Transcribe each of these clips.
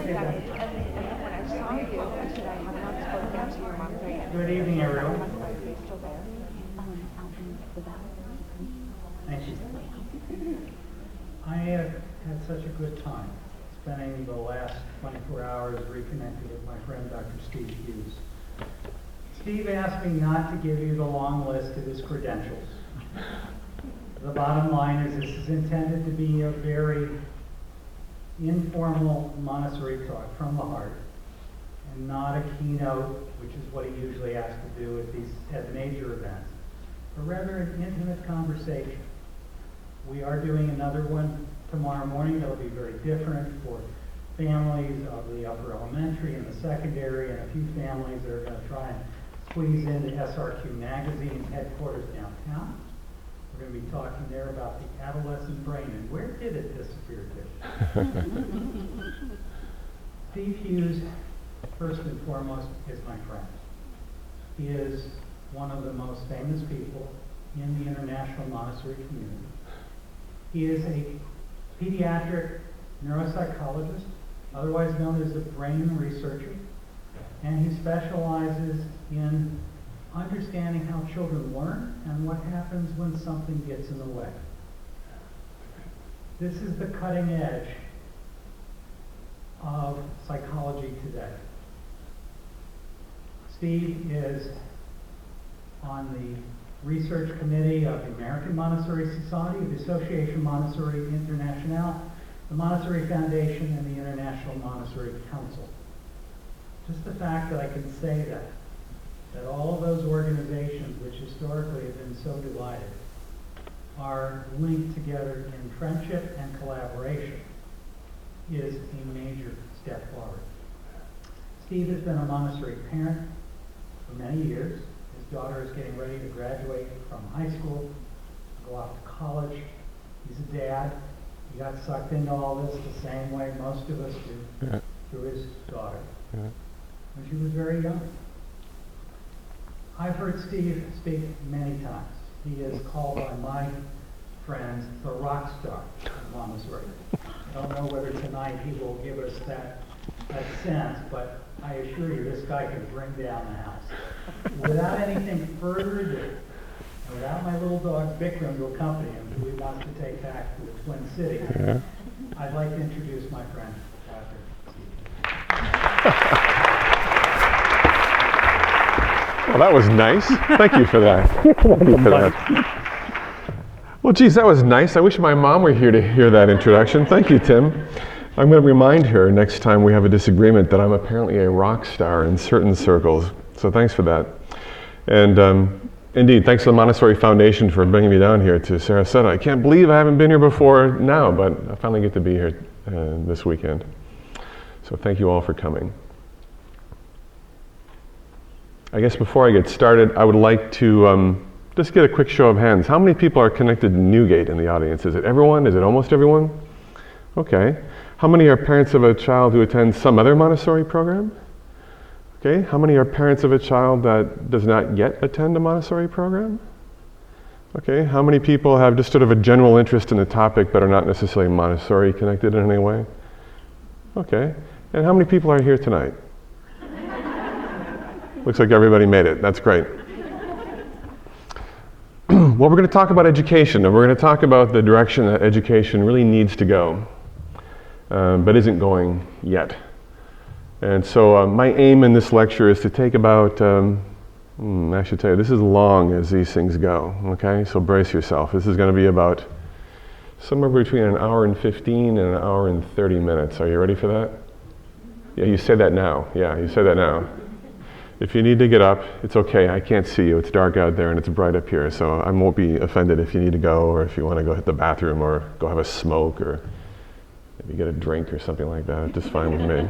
Good evening, everyone. Thank you. I have had such a good time spending the last 24 hours reconnected with my friend Dr. Steve Hughes. Steve asked me not to give you the long list of his credentials. The bottom line is this is intended to be a very informal Montessori talk from the heart, and not a keynote, which is what he usually has to do at major events, but rather an intimate conversation. We are doing another one tomorrow morning that'll be very different for families of the upper elementary and the secondary, and a few families that are going to try and squeeze into SRQ Magazine's headquarters downtown. We're going to be talking there about the adolescent brain and where did it disappear to? Steve Hughes, first and foremost, is my friend. He is one of the most famous people in the international Montessori community. He is a pediatric neuropsychologist, otherwise known as a brain researcher, and he specializes in understanding how children learn and what happens when something gets in the way. This is the cutting edge of psychology today. Steve is on the research committee of the American Montessori Society, the Association Montessori Internationale, the Montessori Foundation, and the International Montessori Council. Just the fact that I can say that all of those organizations, which historically have been so divided, are linked together in friendship and collaboration is a major step forward. Steve has been a Montessori parent for many years. His daughter is getting ready to graduate from high school, go off to college. He's a dad. He got sucked into all this the same way most of us do, through his daughter, when she was very young. I've heard Steve speak many times. He is called by my friends the rock star of Montessori. I don't know whether tonight he will give us that sense, but I assure you this guy can bring down the house. Without anything further ado, and without my little dog Bikram to accompany him, who he wants to take back to the Twin Cities, I'd like to introduce my friend, Dr. Steve. Well, that was nice. Thank you for that. Thank you for that. Well, geez, that was nice. I wish my mom were here to hear that introduction. Thank you, Tim. I'm going to remind her next time we have a disagreement that I'm apparently a rock star in certain circles. So thanks for that. And indeed, thanks to the Montessori Foundation for bringing me down here to Sarasota. I can't believe I haven't been here before now, but I finally get to be here this weekend. So thank you all for coming. I guess before I get started, I would like to just get a quick show of hands. How many people are connected to NewGate in the audience? Is it everyone? Is it almost everyone? Okay. How many are parents of a child who attends some other Montessori program? Okay. How many are parents of a child that does not yet attend a Montessori program? Okay. How many people have just sort of a general interest in the topic but are not necessarily Montessori connected in any way? Okay. And how many people are here tonight? Looks like everybody made it. That's great. Well, we're going to talk about education, and we're going to talk about the direction that education really needs to go, but isn't going yet. And so my aim in this lecture is to take about, I should tell you, this is long as these things go, okay? So brace yourself. This is going to be about somewhere between an hour and 15 and an hour and 30 minutes. Are you ready for that? Yeah, you say that now. Yeah, you say that now. If you need to get up, it's okay. I can't see you. It's dark out there and it's bright up here, so I won't be offended if you need to go, or if you want to go hit the bathroom or go have a smoke or maybe get a drink or something like that. It's just fine with me.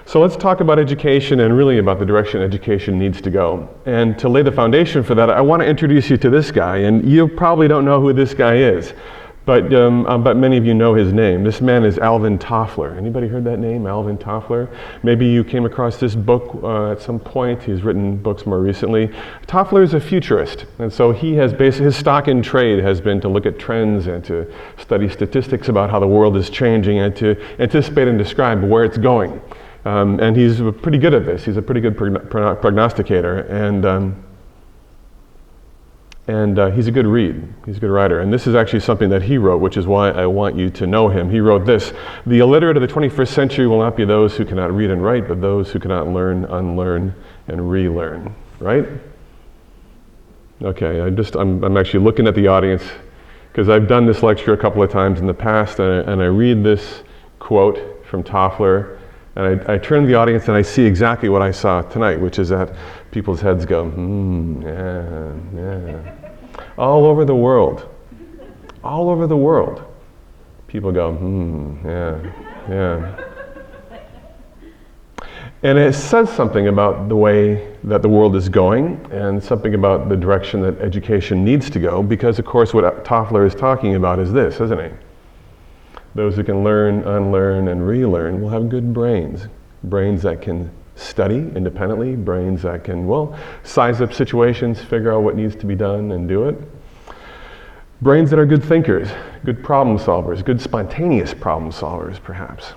So let's talk about education and really about the direction education needs to go. And to lay the foundation for that, I want to introduce you to this guy. And you probably don't know who this guy is, but many of you know his name. This man is Alvin Toffler. Anybody heard that name, Alvin Toffler? Maybe you came across this book at some point. He's written books more recently. Toffler is a futurist, and so he has his stock in trade has been to look at trends and to study statistics about how the world is changing and to anticipate and describe where it's going. And he's pretty good at this. He's a pretty good prognosticator, and he's a good read. He's a good writer. And this is actually something that he wrote, which is why I want you to know him. He wrote this: "The illiterate of the 21st century will not be those who cannot read and write, but those who cannot learn, unlearn, and relearn." Right? Okay, I'm actually looking at the audience because I've done this lecture a couple of times in the past, and I read this quote from Toffler, and I turn to the audience and I see exactly what I saw tonight, which is that people's heads go, yeah. All over the world, people go, yeah. And it says something about the way that the world is going and something about the direction that education needs to go, because of course what Toffler is talking about is this, isn't he? Those who can learn, unlearn, and relearn will have good brains. Brains that can study independently, brains that can, size up situations, figure out what needs to be done and do it. Brains that are good thinkers, good problem solvers, good spontaneous problem solvers, perhaps.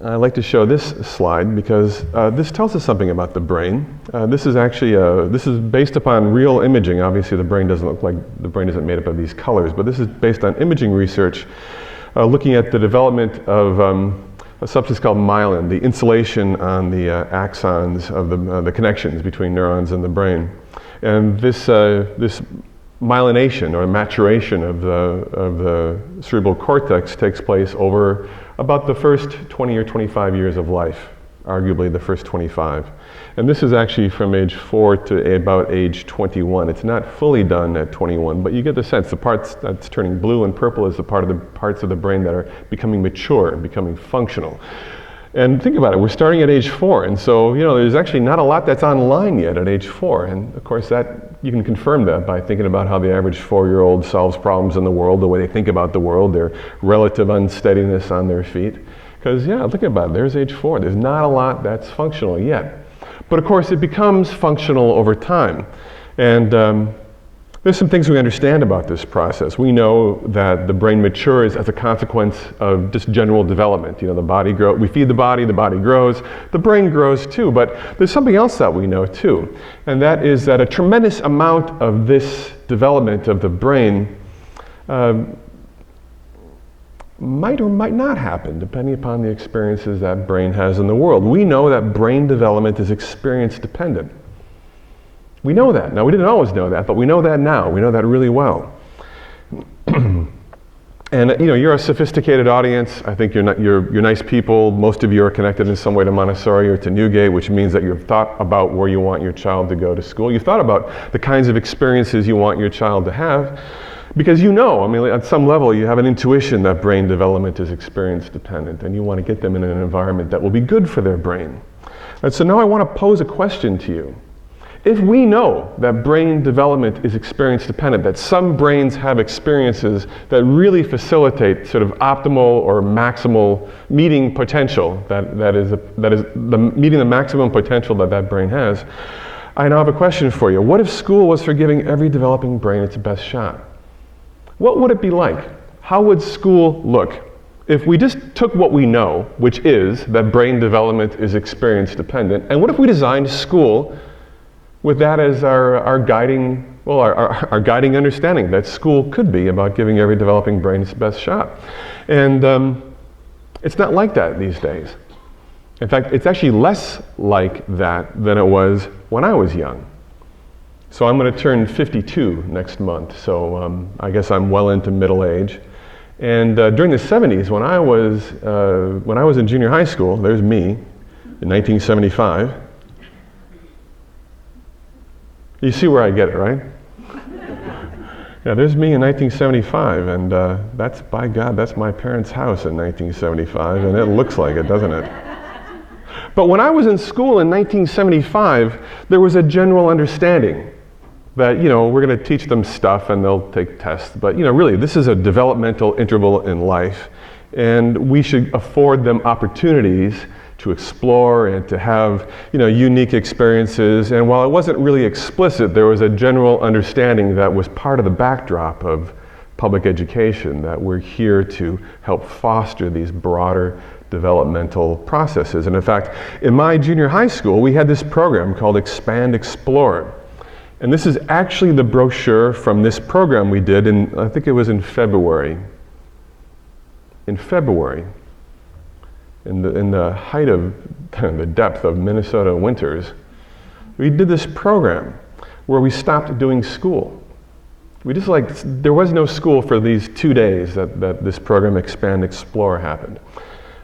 I like to show this slide because this tells us something about the brain. This is based upon real imaging. Obviously, the brain isn't made up of these colors, but this is based on imaging research, looking at the development of a substance called myelin, the insulation on the axons of the connections between neurons in the brain, and this myelination or maturation of the cerebral cortex takes place over about the first 20 or 25 years of life, arguably the first 25. And this is actually from age 4 to about age 21. It's not fully done at 21, but you get the sense. The parts that's turning blue and purple is the parts of the brain that are becoming mature, becoming functional. And think about it, we're starting at age 4, and so there's actually not a lot that's online yet at age 4. And of course you can confirm that by thinking about how the average 4-year-old solves problems in the world, the way they think about the world, their relative unsteadiness on their feet. Because think about it, there's age 4. There's not a lot that's functional yet. But of course it becomes functional over time. And there's some things we understand about this process. We know that the brain matures as a consequence of just general development. The body grows, we feed the body grows, the brain grows too. But there's something else that we know too, and that is that a tremendous amount of this development of the brain might or might not happen, depending upon the experiences that brain has in the world. We know that brain development is experience dependent. We know that. Now, we didn't always know that, but we know that now. We know that really well. And you're a sophisticated audience. I think you're nice people. Most of you are connected in some way to Montessori or to NewGate, which means that you've thought about where you want your child to go to school. You've thought about the kinds of experiences you want your child to have, because at some level you have an intuition that brain development is experience dependent, and you want to get them in an environment that will be good for their brain. And so now I want to pose a question to you. If we know that brain development is experience dependent, that some brains have experiences that really facilitate sort of optimal or maximal meeting potential, that is meeting the maximum potential that brain has, I now have a question for you. What if school was for giving every developing brain its best shot? What would it be like? How would school look if we just took what we know, which is that brain development is experience dependent, and what if we designed school with that as our guiding understanding that school could be about giving every developing brain its best shot? And it's not like that these days. In fact, it's actually less like that than it was when I was young. So I'm going to turn 52 next month, so I guess I'm well into middle age. And during the 70s, when I was in junior high school, there's me, in 1975. You see where I get it, right? Yeah, there's me in 1975, and by God, that's my parents' house in 1975, and it looks like it, doesn't it? But when I was in school in 1975, there was a general understanding that, we're going to teach them stuff and they'll take tests. But, really, this is a developmental interval in life. And we should afford them opportunities to explore and to have, unique experiences. And while it wasn't really explicit, there was a general understanding that was part of the backdrop of public education, that we're here to help foster these broader developmental processes. And in fact, in my junior high school, we had this program called Expand Explore. And this is actually the brochure from this program we did I think it was in February. In the height of the depth of Minnesota winters, we did this program where we stopped doing school. We just there was no school for these 2 days that this program Expand Explore happened.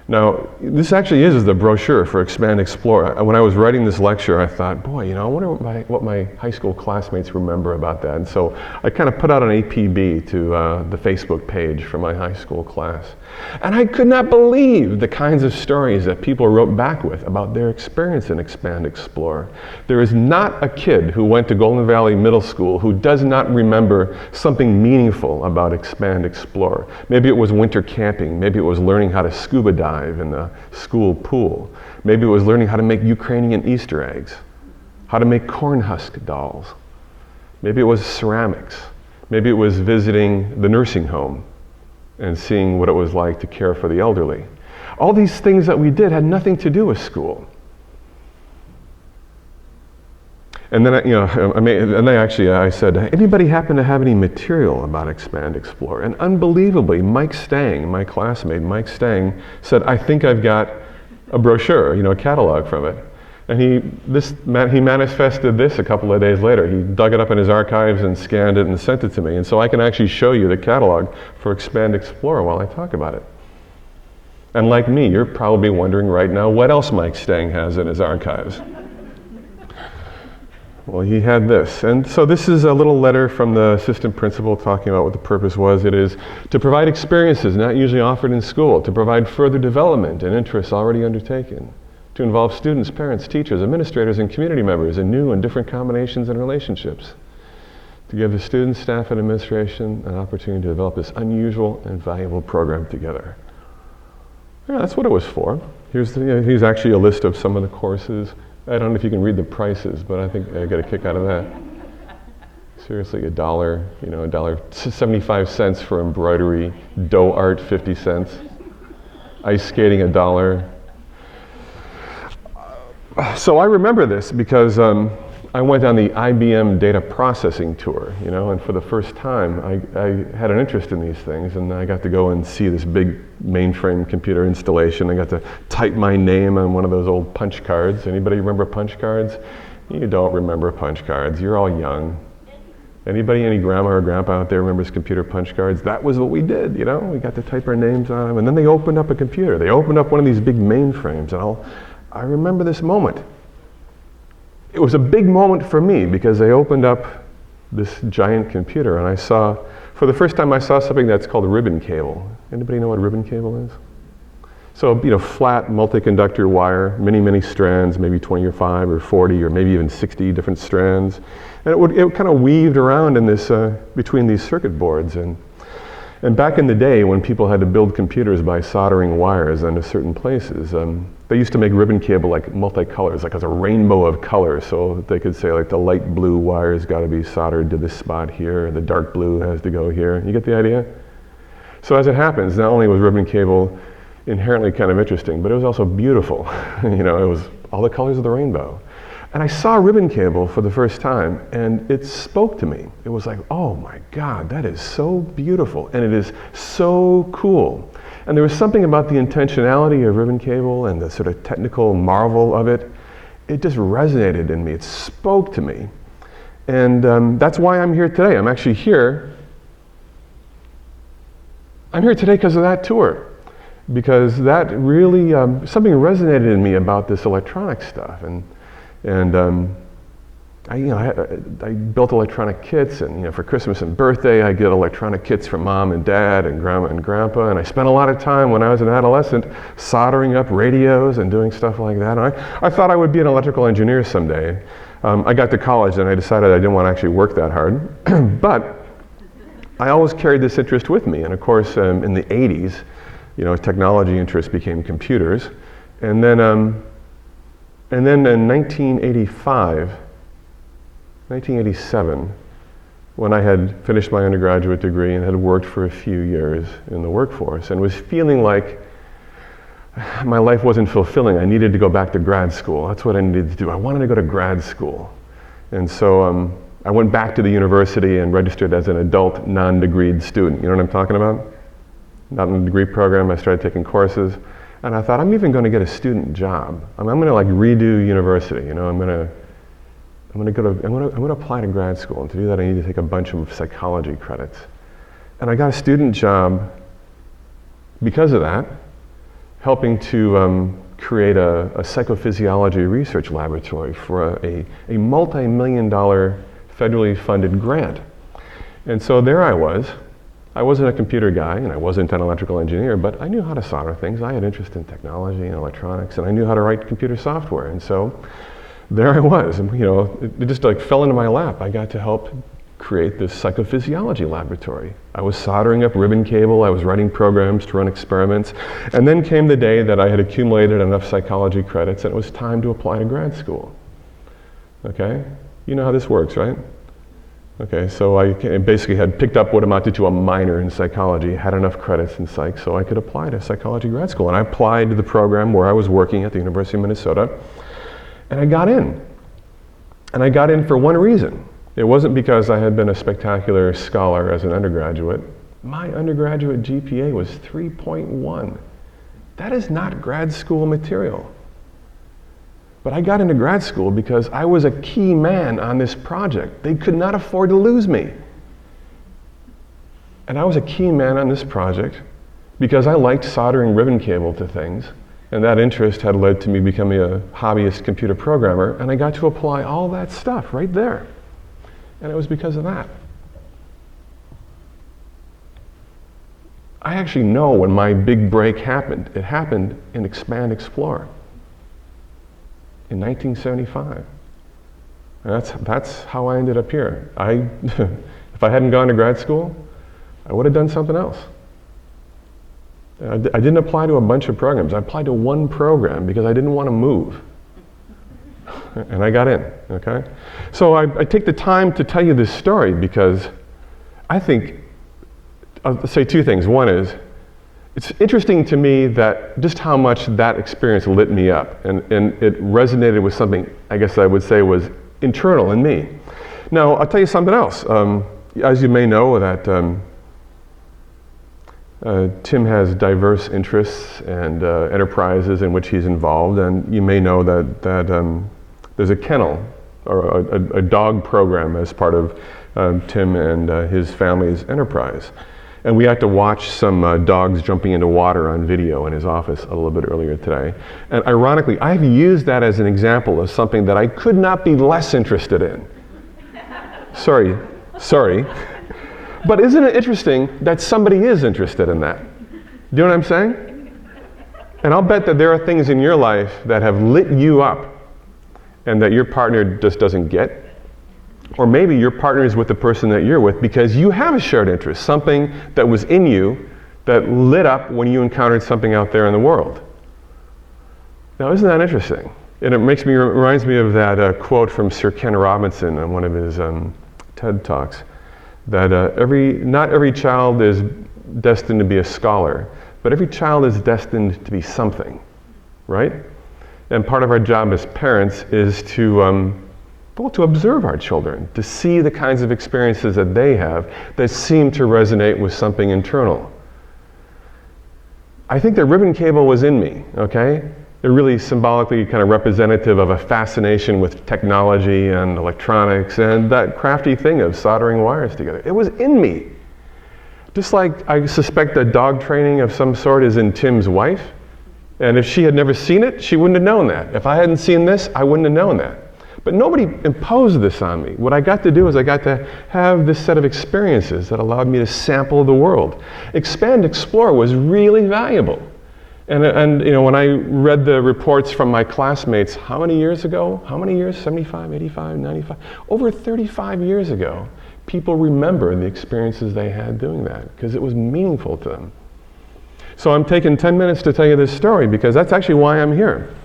Now, this actually is the brochure for Expand Explore. When I was writing this lecture, I thought, boy, I wonder what my high school classmates remember about that. And so I kind of put out an APB to the Facebook page for my high school class. And I could not believe the kinds of stories that people wrote back with about their experience in Expand Explore. There is not a kid who went to Golden Valley Middle School who does not remember something meaningful about Expand Explore. Maybe it was winter camping. Maybe it was learning how to scuba dive in the school pool. Maybe it was learning how to make Ukrainian Easter eggs, how to make corn husk dolls. Maybe it was ceramics. Maybe it was visiting the nursing home and seeing what it was like to care for the elderly. All these things that we did had nothing to do with school. And then, I said, anybody happen to have any material about Expand Explore? And unbelievably, Mike Stang, my classmate, Mike Stang, said, I think I've got a brochure, a catalog from it. And he manifested this a couple of days later. He dug it up in his archives and scanned it and sent it to me. And so I can actually show you the catalog for Expand Explore while I talk about it. And like me, you're probably wondering right now what else Mike Stang has in his archives. Well, he had this. And so this is a little letter from the assistant principal talking about what the purpose was. It is to provide experiences not usually offered in school, to provide further development and interests already undertaken, to involve students, parents, teachers, administrators, and community members in new and different combinations and relationships, to give the students, staff, and administration an opportunity to develop this unusual and valuable program together. Yeah, that's what it was for. Here's actually a list of some of the courses. I don't know if you can read the prices, but I think I got a kick out of that. Seriously, $1.75 for embroidery, dough art, 50 cents, ice skating, $1. So I remember this because I went on the IBM data processing tour, and for the first time I had an interest in these things, and I got to go and see this big mainframe computer installation. I got to type my name on one of those old punch cards. Anybody remember punch cards? You don't remember punch cards. You're all young. Anybody, any grandma or grandpa out there remembers computer punch cards? That was what we did, We got to type our names on them, and then they opened up a computer. They opened up one of these big mainframes, and I remember this moment. It was a big moment for me because they opened up this giant computer, and for the first time I saw something that's called a ribbon cable. Anybody know what a ribbon cable is? So, flat multi-conductor wire, many strands, maybe 25 or 40 or maybe even 60 different strands. And it kind of weaved around in this, between these circuit boards. And back in the day when people had to build computers by soldering wires onto certain places, they used to make ribbon cable like multicolors, like as a rainbow of colors. So they could say like the light blue wire's got to be soldered to this spot here, and the dark blue has to go here. You get the idea? So as it happens, not only was ribbon cable inherently kind of interesting, but it was also beautiful. It was all the colors of the rainbow. And I saw ribbon cable for the first time, and it spoke to me. It was like, oh my God, that is so beautiful, and it is so cool. And there was something about the intentionality of ribbon cable and the sort of technical marvel of it. It just resonated in me. It spoke to me. And that's why I'm here today. I'm actually here. I'm here today because of that tour. Because that really, something resonated in me about this electronic stuff. And I built electronic kits, and for Christmas and birthday I get electronic kits from mom and dad and grandma and grandpa, and I spent a lot of time when I was an adolescent soldering up radios and doing stuff like that. And I thought I would be an electrical engineer someday. I got to college and I decided I didn't want to actually work that hard. But I always carried this interest with me. And of course, in the 80s, technology interest became computers. And then in 1987, when I had finished my undergraduate degree and had worked for a few years in the workforce and was feeling like my life wasn't fulfilling, I needed to go back to grad school. That's what I needed to do. I wanted to go to grad school. And so I went back to the university and registered as an adult non-degreed student. You know what I'm talking about? Not in a degree program. I started taking courses. And I thought, I'm even going to get a student job. I'm going to redo university. I'm going to apply to grad school. And to do that, I need to take a bunch of psychology credits. And I got a student job because of that, helping to create a psychophysiology research laboratory for a multi-million-dollar federally funded grant. And so there I was. I wasn't a computer guy and I wasn't an electrical engineer, but I knew how to solder things. I had interest in technology and electronics, and I knew how to write computer software. And so there I was, and it just fell into my lap. I got to help create this psychophysiology laboratory. I was soldering up ribbon cable, I was writing programs to run experiments, and then came the day that I had accumulated enough psychology credits and it was time to apply to grad school. Okay? You know how this works, right? Okay, so I basically had picked up what amounted to a minor in psychology, had enough credits in psych, so I could apply to psychology grad school. And I applied to the program where I was working at the University of Minnesota, and I got in. And I got in for one reason. It wasn't because I had been a spectacular scholar as an undergraduate. My undergraduate GPA was 3.1. That is not grad school material. But I got into grad school because I was a key man on this project. They could not afford to lose me. And I was a key man on this project because I liked soldering ribbon cable to things, and that interest had led to me becoming a hobbyist computer programmer, and I got to apply all that stuff right there. And it was because of that. I actually know when my big break happened. It happened in Expand Explore in 1975. And that's how I ended up here. If I hadn't gone to grad school, I would have done something else. I didn't apply to a bunch of programs. I applied to one program because I didn't want to move. And I got in, okay? So I take the time to tell you this story because I think, I'll say two things. One is, it's interesting to me that just how much that experience lit me up, and it resonated with something, I guess I would say, was internal in me. Now, I'll tell you something else. As you may know, that Tim has diverse interests and enterprises in which he's involved, and you may know that there's a kennel or a dog program as part of Tim and his family's enterprise. And we had to watch some dogs jumping into water on video in his office a little bit earlier today. And ironically, I've used that as an example of something that I could not be less interested in. Sorry. But isn't it interesting that somebody is interested in that? Do you know what I'm saying? And I'll bet that there are things in your life that have lit you up and that your partner just doesn't get. Or maybe your partner is with the person that you're with because you have a shared interest, something that was in you that lit up when you encountered something out there in the world. Now, isn't that interesting? And it reminds me of that quote from Sir Ken Robinson in one of his TED Talks, that not every child is destined to be a scholar, but every child is destined to be something, right? And part of our job as parents is to observe our children, to see the kinds of experiences that they have that seem to resonate with something internal. I think the ribbon cable was in me, okay? They're really symbolically kind of representative of a fascination with technology and electronics and that crafty thing of soldering wires together. It was in me. Just like I suspect that dog training of some sort is in Tim's wife. And if she had never seen it, she wouldn't have known that. If I hadn't seen this, I wouldn't have known that. But nobody imposed this on me. What I got to do is I got to have this set of experiences that allowed me to sample the world. Expand Explore was really valuable And you know, when I read the reports from my classmates, how many years ago? How many years? 75, 85, 95? Over 35 years ago, people remember the experiences they had doing that because it was meaningful to them. So I'm taking 10 minutes to tell you this story because that's actually why I'm here.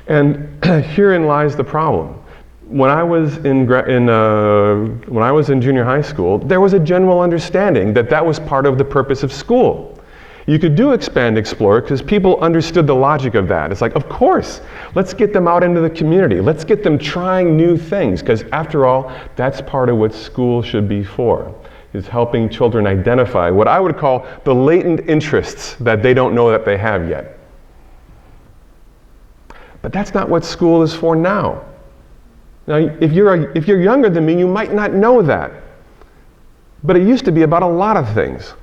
And herein lies the problem. When I was in junior high school, there was a general understanding that that was part of the purpose of school. You could do expand, explore because people understood the logic of that. It's like, of course, let's get them out into the community. Let's get them trying new things because after all, that's part of what school should be for, is helping children identify what I would call the latent interests that they don't know that they have yet. But that's not what school is for now. Now, if you're younger than me, you might not know that. But it used to be about a lot of things.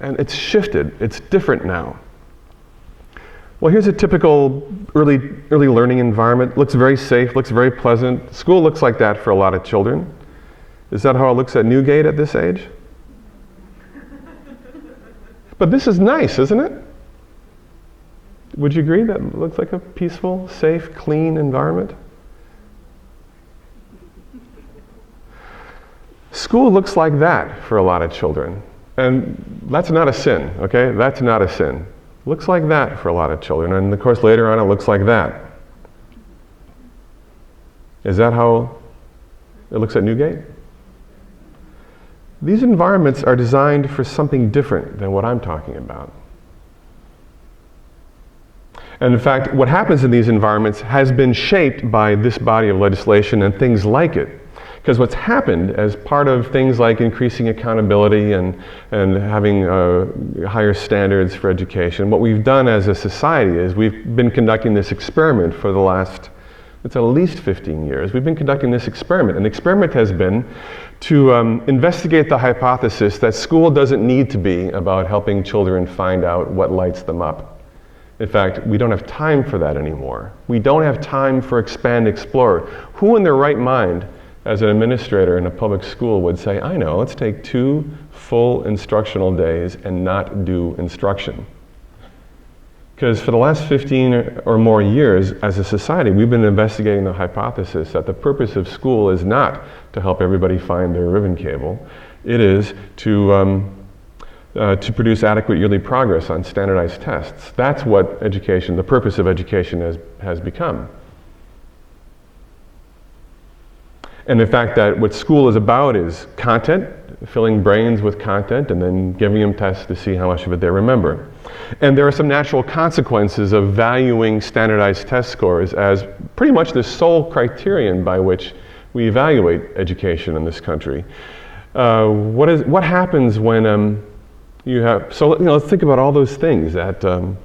And it's shifted. It's different now. Well, here's a typical early learning environment. Looks very safe, looks very pleasant. School looks like that for a lot of children. Is that how it looks at NewGate at this age? But this is nice, isn't it? Would you agree that it looks like a peaceful, safe, clean environment? School looks like that for a lot of children. And that's not a sin, okay? That's not a sin. Looks like that for a lot of children. And of course, later on, it looks like that. Is that how it looks at NewGate? These environments are designed for something different than what I'm talking about. And in fact, what happens in these environments has been shaped by this body of legislation and things like it. Because what's happened as part of things like increasing accountability and having higher standards for education, what we've done as a society is we've been conducting this experiment for the last, it's at least 15 years. We've been conducting this experiment. And the experiment has been to investigate the hypothesis that school doesn't need to be about helping children find out what lights them up. In fact, we don't have time for that anymore. We don't have time for expand, explore. Who in their right mind as an administrator in a public school would say, I know, let's take 2 full instructional days and not do instruction. Because for the last 15 or more years, as a society, we've been investigating the hypothesis that the purpose of school is not to help everybody find their ribbon cable. It is to produce adequate yearly progress on standardized tests. That's what education, the purpose of education has become. And in fact, that what school is about is content, filling brains with content, and then giving them tests to see how much of it they remember. And there are some natural consequences of valuing standardized test scores as pretty much the sole criterion by which we evaluate education in this country. What happens when you have, so let's think about all those things that don't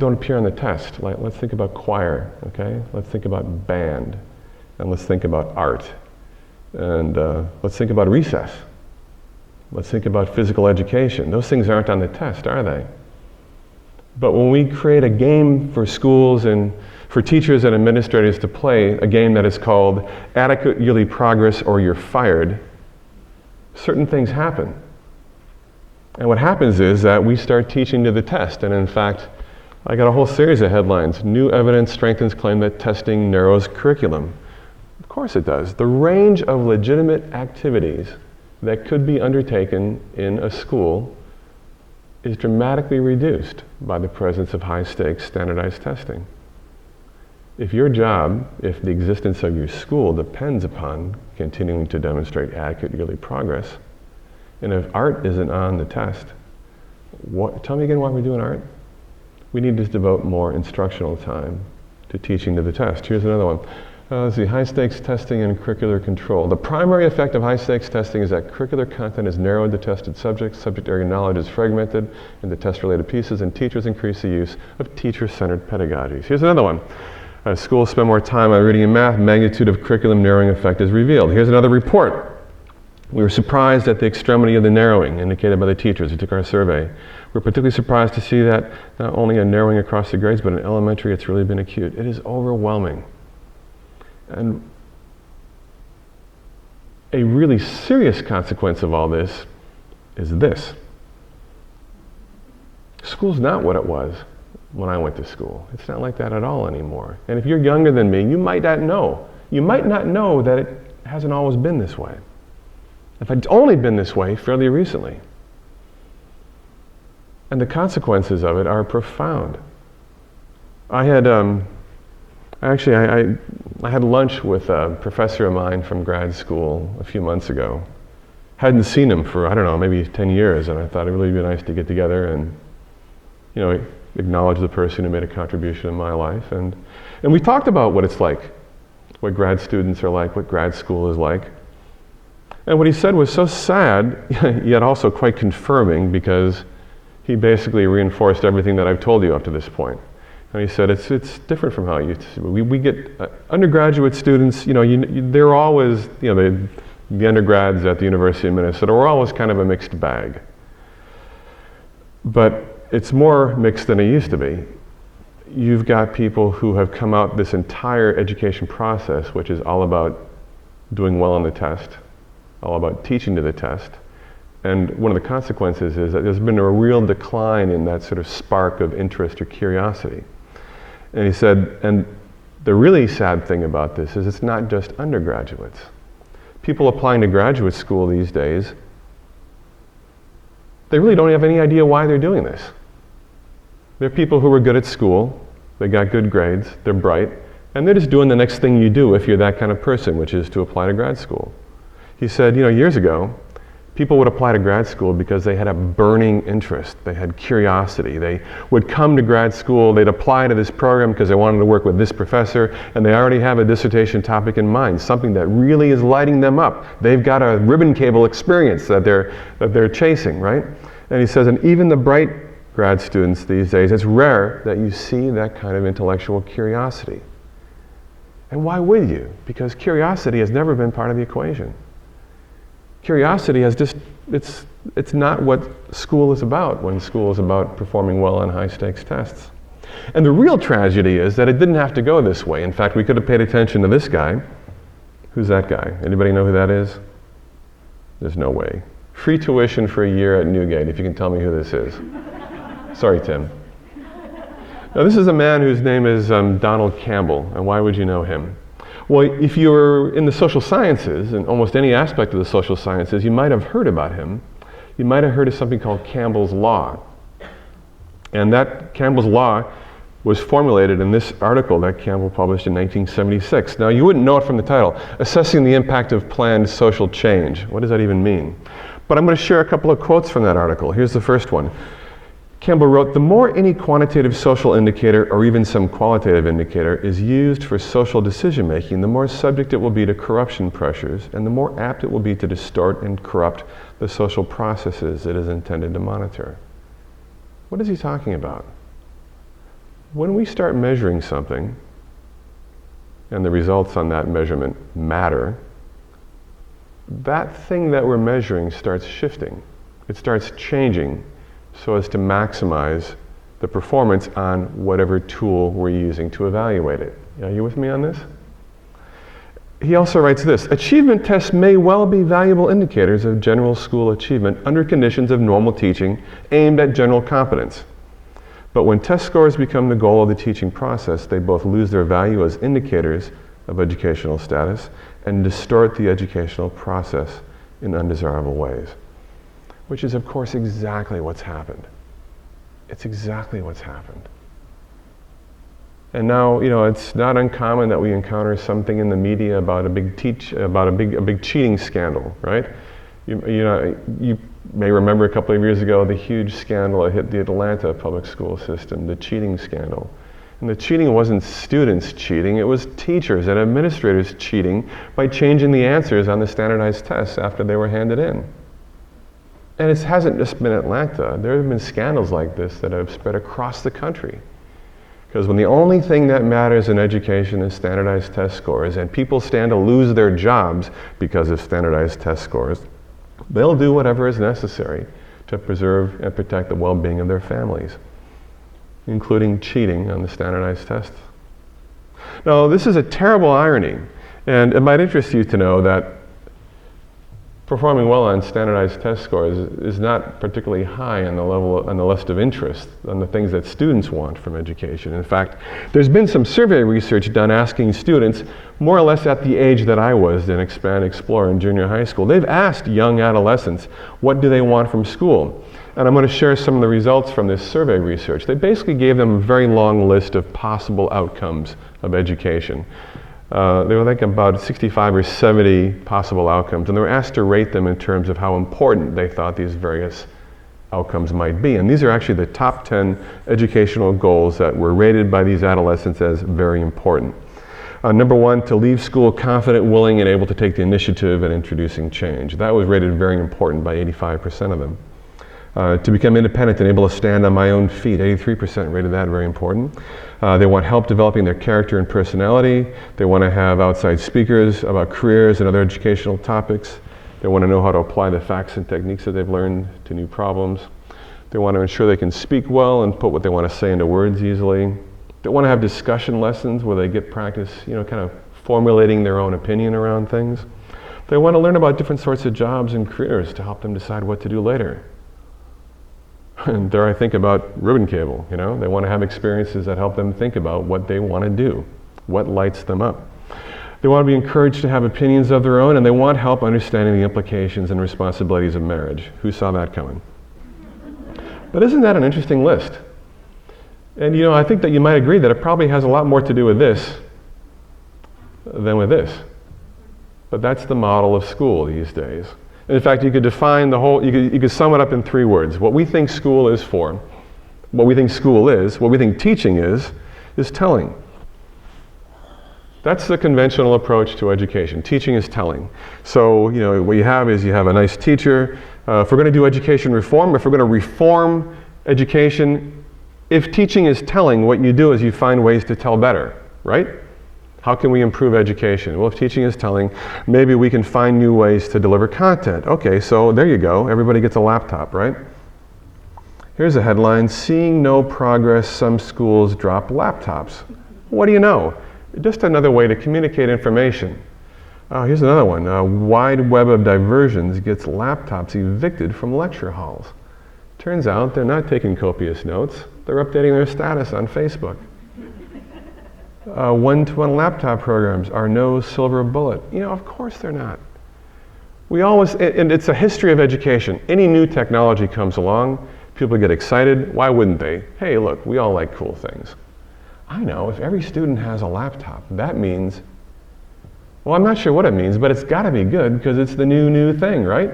appear on the test. Like, let's think about choir, okay? Let's think about band. And let's think about art. And let's think about recess. Let's think about physical education. Those things aren't on the test, are they? But when we create a game for schools and for teachers and administrators to play, a game that is called Adequate Yearly Progress or You're Fired, certain things happen. And what happens is that we start teaching to the test. And in fact, I got a whole series of headlines. New evidence strengthens claim that testing narrows curriculum. Of course it does. The range of legitimate activities that could be undertaken in a school is dramatically reduced by the presence of high-stakes standardized testing. If your job, if the existence of your school depends upon continuing to demonstrate adequate yearly progress, and if art isn't on the test, tell me again why we're doing art? We need to devote more instructional time to teaching to the test. Here's another one. Let's see, high-stakes testing and curricular control. The primary effect of high-stakes testing is that curricular content is narrowed to tested subjects, subject area knowledge is fragmented into test-related pieces, and teachers increase the use of teacher-centered pedagogies. Here's another one. Schools spend more time on reading and math, magnitude of curriculum narrowing effect is revealed. Here's another report. We were surprised at the extremity of the narrowing indicated by the teachers who took our survey. We're particularly surprised to see that not only a narrowing across the grades, but in elementary it's really been acute. It is overwhelming. And a really serious consequence of all this is this. School's not what it was when I went to school. It's not like that at all anymore. And if you're younger than me, you might not know. You might not know that it hasn't always been this way. In fact, it's only been this way fairly recently. And the consequences of it are profound. I had I had lunch with a professor of mine from grad school a few months ago. Hadn't seen him for, I don't know, maybe 10 years, and I thought it'd really be nice to get together and, acknowledge the person who made a contribution in my life. And we talked about what it's like, what grad students are like, what grad school is like. And what he said was so sad, yet also quite confirming, because he basically reinforced everything that I've told you up to this point. And he said, it's different from how it used to be. We get undergraduate students, they're always, the undergrads at the University of Minnesota were always kind of a mixed bag. But it's more mixed than it used to be. You've got people who have come out this entire education process, which is all about doing well on the test, all about teaching to the test. And one of the consequences is that there's been a real decline in that sort of spark of interest or curiosity. And he said, and the really sad thing about this is it's not just undergraduates. People applying to graduate school these days, they really don't have any idea why they're doing this. They're people who were good at school, they got good grades, they're bright, and they're just doing the next thing you do if you're that kind of person, which is to apply to grad school. He said, years ago, people would apply to grad school because they had a burning interest. They had curiosity. They would come to grad school, they'd apply to this program because they wanted to work with this professor, and they already have a dissertation topic in mind, something that really is lighting them up. They've got a ribbon cable experience that they're chasing, right? And he says, and even the bright grad students these days, it's rare that you see that kind of intellectual curiosity. And why would you? Because curiosity has never been part of the equation. Curiosity has it's not what school is about when school is about performing well on high-stakes tests. And the real tragedy is that it didn't have to go this way. In fact, we could have paid attention to this guy. Who's that guy? Anybody know who that is? There's no way. Free tuition for a year at NewGate, if you can tell me who this is. Sorry, Tim. Now, this is a man whose name is Donald Campbell, and why would you know him? Well, if you're in the social sciences, in almost any aspect of the social sciences, you might have heard about him. You might have heard of something called Campbell's Law. And that Campbell's Law was formulated in this article that Campbell published in 1976. Now, you wouldn't know it from the title, Assessing the Impact of Planned Social Change. What does that even mean? But I'm going to share a couple of quotes from that article. Here's the first one. Campbell wrote, the more any quantitative social indicator or even some qualitative indicator is used for social decision making, the more subject it will be to corruption pressures and the more apt it will be to distort and corrupt the social processes it is intended to monitor. What is he talking about? When we start measuring something and the results on that measurement matter, that thing that we're measuring starts shifting. It starts changing so as to maximize the performance on whatever tool we're using to evaluate it. Are you with me on this? He also writes this, achievement tests may well be valuable indicators of general school achievement under conditions of normal teaching aimed at general competence. But when test scores become the goal of the teaching process, they both lose their value as indicators of educational status and distort the educational process in undesirable ways. Which is, of course, exactly what's happened. It's exactly what's happened. And now, it's not uncommon that we encounter something in the media about a big cheating scandal, right? You may remember a couple of years ago the huge scandal that hit the Atlanta public school system, the cheating scandal. And the cheating wasn't students cheating, it was teachers and administrators cheating by changing the answers on the standardized tests after they were handed in. And it hasn't just been Atlanta. There have been scandals like this that have spread across the country. Because when the only thing that matters in education is standardized test scores, and people stand to lose their jobs because of standardized test scores, they'll do whatever is necessary to preserve and protect the well-being of their families, including cheating on the standardized tests. Now, this is a terrible irony, and it might interest you to know that performing well on standardized test scores is not particularly high on the list of interest, on the things that students want from education. In fact, there's been some survey research done asking students, more or less at the age that I was in Expand Explore in junior high school. They've asked young adolescents, what do they want from school? And I'm going to share some of the results from this survey research. They basically gave them a very long list of possible outcomes of education. They were like about 65 or 70 possible outcomes, and they were asked to rate them in terms of how important they thought these various outcomes might be. And these are actually the top 10 educational goals that were rated by these adolescents as very important. Number one, to leave school confident, willing, and able to take the initiative in introducing change. That was rated very important by 85% of them. To become independent and able to stand on my own feet, 83% rated that very important. They want help developing their character and personality. They want to have outside speakers about careers and other educational topics. They want to know how to apply the facts and techniques that they've learned to new problems. They want to ensure they can speak well and put what they want to say into words easily. They want to have discussion lessons where they get practice, kind of formulating their own opinion around things. They want to learn about different sorts of jobs and careers to help them decide what to do later. And there I think about ribbon cable, They want to have experiences that help them think about what they want to do, what lights them up. They want to be encouraged to have opinions of their own, and they want help understanding the implications and responsibilities of marriage. Who saw that coming? But isn't that an interesting list? And I think that you might agree that it probably has a lot more to do with this than with this. But that's the model of school these days. In fact, you could define you could sum it up in 3 words. What we think school is for, what we think school is, what we think teaching is telling. That's the conventional approach to education. Teaching is telling. So, what you have is you have a nice teacher. If we're going to do education reform, if we're going to reform education, if teaching is telling, what you do is you find ways to tell better, right? How can we improve education? Well, if teaching is telling, maybe we can find new ways to deliver content. Okay, so there you go. Everybody gets a laptop, right? Here's a headline, seeing no progress, some schools drop laptops. What do you know? Just another way to communicate information. Here's another one, a wide web of diversions gets laptops evicted from lecture halls. Turns out they're not taking copious notes. They're updating their status on Facebook. One-to-one laptop programs are no silver bullet. Of course they're not. And it's a history of education. Any new technology comes along, people get excited. Why wouldn't they? Hey, look, we all like cool things. I know, if every student has a laptop, that means, well, I'm not sure what it means, but it's got to be good because it's the new thing, right?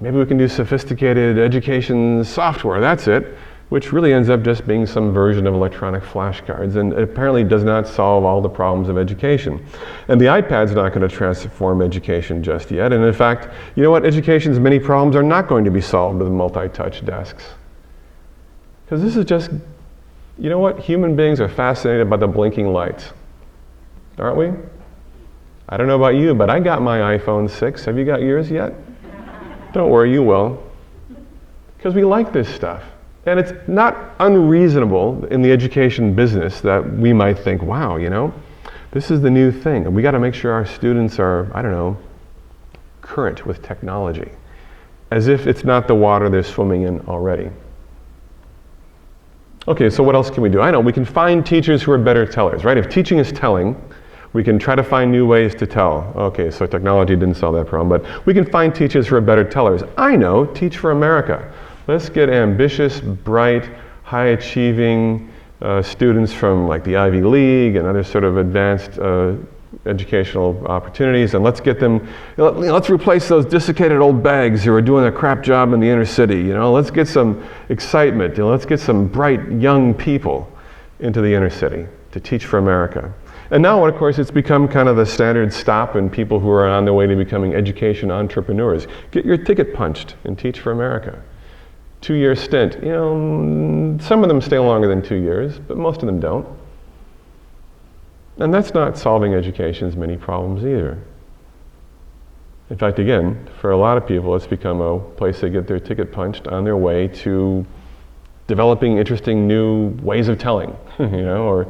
Maybe we can do sophisticated education software, that's it, which really ends up just being some version of electronic flashcards, and it apparently does not solve all the problems of education. And the iPad's not going to transform education just yet, and in fact, you know what? Education's many problems are not going to be solved with multi-touch desks. Because this is just, you know what? Human beings are fascinated by the blinking lights, aren't we? I don't know about you, but I got my iPhone 6. Have you got yours yet? Don't worry, you will. Because we like this stuff. And it's not unreasonable in the education business that we might think, wow, this is the new thing. And we got to make sure our students are, current with technology. As if it's not the water they're swimming in already. Okay, so what else can we do? I know, we can find teachers who are better tellers, right? If teaching is telling, we can try to find new ways to tell. Okay, so technology didn't solve that problem, but we can find teachers who are better tellers. I know, Teach for America. Let's get ambitious, bright, high-achieving students from like the Ivy League and other sort of advanced educational opportunities, and let's get them, let's replace those desiccated old bags who are doing a crap job in the inner city. Let's get some excitement. Let's get some bright young people into the inner city to Teach for America. And now, of course, it's become kind of the standard stop in people who are on their way to becoming education entrepreneurs. Get your ticket punched and Teach for America. 2-year stint. Some of them stay longer than 2 years, but most of them don't. And that's not solving education's many problems either. In fact, again, for a lot of people, it's become a place they get their ticket punched on their way to developing interesting new ways of telling, or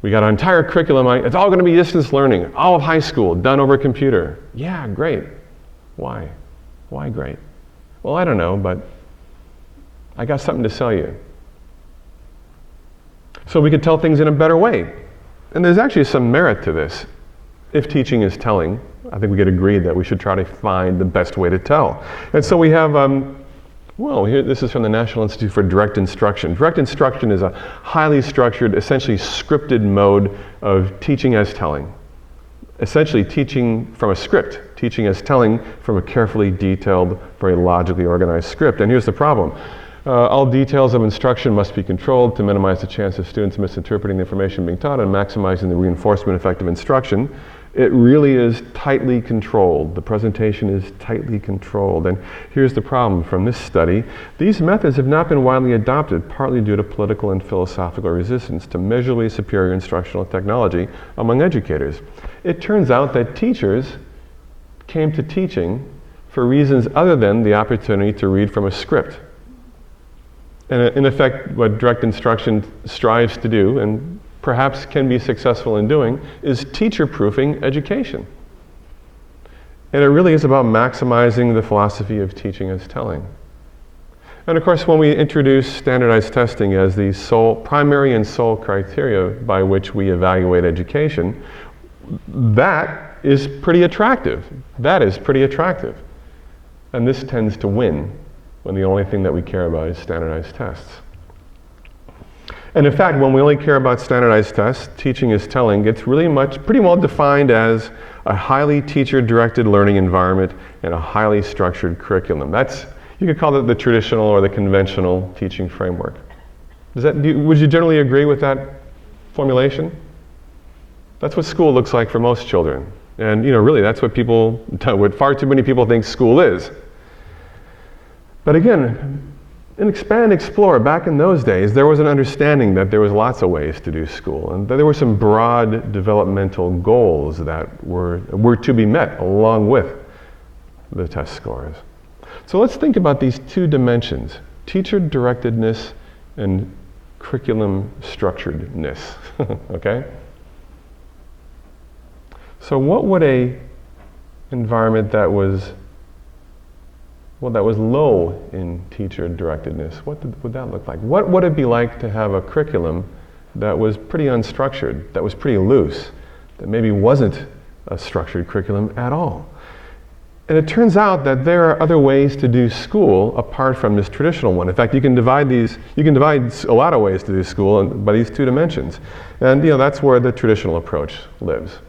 we got an entire curriculum, it's all going to be distance learning, all of high school, done over a computer. Yeah, great. Why? Why great? Well, I don't know, but I got something to sell you. So we could tell things in a better way. And there's actually some merit to this. If teaching is telling, I think we could agree that we should try to find the best way to tell. And so we have, this is from the National Institute for Direct Instruction. Direct instruction is a highly structured, essentially scripted mode of teaching as telling. Essentially teaching from a script, teaching as telling from a carefully detailed, very logically organized script. And here's the problem. All details of instruction must be controlled to minimize the chance of students misinterpreting the information being taught and maximizing the reinforcement effect of instruction. It really is tightly controlled. The presentation is tightly controlled. And here's the problem from this study. These methods have not been widely adopted, partly due to political and philosophical resistance to measurably superior instructional technology among educators. It turns out that teachers came to teaching for reasons other than the opportunity to read from a script. And in effect, what direct instruction strives to do, and perhaps can be successful in doing, is teacher-proofing education. And it really is about maximizing the philosophy of teaching as telling. And of course, when we introduce standardized testing as the primary and sole criteria by which we evaluate education, that is pretty attractive. That is pretty attractive. And this tends to win when the only thing that we care about is standardized tests. And in fact, when we only care about standardized tests, teaching is telling gets pretty well defined as a highly teacher-directed learning environment and a highly structured curriculum. You could call it the traditional or the conventional teaching framework. Would you generally agree with that formulation? That's what school looks like for most children. And really that's what far too many people think school is. But again, in Expand Explore, back in those days, there was an understanding that there was lots of ways to do school, and that there were some broad developmental goals that were to be met along with the test scores. So let's think about these two dimensions, teacher-directedness and curriculum structuredness, okay? So what would a environment that was low in teacher-directedness, what would that look like? What would it be like to have a curriculum that was pretty unstructured, that was pretty loose, that maybe wasn't a structured curriculum at all? And it turns out that there are other ways to do school apart from this traditional one. In fact, you can divide a lot of ways to do school by these two dimensions. And that's where the traditional approach lives.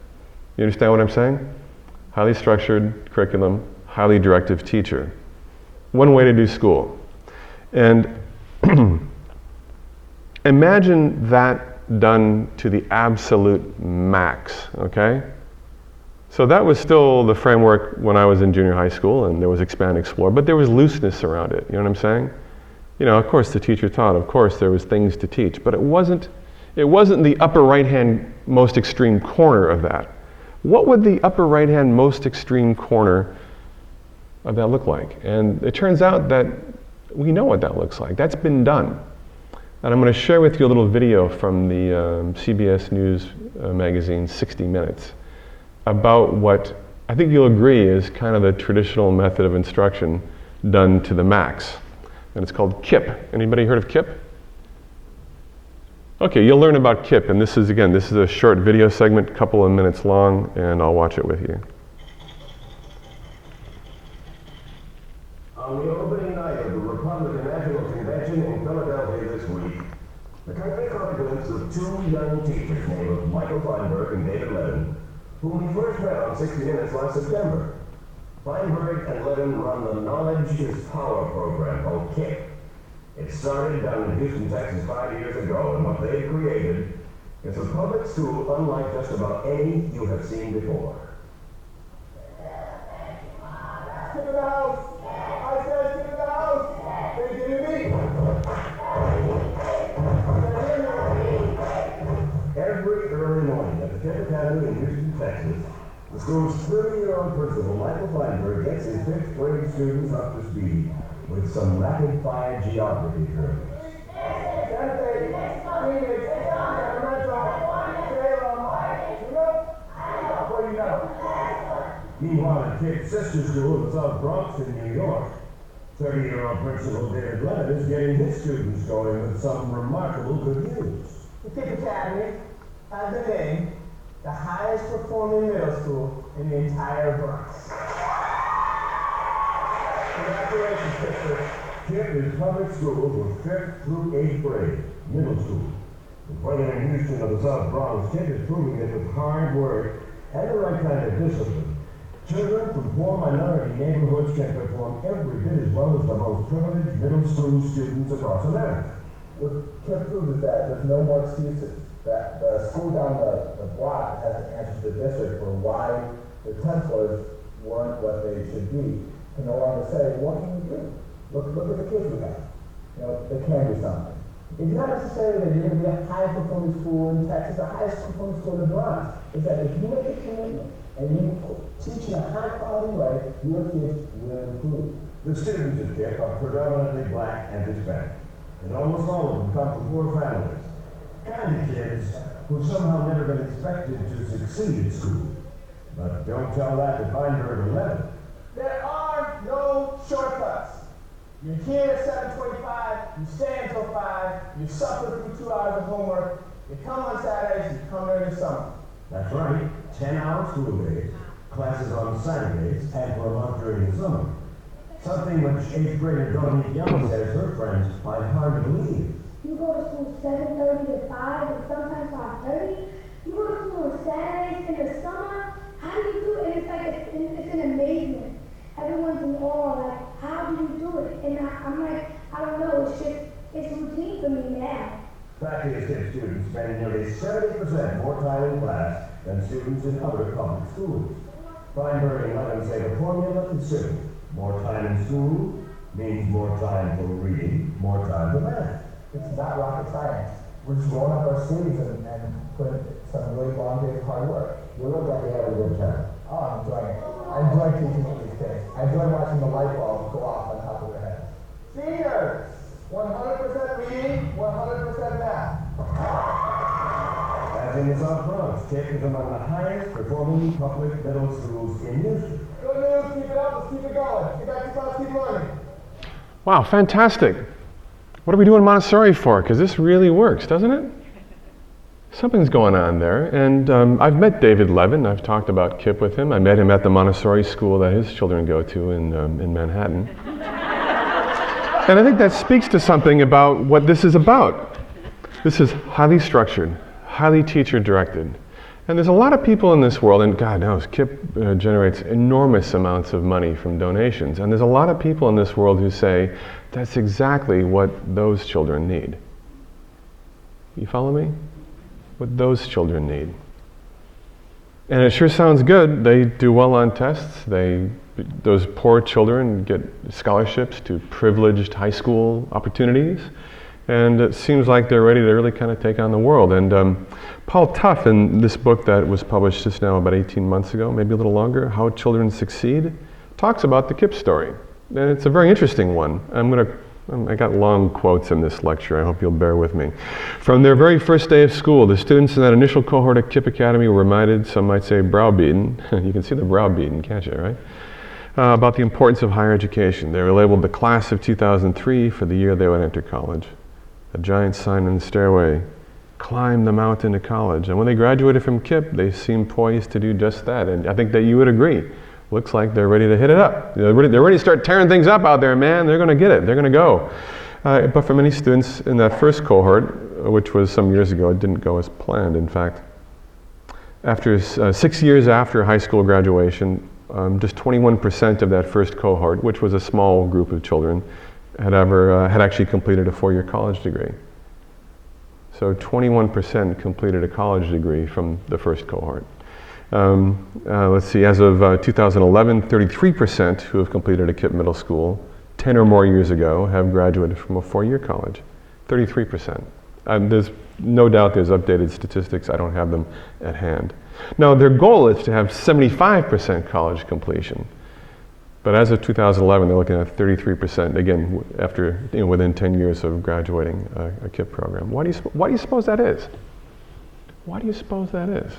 You understand what I'm saying? Highly structured curriculum, highly directive teacher. One way to do school. And imagine that done to the absolute max, okay? So that was still the framework when I was in junior high school, and there was Expand Explore, but there was looseness around it, you know what I'm saying? Of course the teacher taught, of course there was things to teach, but it wasn't the upper right-hand most extreme corner of that. What would the upper right-hand most extreme corner of that look like? And it turns out that we know what that looks like. That's been done. And I'm going to share with you a little video from the CBS News magazine 60 Minutes about what I think you'll agree is kind of the traditional method of instruction done to the max. And it's called KIP. Anybody heard of KIP? Okay, you'll learn about KIP, and this is a short video segment, a couple of minutes long, and I'll watch it with you. On the opening night of the Republican National Convention in Philadelphia this week, the country caught a glimpse of two young teachers named Michael Feinberg and David Levin, whom we first met on 60 Minutes last September. Feinberg and Levin run the Knowledge is Power program called KIP. It started down in Houston, Texas 5 years ago, and what they created is a public school unlike just about any you have seen before. Stick to the house! I said stick to the house! Can you hear me? Every early morning at the KIP Academy in Houston, Texas, the school's 30-year-old principal, Michael Feinberg, gets his 5th grade students up to speed with some rapid-fire geography drills. Meanwhile, at KIP's sister school in the South Bronx in New York, 30-year-old Principal David Levin is getting his students going with some remarkable good news. The KIP Academy has been named the highest performing middle school in the entire Bronx. Congratulations, Pittsburgh. KIP is public school for 5th through 8th grade, middle school. The President Houston of the South Bronx, KIP is proving that with hard work and the right kind of discipline, children from poor minority neighborhoods can perform every bit as well as the most privileged middle school students across America. What KIP proves is that there's no more excuses. That the school down the block has to answer to the district for why the 10th floors weren't what they should be. Can no longer say, what can we do? Look at the kids we have. You know, they can do something. It's not necessarily that you're going to be a high performing school in Texas, the highest performing school in the Bronx. It's that if you make a commitment and you teach in a high quality way, your kids will improve. The students at KIP are predominantly black and Hispanic, and almost all of them come from poor families. Kind of kids who've somehow never been expected to succeed at school. But don't tell that to Feinberg or Levin. There are no shortcuts. You're here at 7:25, you stay until 5, you suffer through 2 hours of homework, you come on Saturdays, you come during the summer. That's right, 10-hour school days, classes on Saturdays, and for a month during the summer. Something which 8th grader Dominique Young says her friends find hard to believe. You go to school 7:30 to 5 and sometimes 5:30. You go to school on Saturdays in the summer. How do you do it? It's like it's an amazement. Everyone's in awe, like, how do you do it? And I'm like, I don't know, it's routine for me now. Fact is, KIP students spend nearly 70% more time in class than students in other public schools. Feinberg and Levin say the formula is simple. More time in school means more time for reading, more time for math. It's not rocket science. We're just rolling up our sleeves and putting some really long days of hard work. You look like you have a good time. Oh, I'm enjoying it. I enjoy teaching these kids. I enjoy watching the light bulb go off on top of their heads. Seniors, 100% reading, 100% math. As in the South Bronx, KIP is among the highest performing public middle schools in Houston. Good news, keep it up, let's keep it going. Get back to class, keep learning. Wow, fantastic. What are we doing Montessori for? Because this really works, doesn't it? Something's going on there. And I've met David Levin. I've talked about KIP with him. I met him at the Montessori school that his children go to in Manhattan. And I think that speaks to something about what this is about. This is highly structured, highly teacher-directed. And there's a lot of people in this world, and God knows, KIP generates enormous amounts of money from donations. And there's a lot of people in this world who say, that's exactly what those children need. You follow me? What those children need. And it sure sounds good. They do well on tests. Those poor children get scholarships to privileged high school opportunities. And it seems like they're ready to really kind of take on the world. And Paul Tuff, in this book that was published just now about 18 months ago, maybe a little longer, How Children Succeed, talks about the KIP story. And it's a very interesting one. I got long quotes in this lecture. I hope you'll bear with me. From their very first day of school, the students in that initial cohort at KIP Academy were reminded, some might say browbeaten, you can see the browbeaten, can't you, right? About the importance of higher education. They were labeled the class of 2003 for the year they would enter college. A giant sign on the stairway, climb the mountain to college. And when they graduated from KIP, they seemed poised to do just that. And I think that you would agree. Looks like they're ready to hit it up. They're ready to start tearing things up out there, man. They're going to get it. They're going to go. But for many students in that first cohort, which was some years ago, it didn't go as planned. In fact, after 6 years after high school graduation, just 21% of that first cohort, which was a small group of children, had actually completed a 4-year college degree. So 21% completed a college degree from the first cohort. Let's see, as of 2011, 33% who have completed a KIP middle school 10 or more years ago have graduated from a 4-year college. 33%. There's no doubt there's updated statistics. I don't have them at hand. Now, their goal is to have 75% college completion. But as of 2011, they're looking at 33%, again, after, within 10 years of graduating a KIP program. Why do you suppose that is? Why do you suppose that is?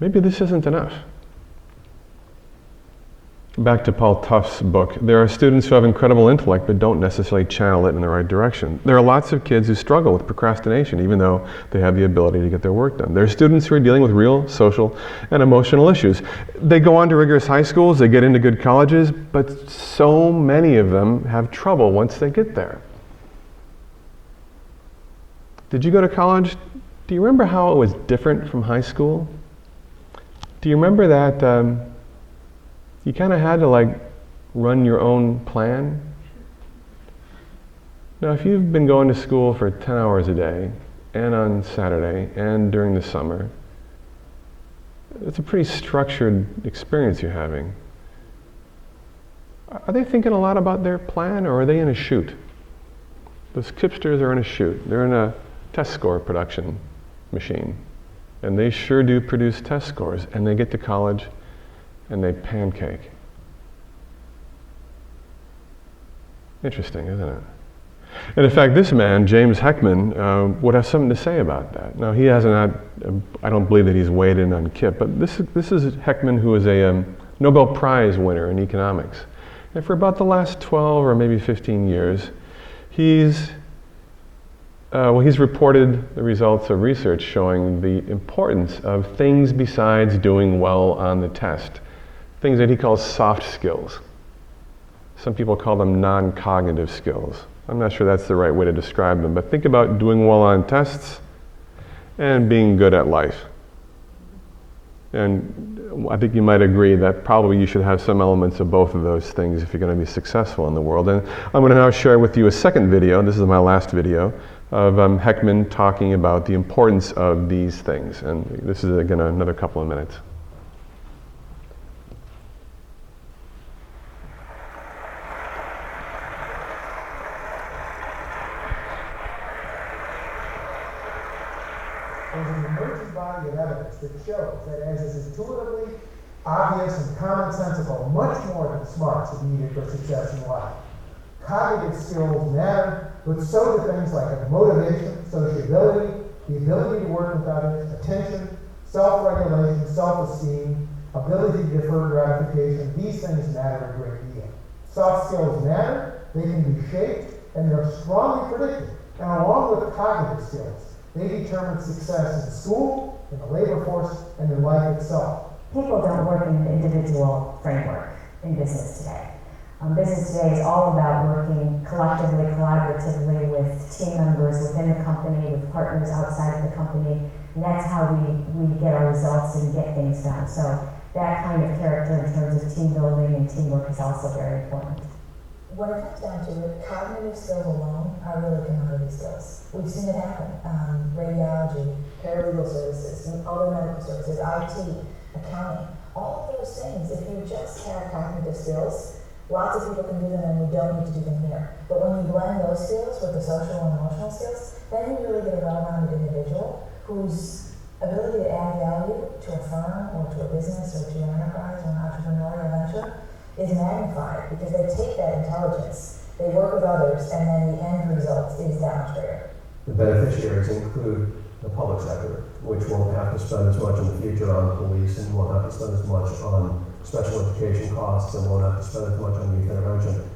Maybe this isn't enough. back to Paul Tufts' book, there are students who have incredible intellect but don't necessarily channel it in the right direction. There are lots of kids who struggle with procrastination even though they have the ability to get their work done. There are students who are dealing with real social and emotional issues. They go on to rigorous high schools, they get into good colleges, but so many of them have trouble once they get there. Did you go to college? Do you remember how it was different from high school? Do you remember that you kind of had to run your own plan? Now, if you've been going to school for 10 hours a day, and on Saturday, and during the summer, it's a pretty structured experience you're having. Are they thinking a lot about their plan, or are they in a chute? Those kipsters are in a chute. They're in a test score production machine. And they sure do produce test scores, and they get to college and they pancake. Interesting, isn't it? And in fact, this man, James Heckman, would have something to say about that. Now, he hasn't I don't believe that he's weighed in on KIPP, but this is Heckman, who is a Nobel Prize winner in economics. And for about the last 12 or maybe 15 years, he's reported the results of research showing the importance of things besides doing well on the test. Things that he calls soft skills. Some people call them non-cognitive skills. I'm not sure that's the right way to describe them, but think about doing well on tests and being good at life. And I think you might agree that probably you should have some elements of both of those things if you're going to be successful in the world. And I'm going to now share with you a second video, this is my last video, of Heckman talking about the importance of these things. And this is, again, another couple of minutes. There's an emerging body of evidence that shows that as is intuitively obvious and commonsensical, much more than smarts are needed for success in life. Cognitive skills matter, but so do things like motivation, sociability, the ability to work with others, attention, self-regulation, self-esteem, ability to defer gratification. These things matter a great deal. Soft skills matter, they can be shaped, and they're strongly predicted. And along with cognitive skills, they determine success in school, in the labor force, and in life itself. People don't work in an individual framework in business today. Business today is all about working collectively, collaboratively with team members within the company, with partners outside of the company, and that's how we get our results and get things done. So that kind of character in terms of team building and teamwork is also very important. When it comes down to it, cognitive skills alone are really commodity skills. We've seen it happen. Radiology, paralegal services, other medical services, IT, accounting, all of those things, if you just have cognitive skills, lots of people can do them and we don't need to do them here. But when you blend those skills with the social and emotional skills, then you really get a well-rounded individual whose ability to add value to a firm or to a business or to an enterprise or an entrepreneurial venture is magnified because they take that intelligence, they work with others, and then the end result is that much greater. The beneficiaries include the public sector, which won't have to spend as much in the future on the police and won't have to spend as much on special education costs and won't have to spend as much on youth intervention.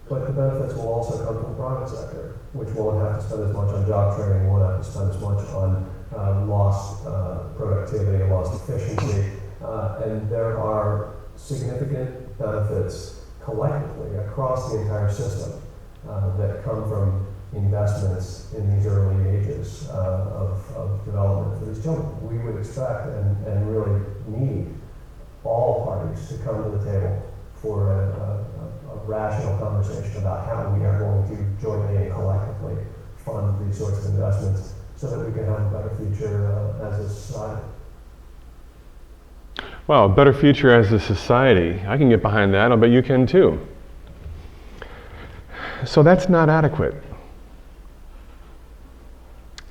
But the benefits will also come from the private sector, which won't have to spend as much on job training, won't have to spend as much on lost productivity and lost efficiency. And there are significant benefits collectively across the entire system that come from investments in these early ages of development for these children. We would expect and really need all parties to come to the table for a rational conversation about how we are going to jointly and collectively fund these sorts of investments so that we can have a better future as a society. Well, a better future as a society. I can get behind that. I'll bet you can too. So that's not adequate.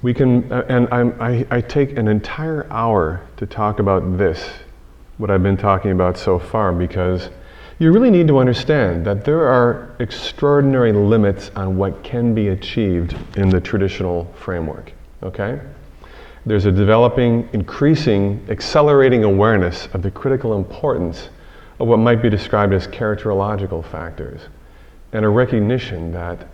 We can, and I take an entire hour to talk about this, what I've been talking about so far, because you really need to understand that there are extraordinary limits on what can be achieved in the traditional framework, okay? There's a developing, increasing, accelerating awareness of the critical importance of what might be described as characterological factors, and a recognition that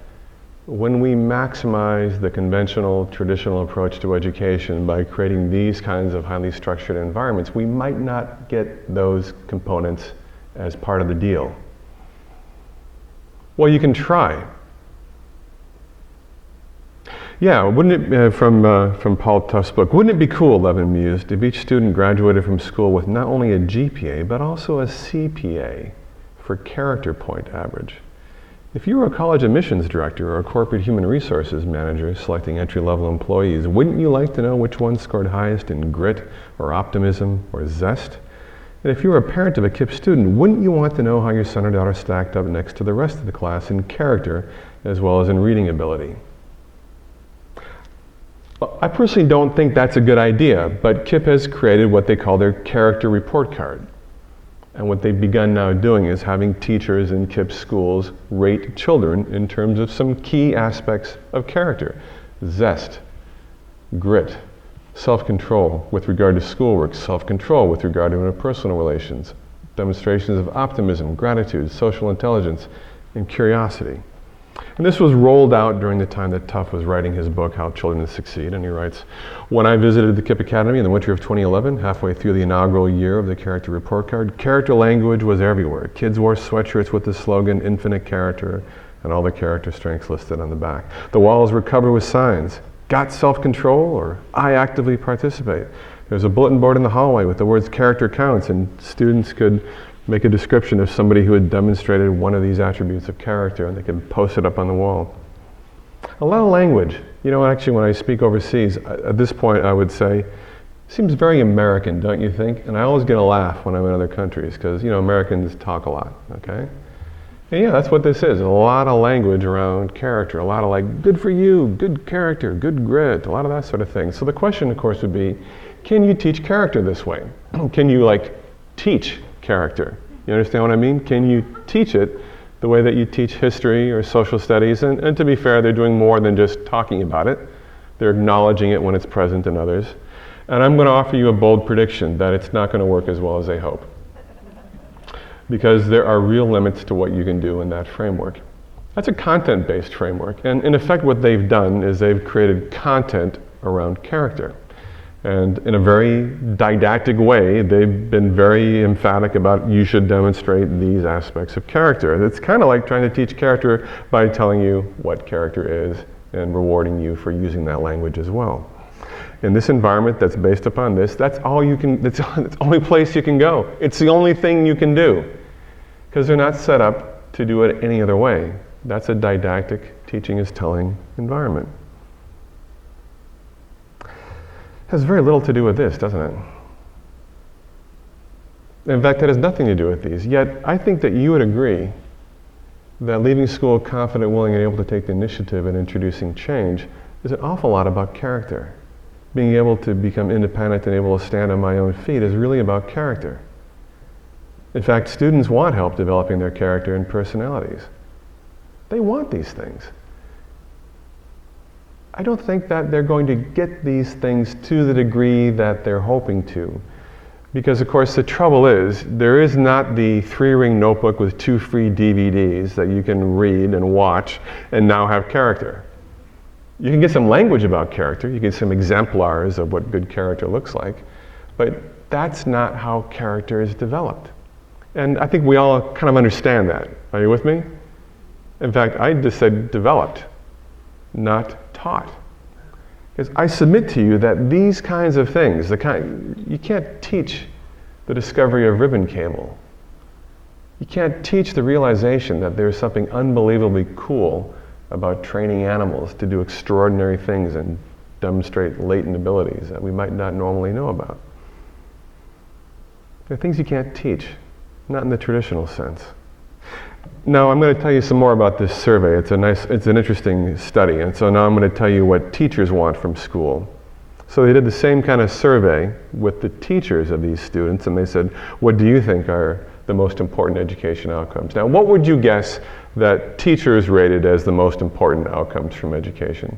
when we maximize the conventional, traditional approach to education by creating these kinds of highly structured environments, we might not get those components as part of the deal. Well, you can try. Yeah, wouldn't it, from Paul Tuff's book, wouldn't it be cool, Levin mused, if each student graduated from school with not only a GPA, but also a CPA for character point average? If you were a college admissions director or a corporate human resources manager selecting entry-level employees, wouldn't you like to know which one scored highest in grit or optimism or zest? And if you were a parent of a KIPP student, wouldn't you want to know how your son or daughter stacked up next to the rest of the class in character as well as in reading ability? I personally don't think that's a good idea, but KIPP has created what they call their character report card. And what they've begun now doing is having teachers in KIPP schools rate children in terms of some key aspects of character. Zest, grit, self-control with regard to schoolwork, self-control with regard to interpersonal relations, demonstrations of optimism, gratitude, social intelligence, and curiosity. And this was rolled out during the time that Tuff was writing his book, How Children Succeed, and he writes, when I visited the KIPP Academy in the winter of 2011, halfway through the inaugural year of the character report card, character language was everywhere. Kids wore sweatshirts with the slogan, Infinite Character, and all the character strengths listed on the back. The walls were covered with signs, got self-control, or I actively participate. There's a bulletin board in the hallway with the words character counts, and students could make a description of somebody who had demonstrated one of these attributes of character, and they could post it up on the wall. A lot of language. You know, actually, when I speak overseas, at this point I would say, seems very American, don't you think? And I always get a laugh when I'm in other countries, because, you know, Americans talk a lot, okay? And yeah, that's what this is, a lot of language around character, a lot of like, good for you, good character, good grit, a lot of that sort of thing. So the question, of course, would be, can you teach character this way? Can you, like, teach character? You understand what I mean? Can you teach it the way that you teach history or social studies? And to be fair, they're doing more than just talking about it. They're acknowledging it when it's present in others. And I'm going to offer you a bold prediction that it's not going to work as well as they hope. Because there are real limits to what you can do in that framework. That's a content-based framework. And in effect, what they've done is they've created content around character. And in a very didactic way, they've been very emphatic about you should demonstrate these aspects of character. It's kind of like trying to teach character by telling you what character is and rewarding you for using that language as well. In this environment that's based upon this, that's all you can, it's the only place you can go. It's the only thing you can do. Because they're not set up to do it any other way. That's a didactic, teaching is telling environment. Has very little to do with this, doesn't it? In fact, it has nothing to do with these. Yet, I think that you would agree that leaving school confident, willing, and able to take the initiative in introducing change is an awful lot about character. Being able to become independent and able to stand on my own feet is really about character. In fact, students want help developing their character and personalities. They want these things. I don't think that they're going to get these things to the degree that they're hoping to. Because, of course, the trouble is, there is not the 3-ring notebook with 2 free DVDs that you can read and watch and now have character. You can get some language about character, you get some exemplars of what good character looks like, but that's not how character is developed. And I think we all kind of understand that. Are you with me? In fact, I just said developed, not taught. Because I submit to you that these kinds of things, you can't teach the discovery of ribbon cable. You can't teach the realization that there's something unbelievably cool about training animals to do extraordinary things and demonstrate latent abilities that we might not normally know about. There are things you can't teach, not in the traditional sense. Now I'm going to tell you some more about this survey. It's an interesting study, and so now I'm going to tell you what teachers want from school. So they did the same kind of survey with the teachers of these students, and they said, what do you think are the most important education outcomes? Now, what would you guess that teachers rated as the most important outcomes from education?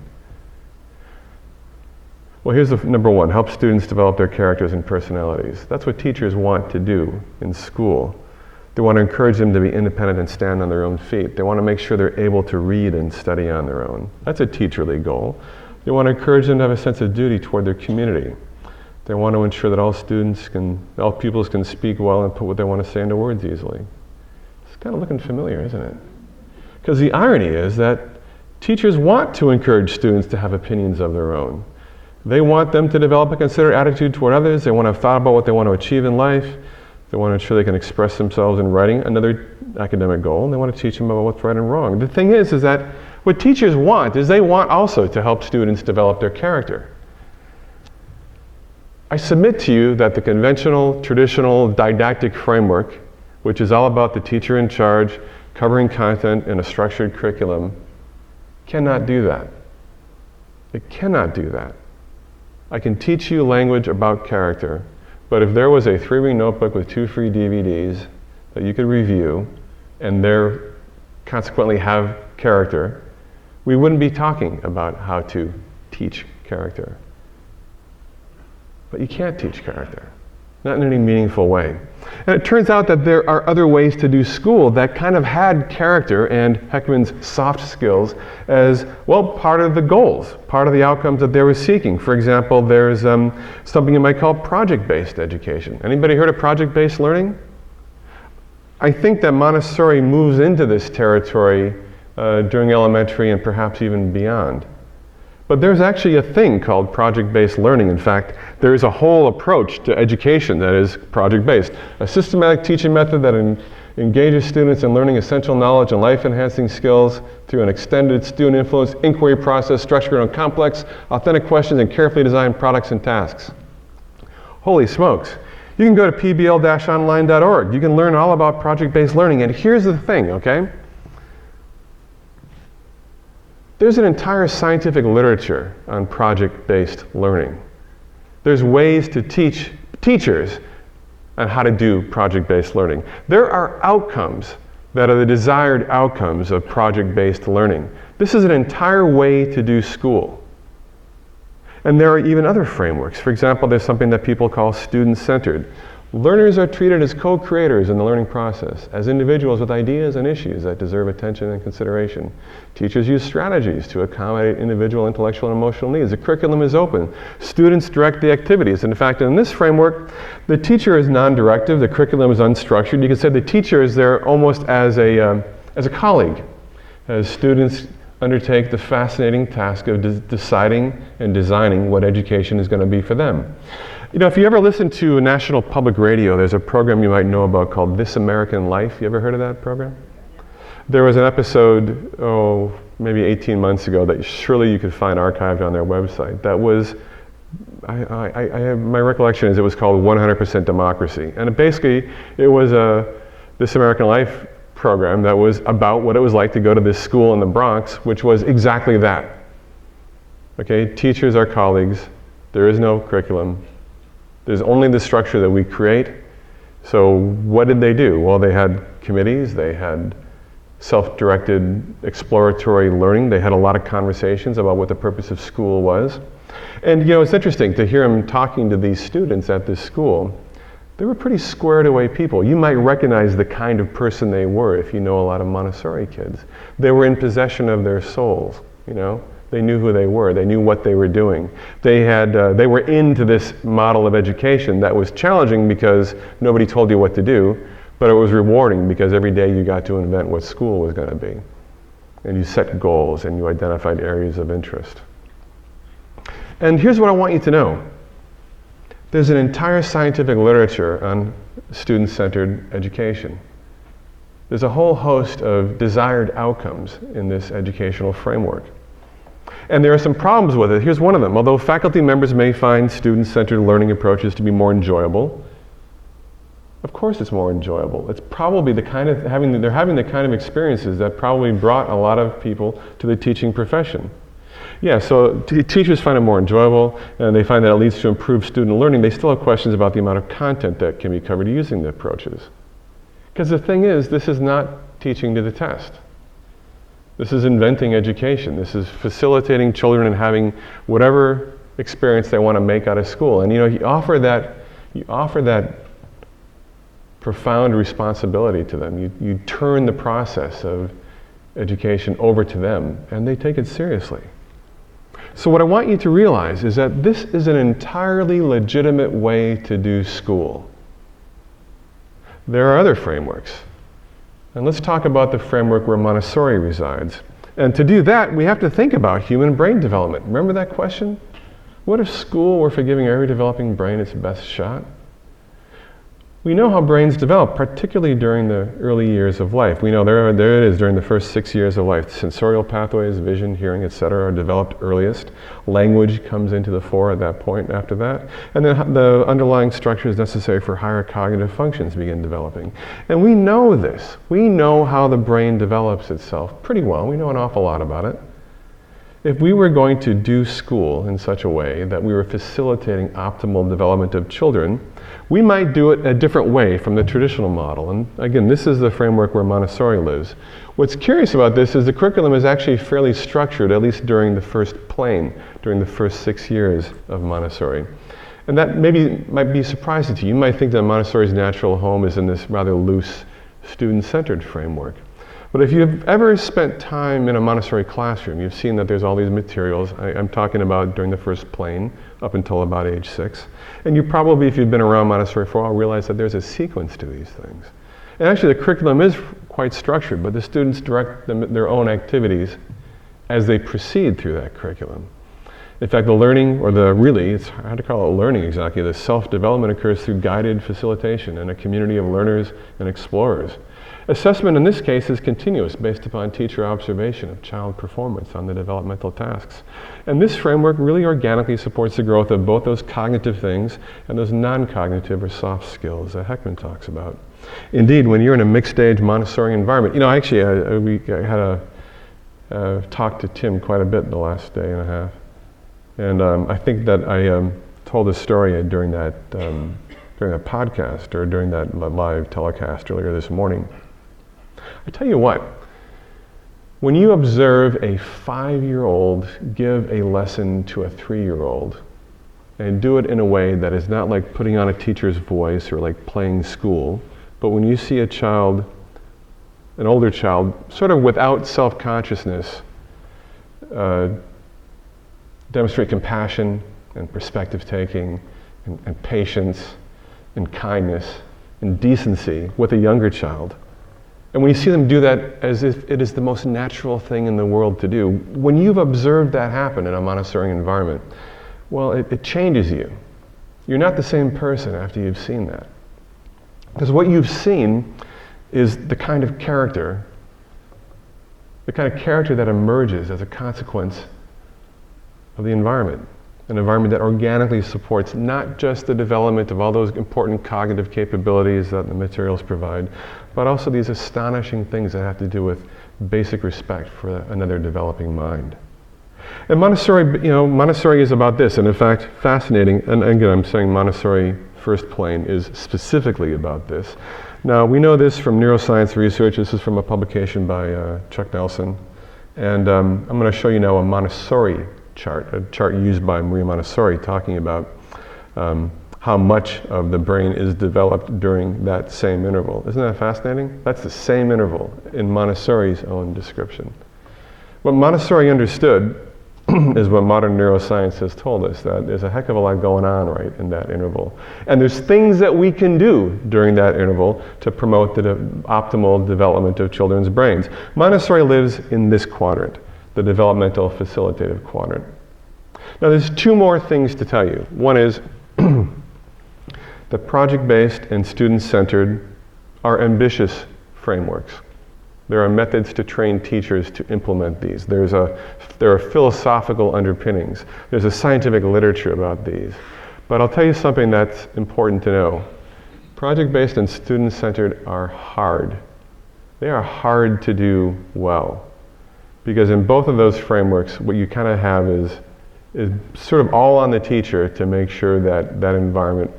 Well, here's the number one, help students develop their characters and personalities. That's what teachers want to do in school. They want to encourage them to be independent and stand on their own feet. They want to make sure they're able to read and study on their own. That's a teacherly goal. They want to encourage them to have a sense of duty toward their community. They want to ensure that all pupils can speak well and put what they want to say into words easily. It's kind of looking familiar, isn't it? Because the irony is that teachers want to encourage students to have opinions of their own. They want them to develop a considerate attitude toward others. They want to have thought about what they want to achieve in life. They want to ensure they can express themselves in writing, another academic goal, and they want to teach them about what's right and wrong. The thing is that what teachers want is they want also to help students develop their character. I submit to you that the conventional, traditional didactic framework, which is all about the teacher in charge, covering content in a structured curriculum, cannot do that. It cannot do that. I can teach you language about character, but if there was a 3-ring notebook with 2 free DVDs that you could review, and there consequently have character, we wouldn't be talking about how to teach character. But you can't teach character, not in any meaningful way. And it turns out that there are other ways to do school that kind of had character and Heckman's soft skills as, well, part of the goals, part of the outcomes that they were seeking. For example, there's something you might call project-based education. Anybody heard of project-based learning? I think that Montessori moves into this territory during elementary and perhaps even beyond. But there's actually a thing called project-based learning. In fact, there is a whole approach to education that is project-based. A systematic teaching method that engages students in learning essential knowledge and life-enhancing skills through an extended student-influenced inquiry process structured around complex, authentic questions and carefully designed products and tasks. Holy smokes. You can go to pbl-online.org. You can learn all about project-based learning. And here's the thing, okay? There's an entire scientific literature on project-based learning. There's ways to teach teachers on how to do project-based learning. There are outcomes that are the desired outcomes of project-based learning. This is an entire way to do school. And there are even other frameworks. For example, there's something that people call student-centered. Learners are treated as co-creators in the learning process, as individuals with ideas and issues that deserve attention and consideration. Teachers use strategies to accommodate individual intellectual and emotional needs. The curriculum is open. Students direct the activities. In fact, in this framework, the teacher is non-directive, the curriculum is unstructured. You could say the teacher is there almost as a colleague, as students undertake the fascinating task of deciding and designing what education is going to be for them. You know, if you ever listen to National Public Radio, there's a program you might know about called This American Life. You ever heard of that program? There was an episode, maybe 18 months ago that surely you could find archived on their website. That was, my recollection is it was called 100% Democracy. And basically, it was a This American Life program that was about what it was like to go to this school in the Bronx, which was exactly that. Okay, teachers are colleagues. There is no curriculum. There's only the structure that we create. So what did they do? Well, they had committees, they had self-directed exploratory learning, they had a lot of conversations about what the purpose of school was. And you know, it's interesting to hear him talking to these students at this school. They were pretty squared away people. You might recognize the kind of person they were if you know a lot of Montessori kids. They were in possession of their souls, you know. They knew who they were. They knew what they were doing. They were into this model of education that was challenging because nobody told you what to do, but it was rewarding because every day you got to invent what school was going to be. And you set goals and you identified areas of interest. And here's what I want you to know. There's an entire scientific literature on student-centered education. There's a whole host of desired outcomes in this educational framework. And there are some problems with it. Here's one of them. Although faculty members may find student-centered learning approaches to be more enjoyable, of course it's more enjoyable. It's probably they're having the kind of experiences that probably brought a lot of people to the teaching profession. Yeah, so teachers find it more enjoyable, and they find that it leads to improved student learning. They still have questions about the amount of content that can be covered using the approaches. Because the thing is, this is not teaching to the test. This is inventing education. This is facilitating children and having whatever experience they want to make out of school. And you know, you offer that profound responsibility to them. You turn the process of education over to them, and they take it seriously. So what I want you to realize is that this is an entirely legitimate way to do school. There are other frameworks. And let's talk about the framework where Montessori resides. And to do that, we have to think about human brain development. Remember that question? What if school were for giving every developing brain its best shot? We know how brains develop, particularly during the early years of life. We know there it is during the first 6 years of life. Sensorial pathways, vision, hearing, etc. are developed earliest. Language comes into the fore at that point after that. And then the underlying structures necessary for higher cognitive functions begin developing. And we know this. We know how the brain develops itself pretty well. We know an awful lot about it. If we were going to do school in such a way that we were facilitating optimal development of children, we might do it a different way from the traditional model. And again, this is the framework where Montessori lives. What's curious about this is the curriculum is actually fairly structured, at least during the first plane, during the first 6 years of Montessori. And that might be surprising to you. You might think that Montessori's natural home is in this rather loose, student-centered framework. But if you've ever spent time in a Montessori classroom, you've seen that there's all these materials. I'm talking about during the first plane, up until about age 6. And you probably, if you've been around Montessori for a while, realize that there's a sequence to these things. And actually the curriculum is quite structured, but the students direct their own activities as they proceed through that curriculum. In fact, the learning, or it's hard to call it learning exactly, the self-development occurs through guided facilitation and a community of learners and explorers. Assessment in this case is continuous, based upon teacher observation of child performance on the developmental tasks. And this framework really organically supports the growth of both those cognitive things and those non-cognitive or soft skills that Heckman talks about. Indeed, when you're in a mixed-age Montessori environment, I had a talk to Tim quite a bit the last day and a half. And I think that I told a story during that podcast, or during that live telecast earlier this morning. I tell you what, when you observe a 5-year-old give a lesson to a 3-year-old, and do it in a way that is not like putting on a teacher's voice or like playing school, but when you see an older child, sort of without self-consciousness, demonstrate compassion and perspective-taking and patience and kindness and decency with a younger child. And when you see them do that as if it is the most natural thing in the world to do, when you've observed that happen in a Montessori environment, well, it changes you. You're not the same person after you've seen that. Because what you've seen is the kind of character that emerges as a consequence of the environment. An environment that organically supports not just the development of all those important cognitive capabilities that the materials provide, but also these astonishing things that have to do with basic respect for another developing mind. And Montessori is about this, and in fact, fascinating, and again, I'm saying Montessori first plane is specifically about this. Now, we know this from neuroscience research. This is from a publication by Chuck Nelson. And I'm going to show you now a Montessori chart, a chart used by Maria Montessori, talking about how much of the brain is developed during that same interval. Isn't that fascinating? That's the same interval in Montessori's own description. What Montessori understood is what modern neuroscience has told us, that there's a heck of a lot going on right in that interval. And there's things that we can do during that interval to promote the optimal development of children's brains. Montessori lives in this quadrant, the developmental facilitative quadrant. Now there's two more things to tell you. One is that project-based and student-centered are ambitious frameworks. There are methods to train teachers to implement these. There are philosophical underpinnings. There's a scientific literature about these. But I'll tell you something that's important to know. Project-based and student-centered are hard. They are hard to do well. Because in both of those frameworks, what you kind of have is sort of all on the teacher to make sure that that environment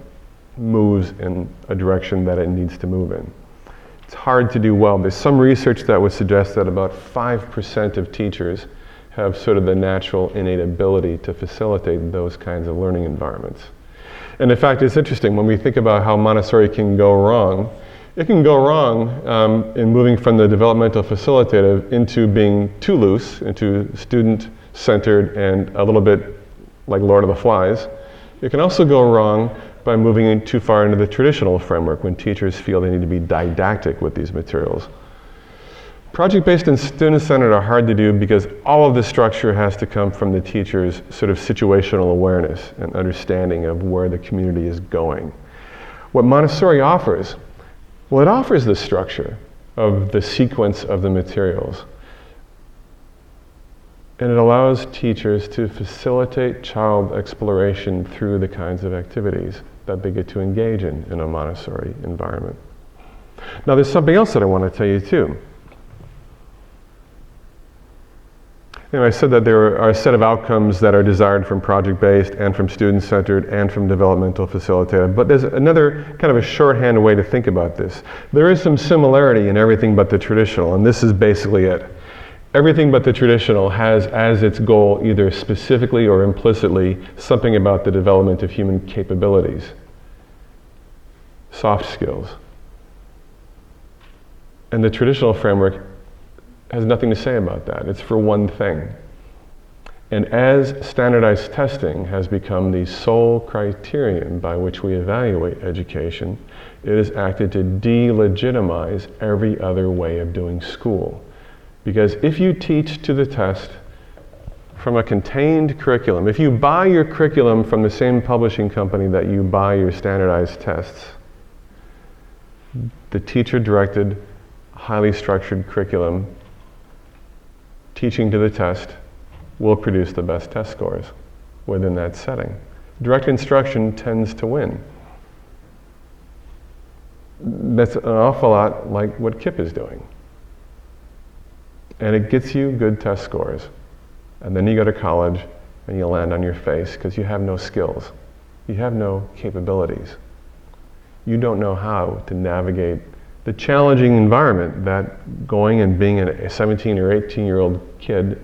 moves in a direction that it needs to move in. It's hard to do well. There's some research that would suggest that about 5% of teachers have sort of the natural innate ability to facilitate those kinds of learning environments. And in fact, it's interesting, when we think about how Montessori can go wrong, It can go wrong in moving from the developmental facilitative into being too loose, into student-centered and a little bit like Lord of the Flies. It can also go wrong by moving in too far into the traditional framework when teachers feel they need to be didactic with these materials. Project-based and student-centered are hard to do because all of the structure has to come from the teacher's sort of situational awareness and understanding of where the community is going. What Montessori offers, well, it offers the structure of the sequence of the materials. And it allows teachers to facilitate child exploration through the kinds of activities that they get to engage in a Montessori environment. Now, there's something else that I want to tell you too. I said that there are a set of outcomes that are desired from project-based and from student-centered and from developmental facilitative, but there's another kind of a shorthand way to think about this. There is some similarity in everything but the traditional, and this is basically it. Everything but the traditional has as its goal, either specifically or implicitly, something about the development of human capabilities, soft skills. And the traditional framework has nothing to say about that. It's for one thing. And as standardized testing has become the sole criterion by which we evaluate education, it has acted to delegitimize every other way of doing school. Because if you teach to the test from a contained curriculum, if you buy your curriculum from the same publishing company that you buy your standardized tests, the teacher-directed, highly structured curriculum teaching to the test will produce the best test scores within that setting. Direct instruction tends to win. That's an awful lot like what KIPP is doing. And it gets you good test scores. And then you go to college and you land on your face because you have no skills. You have no capabilities. You don't know how to navigate the challenging environment that going and being a 17 or 18-year-old kid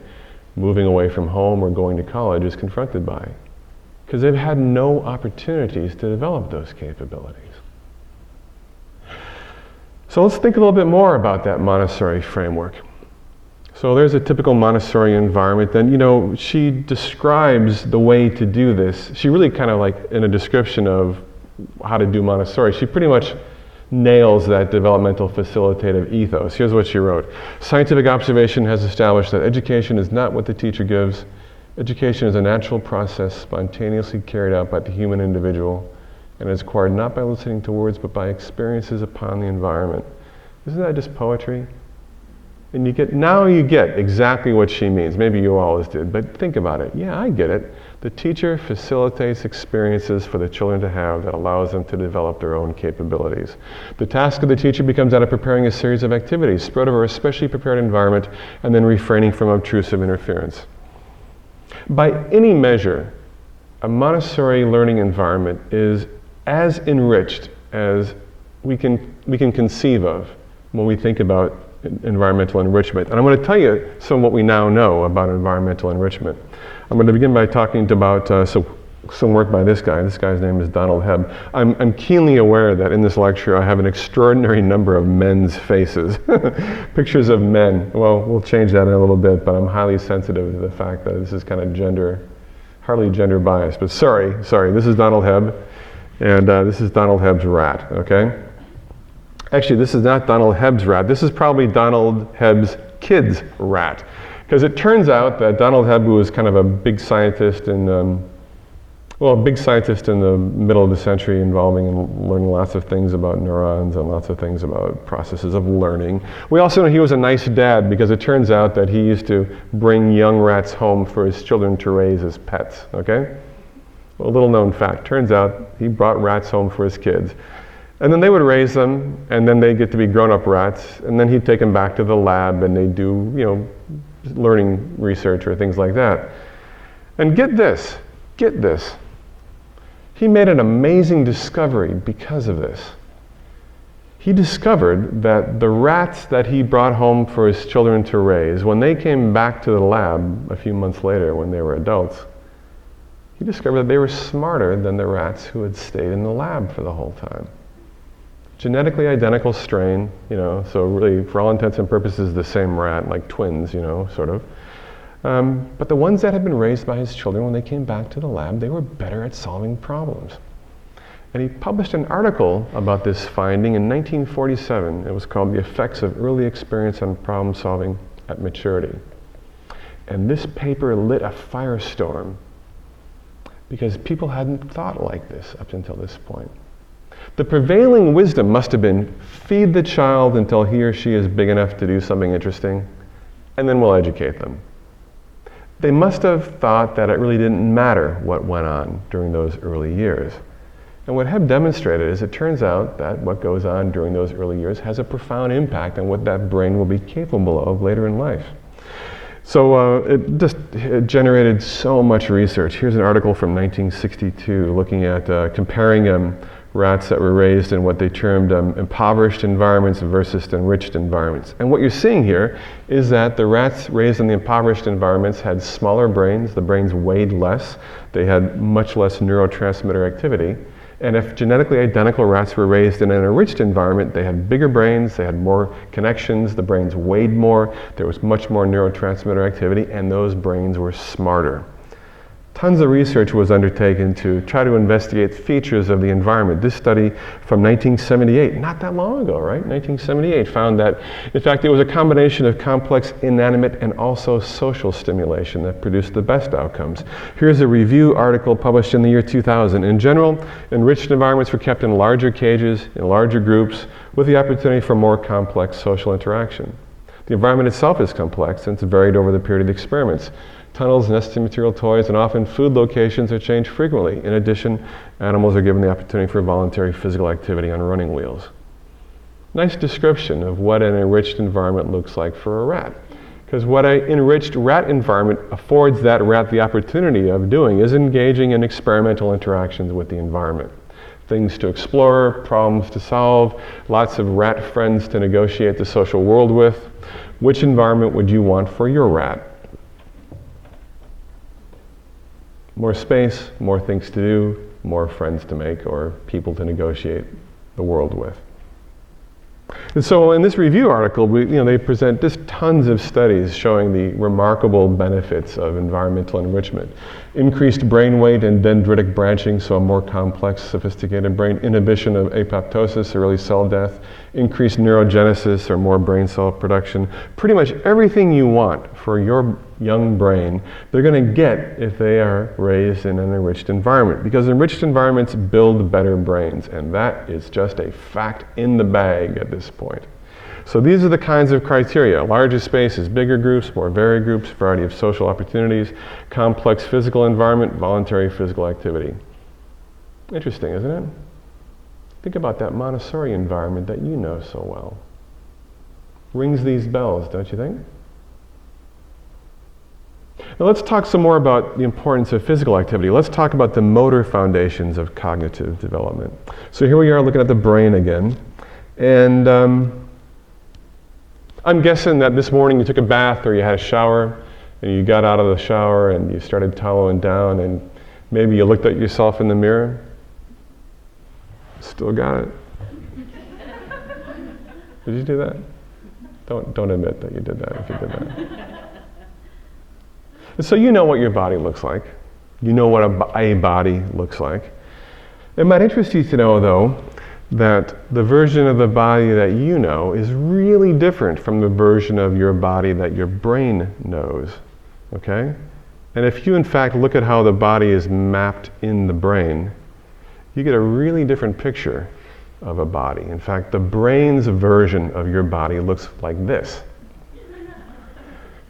moving away from home or going to college is confronted by. Because they've had no opportunities to develop those capabilities. So let's think a little bit more about that Montessori framework. So there's a typical Montessori environment. Then, she describes the way to do this. She really kind of like, in a description of how to do Montessori, she pretty much nails that developmental facilitative ethos. Here's what she wrote. Scientific observation has established that education is not what the teacher gives. Education is a natural process spontaneously carried out by the human individual and is acquired not by listening to words but by experiences upon the environment. Isn't that just poetry? And you get exactly what she means. Maybe you always did, but think about it. Yeah, I get it. The teacher facilitates experiences for the children to have that allows them to develop their own capabilities. The task of the teacher becomes that of preparing a series of activities spread over a specially prepared environment and then refraining from obtrusive interference. By any measure, a Montessori learning environment is as enriched as we can conceive of when we think about environmental enrichment. And I'm going to tell you some of what we now know about environmental enrichment. I'm going to begin by talking about some work by this guy. This guy's name is Donald Hebb. I'm keenly aware that in this lecture I have an extraordinary number of men's faces. Pictures of men. Well, we'll change that in a little bit, but I'm highly sensitive to the fact that this is kind of hardly gender biased. But sorry, this is Donald Hebb, and this is Donald Hebb's rat, okay? Actually, this is not Donald Hebb's rat. This is probably Donald Hebb's kid's rat. Because it turns out that Donald Hebb, who was kind of a big scientist in the middle of the century, involving and learning lots of things about neurons and lots of things about processes of learning. We also know he was a nice dad because it turns out that he used to bring young rats home for his children to raise as pets, okay? Well, a little known fact. Turns out he brought rats home for his kids. And then they would raise them, and then they get to be grown-up rats, and then he'd take them back to the lab, and they'd do, learning research or things like that. And get this. He made an amazing discovery because of this. He discovered that the rats that he brought home for his children to raise, when they came back to the lab a few months later when they were adults, he discovered that they were smarter than the rats who had stayed in the lab for the whole time. genetically identical strain, so really for all intents and purposes the same rat, like twins, sort of. But the ones that had been raised by his children, when they came back to the lab, they were better at solving problems. And he published an article about this finding in 1947. It was called The Effects of Early Experience on Problem Solving at Maturity. And this paper lit a firestorm because people hadn't thought like this up until this point. The prevailing wisdom must have been, feed the child until he or she is big enough to do something interesting, and then we'll educate them. They must have thought that it really didn't matter what went on during those early years. And what Hebb demonstrated is it turns out that what goes on during those early years has a profound impact on what that brain will be capable of later in life. So it generated so much research. Here's an article from 1962 looking at comparing rats that were raised in what they termed impoverished environments versus enriched environments. And what you're seeing here is that the rats raised in the impoverished environments had smaller brains, the brains weighed less, they had much less neurotransmitter activity. And if genetically identical rats were raised in an enriched environment, they had bigger brains, they had more connections, the brains weighed more, there was much more neurotransmitter activity, and those brains were smarter. Tons of research was undertaken to try to investigate features of the environment. This study from 1978, not that long ago, right? 1978, found that, in fact, it was a combination of complex inanimate and also social stimulation that produced the best outcomes. Here's a review article published in the year 2000. In general, enriched environments were kept in larger cages, in larger groups, with the opportunity for more complex social interaction. The environment itself is complex, and it's varied over the period of the experiments. Tunnels, nesting material, toys, and often food locations are changed frequently. In addition, animals are given the opportunity for voluntary physical activity on running wheels. Nice description of what an enriched environment looks like for a rat. Because what an enriched rat environment affords that rat the opportunity of doing is engaging in experimental interactions with the environment. Things to explore, problems to solve, lots of rat friends to negotiate the social world with. Which environment would you want for your rat? More space, more things to do, more friends to make, or people to negotiate the world with. And so in this review article, they present just tons of studies showing the remarkable benefits of environmental enrichment. Increased brain weight and dendritic branching, so a more complex, sophisticated brain, inhibition of apoptosis, early cell death, increased neurogenesis, or more brain cell production. Pretty much everything you want for your young brain, they're going to get if they are raised in an enriched environment, because enriched environments build better brains, and that is just a fact in the bag at this point. So these are the kinds of criteria: larger spaces, bigger groups, more varied groups, variety of social opportunities, complex physical environment, voluntary physical activity. Interesting, isn't it? Think about that Montessori environment that you know so well. Rings these bells, don't you think? Now let's talk some more about the importance of physical activity. Let's talk about the motor foundations of cognitive development. So here we are looking at the brain again. And I'm guessing that this morning you took a bath or you had a shower and you got out of the shower and you started toweling down and maybe you looked at yourself in the mirror. Still got it. Did you do that? Don't admit that you did that if you did that. And so you know what your body looks like. You know what a body looks like. It might interest you to know, though, that the version of the body that you know is really different from the version of your body that your brain knows, okay? And if you, in fact, look at how the body is mapped in the brain, you get a really different picture of a body. In fact, the brain's version of your body looks like this.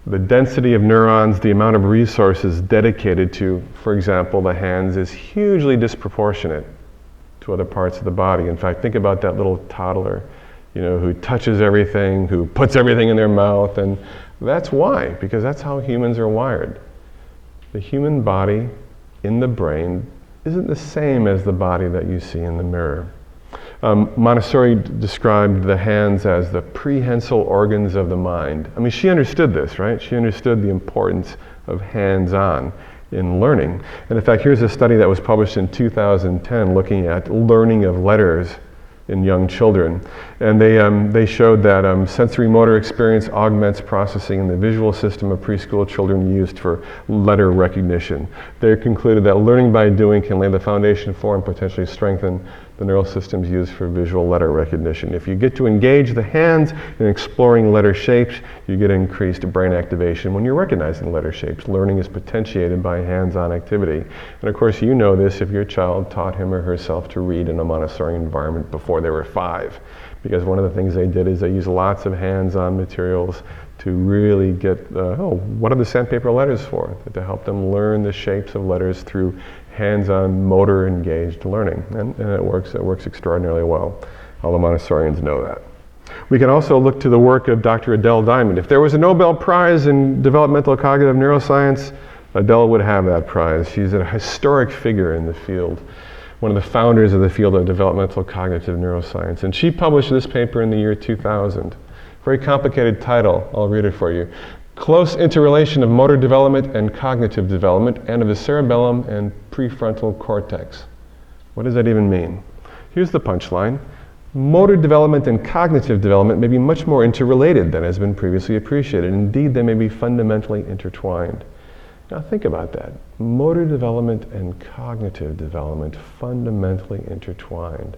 The density of neurons, the amount of resources dedicated to, for example, the hands is hugely disproportionate to other parts of the body. In fact, think about that little toddler, who touches everything, who puts everything in their mouth, and that's why, because that's how humans are wired. The human body in the brain isn't the same as the body that you see in the mirror. Montessori described the hands as the prehensile organs of the mind. I mean, she understood this, right? She understood the importance of hands-on in learning. And in fact, here's a study that was published in 2010 looking at learning of letters in young children. And they showed that sensory motor experience augments processing in the visual system of preschool children used for letter recognition. They concluded that learning by doing can lay the foundation for and potentially strengthen the neural systems used for visual letter recognition. If you get to engage the hands in exploring letter shapes, you get increased brain activation when you're recognizing letter shapes. Learning is potentiated by hands-on activity. And of course, you know this if your child taught him or herself to read in a Montessori environment before they were 5. Because one of the things they did is they used lots of hands-on materials to really get, what are the sandpaper letters for? To help them learn the shapes of letters through hands-on motor engaged learning. And it works extraordinarily well. All the Montessorians know that. We can also look to the work of Dr. Adele Diamond. If there was a Nobel Prize in developmental cognitive neuroscience, Adele would have that prize. She's a historic figure in the field, one of the founders of the field of developmental cognitive neuroscience. And she published this paper in the year 2000. Very complicated title, I'll read it for you. Close interrelation of motor development and cognitive development and of the cerebellum and prefrontal cortex. What does that even mean? Here's the punchline. Motor development and cognitive development may be much more interrelated than has been previously appreciated. Indeed, they may be fundamentally intertwined. Now think about that. Motor development and cognitive development fundamentally intertwined.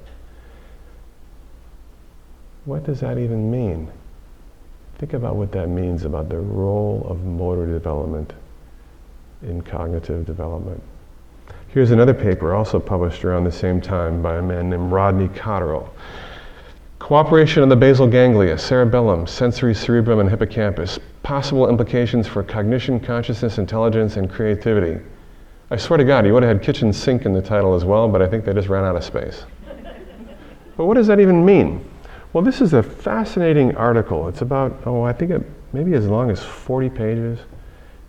What does that even mean? Think about what that means about the role of motor development in cognitive development. Here's another paper also published around the same time by a man named Rodney Cotterill. Cooperation of the basal ganglia, cerebellum, sensory cerebrum, and hippocampus. Possible implications for cognition, consciousness, intelligence, and creativity. I swear to God, you would have had kitchen sink in the title as well, but I think they just ran out of space. But what does that even mean? Well, this is a fascinating article. It's about, I think it maybe as long as 40 pages.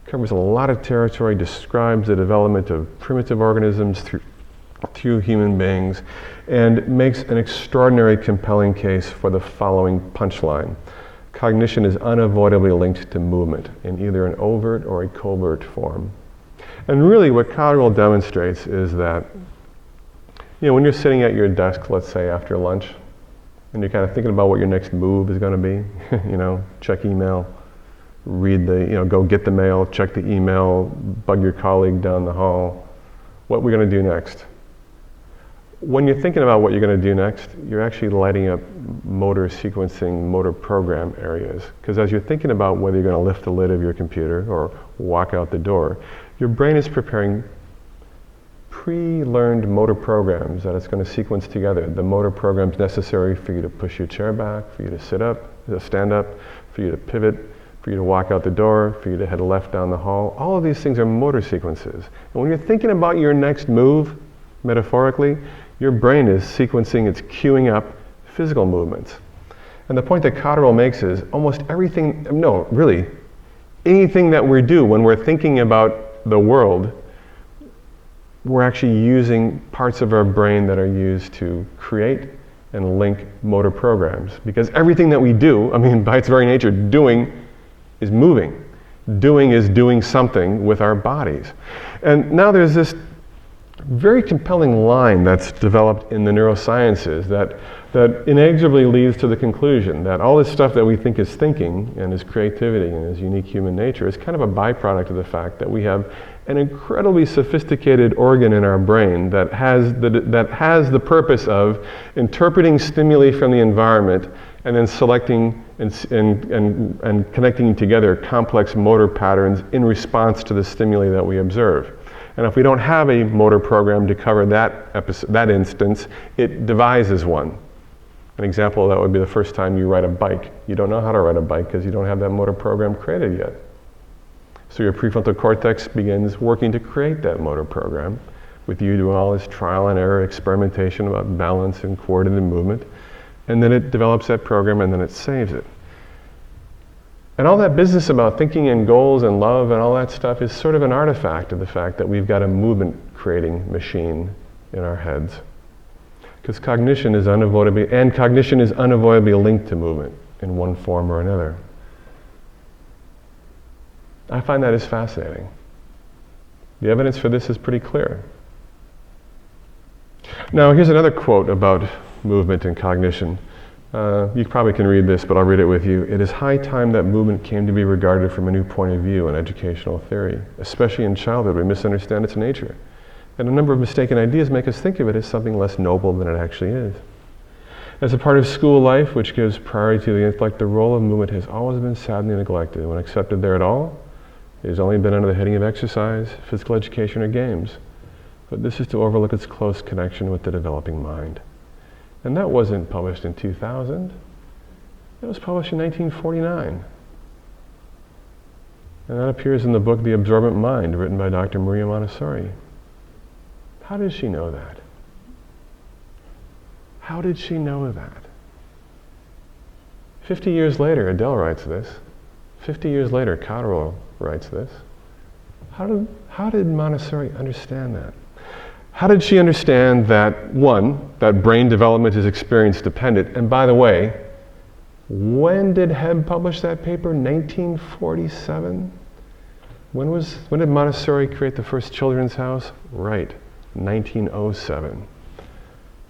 Covers a lot of territory, describes the development of primitive organisms through human beings, and makes an extraordinary compelling case for the following punchline. Cognition is unavoidably linked to movement in either an overt or a covert form. And really what Cotterill demonstrates is that, when you're sitting at your desk, let's say after lunch, and you're kind of thinking about what your next move is going to be, check email, read go get the mail, check the email, bug your colleague down the hall. What we're going to do next. When you're thinking about what you're going to do next, you're actually lighting up motor sequencing, motor program areas. Because as you're thinking about whether you're going to lift the lid of your computer or walk out the door, your brain is preparing pre-learned motor programs that it's going to sequence together. The motor programs necessary for you to push your chair back, for you to sit up, to stand up, for you to pivot, for you to walk out the door, for you to head left down the hall. All of these things are motor sequences. And when you're thinking about your next move, metaphorically, your brain is sequencing, it's queuing up physical movements. And the point that Cotterill makes is almost everything, anything that we do when we're thinking about the world, we're actually using parts of our brain that are used to create and link motor programs. Because everything that we do, by its very nature, doing is moving. Doing is doing something with our bodies. And now there's this very compelling line that's developed in the neurosciences that inexorably leads to the conclusion that all this stuff that we think is thinking and is creativity and is unique human nature is kind of a byproduct of the fact that we have an incredibly sophisticated organ in our brain that has the purpose of interpreting stimuli from the environment and then selecting and connecting together complex motor patterns in response to the stimuli that we observe. And if we don't have a motor program to cover that instance, it devises one. An example of that would be the first time you ride a bike. You don't know how to ride a bike because you don't have that motor program created yet. So your prefrontal cortex begins working to create that motor program with you doing all this trial and error experimentation about balance and coordinated movement. And then it develops that program and then it saves it. And all that business about thinking and goals and love and all that stuff is sort of an artifact of the fact that we've got a movement creating machine in our heads. Because cognition is unavoidably linked to movement in one form or another. I find that is fascinating. The evidence for this is pretty clear. Now, here's another quote about movement and cognition. You probably can read this, but I'll read it with you. It is high time that movement came to be regarded from a new point of view in educational theory. Especially in childhood, we misunderstand its nature. And a number of mistaken ideas make us think of it as something less noble than it actually is. As a part of school life, which gives priority to the intellect, the role of movement has always been sadly neglected. When accepted there at all, it has only been under the heading of exercise, physical education, or games. But this is to overlook its close connection with the developing mind. And that wasn't published in 2000. It was published in 1949. And that appears in the book The Absorbent Mind, written by Dr. Maria Montessori. How did she know that? How did she know that? 50 years later, Adele writes this. 50 years later, Cotterill writes this. How did Montessori understand that? How did she understand that, one, that brain development is experience dependent? And by the way, when did Hebb publish that paper? 1947? When did Montessori create the first children's house? Right, 1907.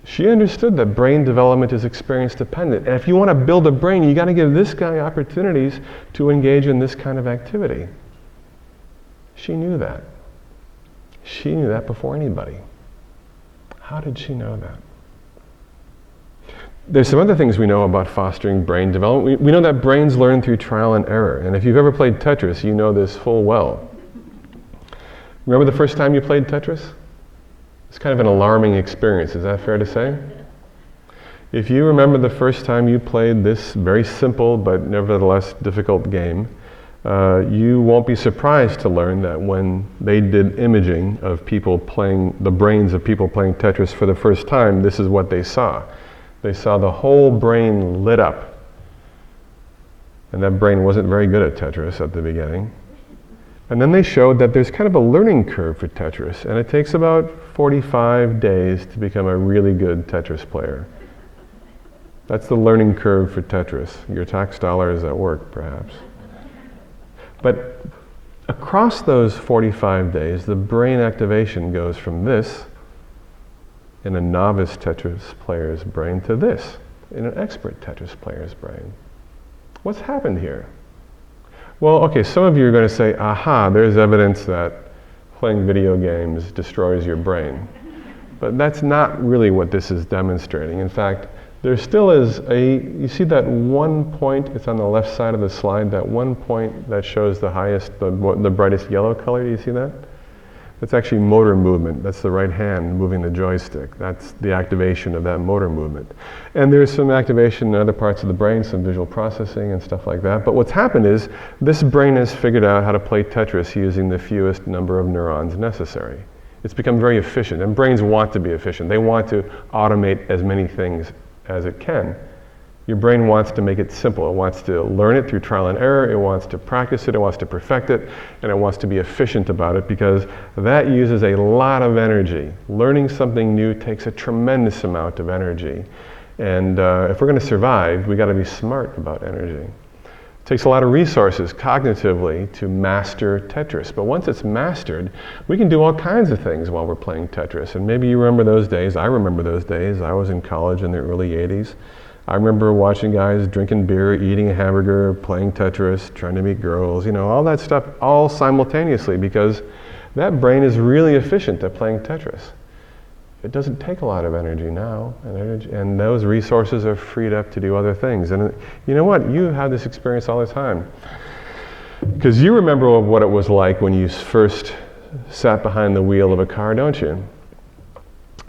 She understood that brain development is experience dependent. And if you want to build a brain, you got to give this guy opportunities to engage in this kind of activity. She knew that. She knew that before anybody. How did she know that? There's some other things we know about fostering brain development. We know that brains learn through trial and error. And if you've ever played Tetris, you know this full well. Remember the first time you played Tetris? It's kind of an alarming experience. Is that fair to say? If you remember the first time you played this very simple but nevertheless difficult game, you won't be surprised to learn that when they did imaging of people playing, the brains of people playing Tetris for the first time, this is what they saw. They saw the whole brain lit up. And that brain wasn't very good at Tetris at the beginning. And then they showed that there's kind of a learning curve for Tetris, and it takes about 45 days to become a really good Tetris player. That's the learning curve for Tetris. Your tax dollar is at work, perhaps. But across those 45 days, the brain activation goes from this in a novice Tetris player's brain to this in an expert Tetris player's brain. What's happened here? Well, okay, some of you are going to say, aha, there's evidence that playing video games destroys your brain. But that's not really what this is demonstrating. In fact, there still is you see that one point, it's on the left side of the slide, that one point that shows the highest, the brightest yellow color, do you see that? That's actually motor movement. That's the right hand moving the joystick. That's the activation of that motor movement. And there's some activation in other parts of the brain, some visual processing and stuff like that. But what's happened is this brain has figured out how to play Tetris using the fewest number of neurons necessary. It's become very efficient, and brains want to be efficient. They want to automate as many things as it can. Your brain wants to make it simple. It wants to learn it through trial and error. It wants to practice it. It wants to perfect it. And it wants to be efficient about it because that uses a lot of energy. Learning something new takes a tremendous amount of energy. And if we're going to survive, we got to be smart about energy. It takes a lot of resources cognitively to master Tetris. But once it's mastered, we can do all kinds of things while we're playing Tetris. And maybe you remember those days. I remember those days. I was in college in the early 80s. I remember watching guys drinking beer, eating a hamburger, playing Tetris, trying to meet girls, all that stuff, all simultaneously, because that brain is really efficient at playing Tetris. It doesn't take a lot of energy now, and those resources are freed up to do other things. And you know what? You have this experience all the time. Because you remember what it was like when you first sat behind the wheel of a car, don't you?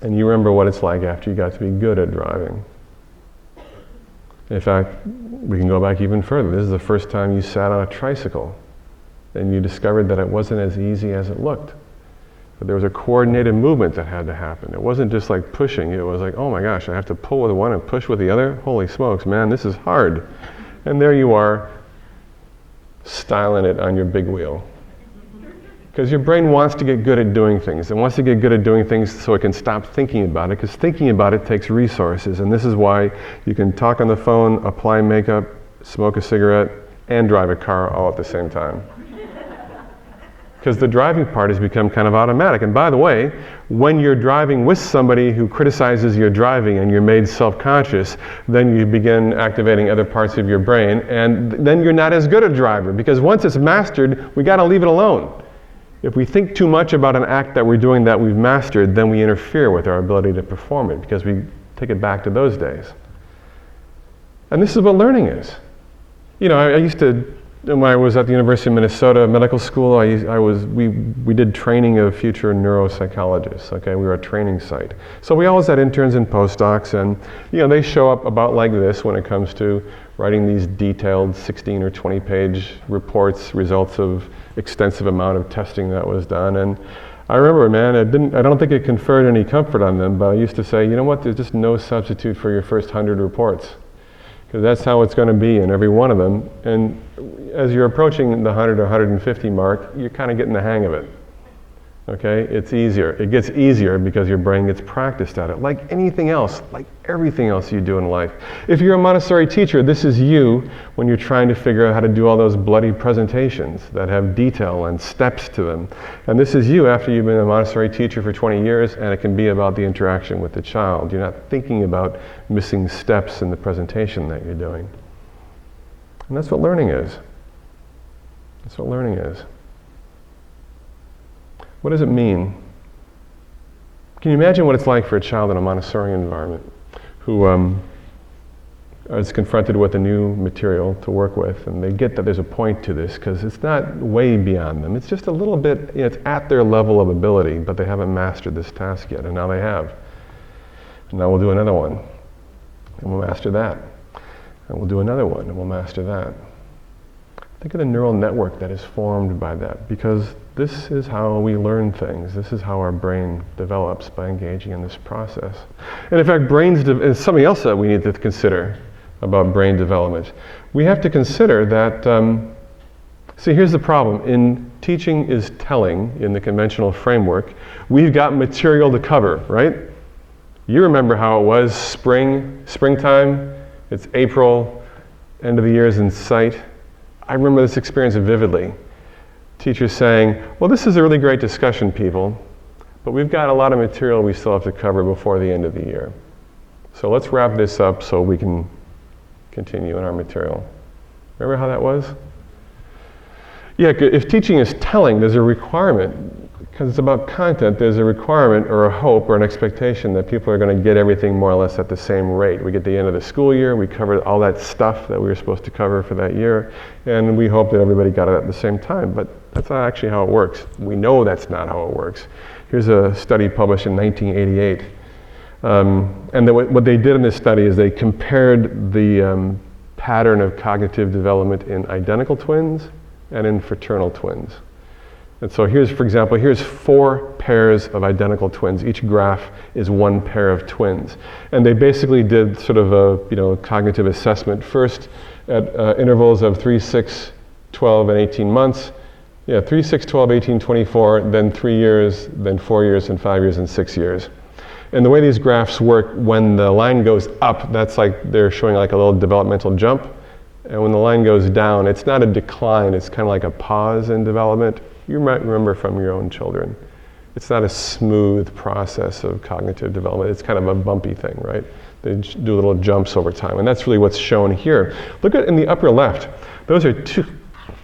And you remember what it's like after you got to be good at driving. In fact, we can go back even further. This is the first time you sat on a tricycle and you discovered that it wasn't as easy as it looked. But there was a coordinated movement that had to happen. It wasn't just like pushing. It was like, oh my gosh, I have to pull with one and push with the other? Holy smokes, man, this is hard. And there you are, styling it on your big wheel. Because your brain wants to get good at doing things. It wants to get good at doing things so it can stop thinking about it, because thinking about it takes resources. And this is why you can talk on the phone, apply makeup, smoke a cigarette, and drive a car all at the same time. because the driving part has become kind of automatic. And by the way, when you're driving with somebody who criticizes your driving and you're made self-conscious, then you begin activating other parts of your brain, and then you're not as good a driver, because once it's mastered, we got to leave it alone. If we think too much about an act that we're doing that we've mastered, then we interfere with our ability to perform it, because we take it back to those days. And this is what learning is. You know, I used to, when I was at the University of Minnesota Medical School, we did training of future neuropsychologists, okay? We were a training site. So we always had interns and postdocs, and you know, they show up about like this when it comes to writing these detailed 16 or 20 page reports, results of extensive amount of testing that was done. And I remember, man, I don't think it conferred any comfort on them, but I used to say, you know what, there's just no substitute for your first 100 reports. Because that's how it's going to be in every one of them. And as you're approaching the 100 or 150 mark, you're kind of getting the hang of it. Okay? It's easier. It gets easier because your brain gets practiced at it. Like anything else, like everything else you do in life. If you're a Montessori teacher, this is you when you're trying to figure out how to do all those bloody presentations that have detail and steps to them. And this is you after you've been a Montessori teacher for 20 years, and it can be about the interaction with the child. You're not thinking about missing steps in the presentation that you're doing. And that's what learning is. That's what learning is. What does it mean? Can you imagine what it's like for a child in a Montessori environment who is confronted with a new material to work with, and they get that there's a point to this because it's not way beyond them. It's just a little bit, you know, it's at their level of ability, but they haven't mastered this task yet, and now they have. And now we'll do another one, and we'll master that. And we'll do another one, and we'll master that. Think of the neural network that is formed by that, because this is how we learn things. This is how our brain develops, by engaging in this process. And in fact, is something else that we need to consider about brain development. We have to consider that, see, here's the problem. In teaching is telling, in the conventional framework, we've got material to cover, right? You remember how it was springtime, it's April, end of the year is in sight. I remember this experience vividly. Teachers saying, well, this is a really great discussion, people, but we've got a lot of material we still have to cover before the end of the year. So let's wrap this up so we can continue in our material. Remember how that was? Yeah, if teaching is telling, there's a requirement, because it's about content, there's a requirement or a hope or an expectation that people are going to get everything more or less at the same rate. We get to the end of the school year, we covered all that stuff that we were supposed to cover for that year, and we hope that everybody got it at the same time, but that's not actually how it works. We know that's not how it works. Here's a study published in 1988. And what they did in this study is they compared the pattern of cognitive development in identical twins and in fraternal twins. And so here's, for example, here's 4 pairs of identical twins. Each graph is 1 pair of twins. And they basically did sort of a cognitive assessment, first at intervals of 3, 6, 12, and 18 months. 3, 6, 12, 18, 24, then 3 years, then 4 years, and 5 years, and 6 years. And the way these graphs work, when the line goes up, that's like they're showing like a little developmental jump. And when the line goes down, it's not a decline, it's kind of like a pause in development. You might remember from your own children. It's not a smooth process of cognitive development. It's kind of a bumpy thing, right? They do little jumps over time. And that's really what's shown here. Look at in the upper left. Those are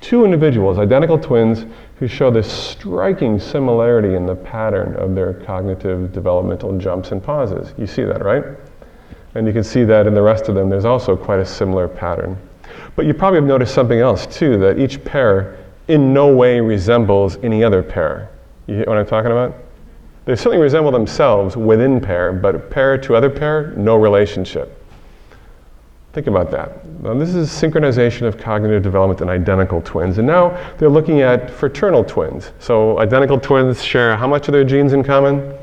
two individuals, identical twins, who show this striking similarity in the pattern of their cognitive developmental jumps and pauses. You see that, right? And you can see that in the rest of them, there's also quite a similar pattern. But you probably have noticed something else too, that each pair in no way resembles any other pair. You get what I'm talking about? They certainly resemble themselves within pair, but pair to other pair, no relationship. Think about that. Now, this is synchronization of cognitive development in identical twins, and now they're looking at fraternal twins. So identical twins share how much of their genes in common?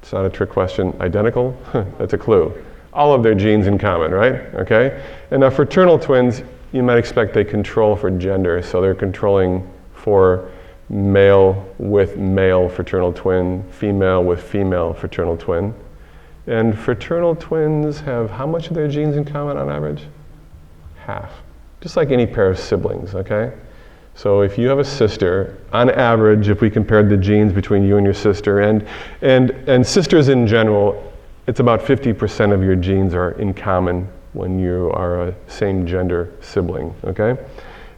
It's not a trick question. Identical? That's a clue. All of their genes in common, right? Okay? And now fraternal twins, you might expect they control for gender, so they're controlling for male with male fraternal twin, female with female fraternal twin. And fraternal twins have how much of their genes in common on average? Half. Just like any pair of siblings, okay? So if you have a sister, on average, if we compared the genes between you and your sister, and sisters in general, it's about 50% of your genes are in common when you are a same gender sibling, okay?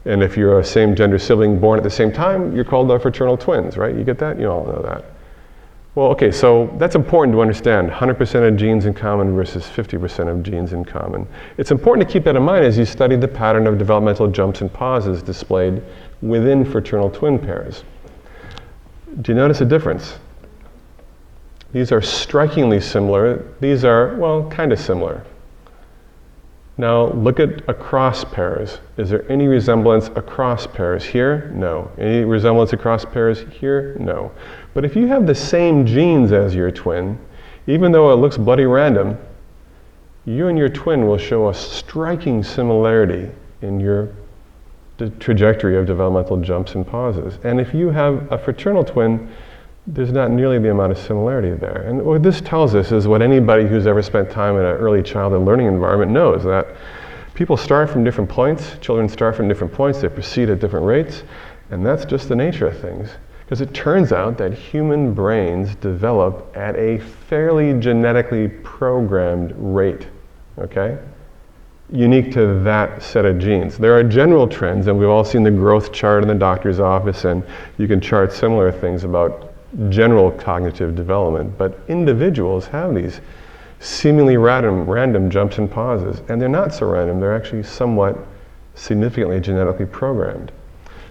And if you're a same gender sibling born at the same time, you're called fraternal twins, right? You get that? You all know that. Well, okay, so that's important to understand. 100% of genes in common versus 50% of genes in common. It's important to keep that in mind as you study the pattern of developmental jumps and pauses displayed within fraternal twin pairs. Do you notice a difference? These are strikingly similar. These are, well, kind of similar. Now look at across pairs. Is there any resemblance across pairs here? No. Any resemblance across pairs here? No. But if you have the same genes as your twin, even though it looks bloody random, you and your twin will show a striking similarity in your trajectory of developmental jumps and pauses. And if you have a fraternal twin, there's not nearly the amount of similarity there. And what this tells us is what anybody who's ever spent time in an early childhood learning environment knows, that people start from different points, children start from different points, they proceed at different rates, and that's just the nature of things. Because it turns out that human brains develop at a fairly genetically programmed rate, okay? Unique to that set of genes. There are general trends, and we've all seen the growth chart in the doctor's office, and you can chart similar things about general cognitive development, but individuals have these seemingly random jumps and pauses, and they're not so random, they're actually somewhat significantly genetically programmed.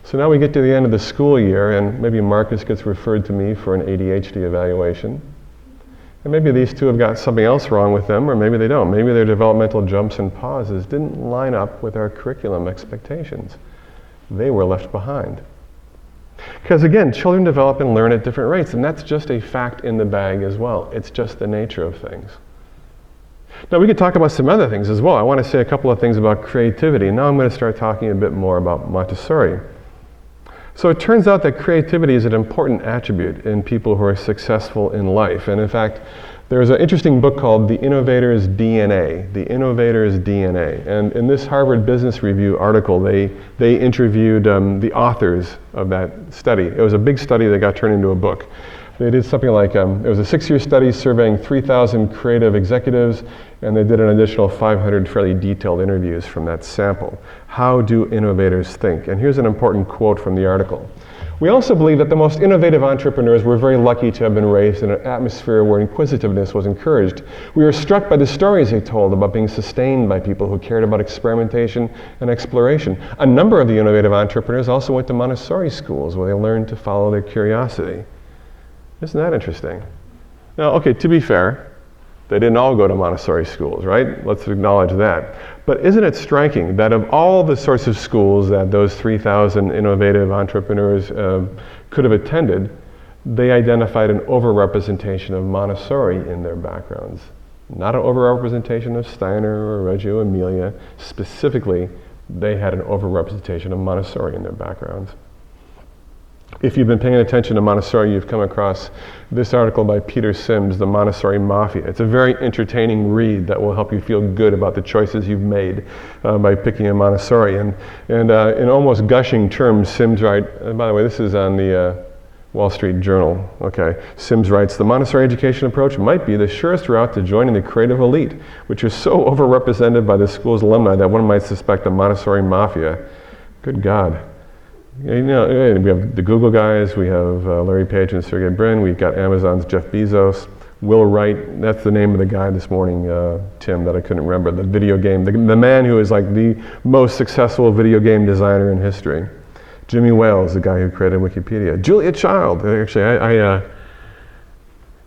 So now we get to the end of the school year, and maybe Marcus gets referred to me for an ADHD evaluation, and maybe these two have got something else wrong with them, or maybe they don't. Maybe their developmental jumps and pauses didn't line up with our curriculum expectations. They were left behind. Because again, children develop and learn at different rates, and that's just a fact in the bag as well. It's just the nature of things. Now we could talk about some other things as well. I want to say a couple of things about creativity. Now I'm going to start talking a bit more about Montessori. So it turns out that creativity is an important attribute in people who are successful in life. And in fact, there's an interesting book called The Innovator's DNA, The Innovator's DNA. And in this Harvard Business Review article, they interviewed the authors of that study. It was a big study that got turned into a book. They did something like, it was a 6-year study surveying 3,000 creative executives, and they did an additional 500 fairly detailed interviews from that sample. How do innovators think? And here's an important quote from the article. We also believe that the most innovative entrepreneurs were very lucky to have been raised in an atmosphere where inquisitiveness was encouraged. We were struck by the stories they told about being sustained by people who cared about experimentation and exploration. A number of the innovative entrepreneurs also went to Montessori schools where they learned to follow their curiosity. Isn't that interesting? Now, okay, to be fair, they didn't all go to Montessori schools, right? Let's acknowledge that. But isn't it striking that of all the sorts of schools that those 3,000 innovative entrepreneurs could have attended, they identified an overrepresentation of Montessori in their backgrounds. Not an overrepresentation of Steiner or Reggio Emilia. Specifically, they had an overrepresentation of Montessori in their backgrounds. If you've been paying attention to Montessori, you've come across this article by Peter Sims, The Montessori Mafia. It's a very entertaining read that will help you feel good about the choices you've made by picking a Montessori. And in almost gushing terms, Sims writes, and by the way, this is on the Wall Street Journal, okay. Sims writes, the Montessori education approach might be the surest route to joining the creative elite, which is so overrepresented by the school's alumni that one might suspect a Montessori mafia. Good God. You know, we have the Google guys, we have Larry Page and Sergey Brin, we've got Amazon's Jeff Bezos, Will Wright, that's the name of the guy this morning, Tim, that I couldn't remember, the video game, the man who is like the most successful video game designer in history. Jimmy Wales, the guy who created Wikipedia. Julia Child, actually,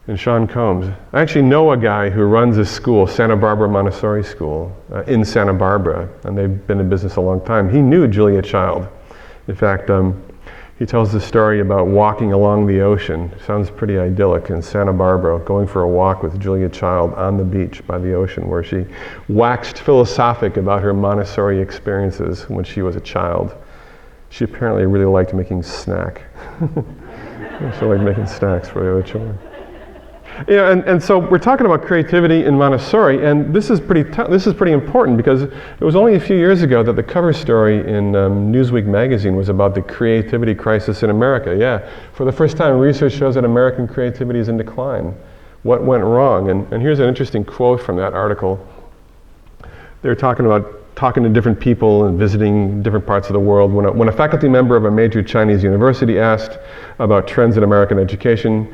and Sean Combs. I actually know a guy who runs a school, Santa Barbara Montessori School, in Santa Barbara, and they've been in business a long time. He knew Julia Child. In fact, he tells the story about walking along the ocean. Sounds pretty idyllic in Santa Barbara, going for a walk with Julia Child on the beach by the ocean, where she waxed philosophic about her Montessori experiences when she was a child. She apparently really liked making snack. She liked making snacks for the other children. Yeah, and so we're talking about creativity in Montessori, and this is pretty important because it was only a few years ago that the cover story in Newsweek magazine was about the creativity crisis in America. Yeah, for the first time, research shows that American creativity is in decline. What went wrong? And here's an interesting quote from that article. They're talking to different people and visiting different parts of the world. When a faculty member of a major Chinese university asked about trends in American education,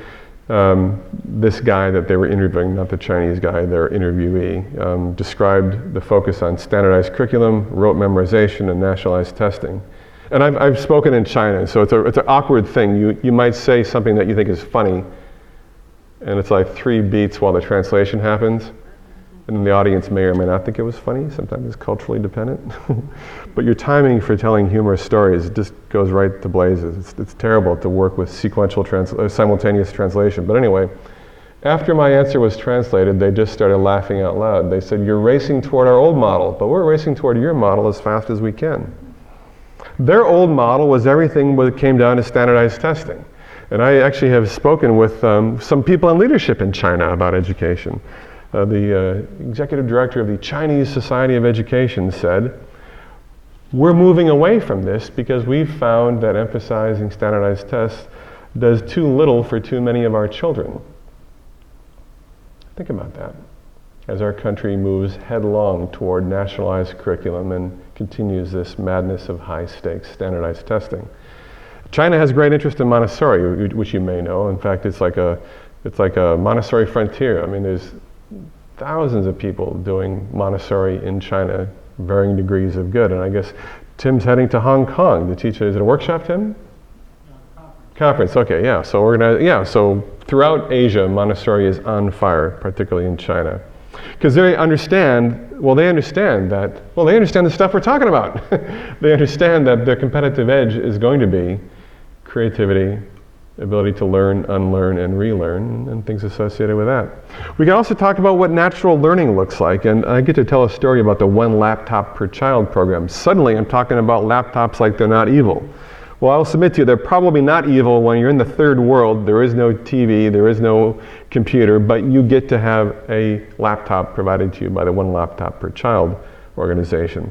this guy that they were interviewing, not the Chinese guy, their interviewee, described the focus on standardized curriculum, rote memorization, and nationalized testing. And I've spoken in China, so it's an awkward thing. You might say something that you think is funny, and it's like 3 beats while the translation happens. And then the audience may or may not think it was funny. Sometimes it's culturally dependent. But your timing for telling humorous stories just goes right to blazes. It's terrible to work with simultaneous translation. But anyway, after my answer was translated, they just started laughing out loud. They said, "You're racing toward our old model, but we're racing toward your model as fast as we can." Their old model was everything when it came down to standardized testing. And I actually have spoken with some people in leadership in China about education. The executive director of the Chinese Society of Education said, "We're moving away from this because we've found that emphasizing standardized tests does too little for too many of our children." Think about that as our country moves headlong toward nationalized curriculum and continues this madness of high-stakes standardized testing. China has great interest in Montessori, which you may know. In fact, it's like a Montessori frontier. I mean, there's thousands of people doing Montessori in China, varying degrees of good. And I guess Tim's heading to Hong Kong to teach. Is it a workshop, Tim? Conference. Okay, yeah. So throughout Asia, Montessori is on fire, particularly in China, because they understand the stuff we're talking about. They understand that their competitive edge is going to be creativity, ability to learn, unlearn, and relearn, and things associated with that. We can also talk about what natural learning looks like, and I get to tell a story about the 1 laptop per child program. Suddenly I'm talking about laptops like they're not evil. Well, I'll submit to you, they're probably not evil when you're in the third world. There is no TV, there is no computer, but you get to have a laptop provided to you by the 1 laptop per child organization.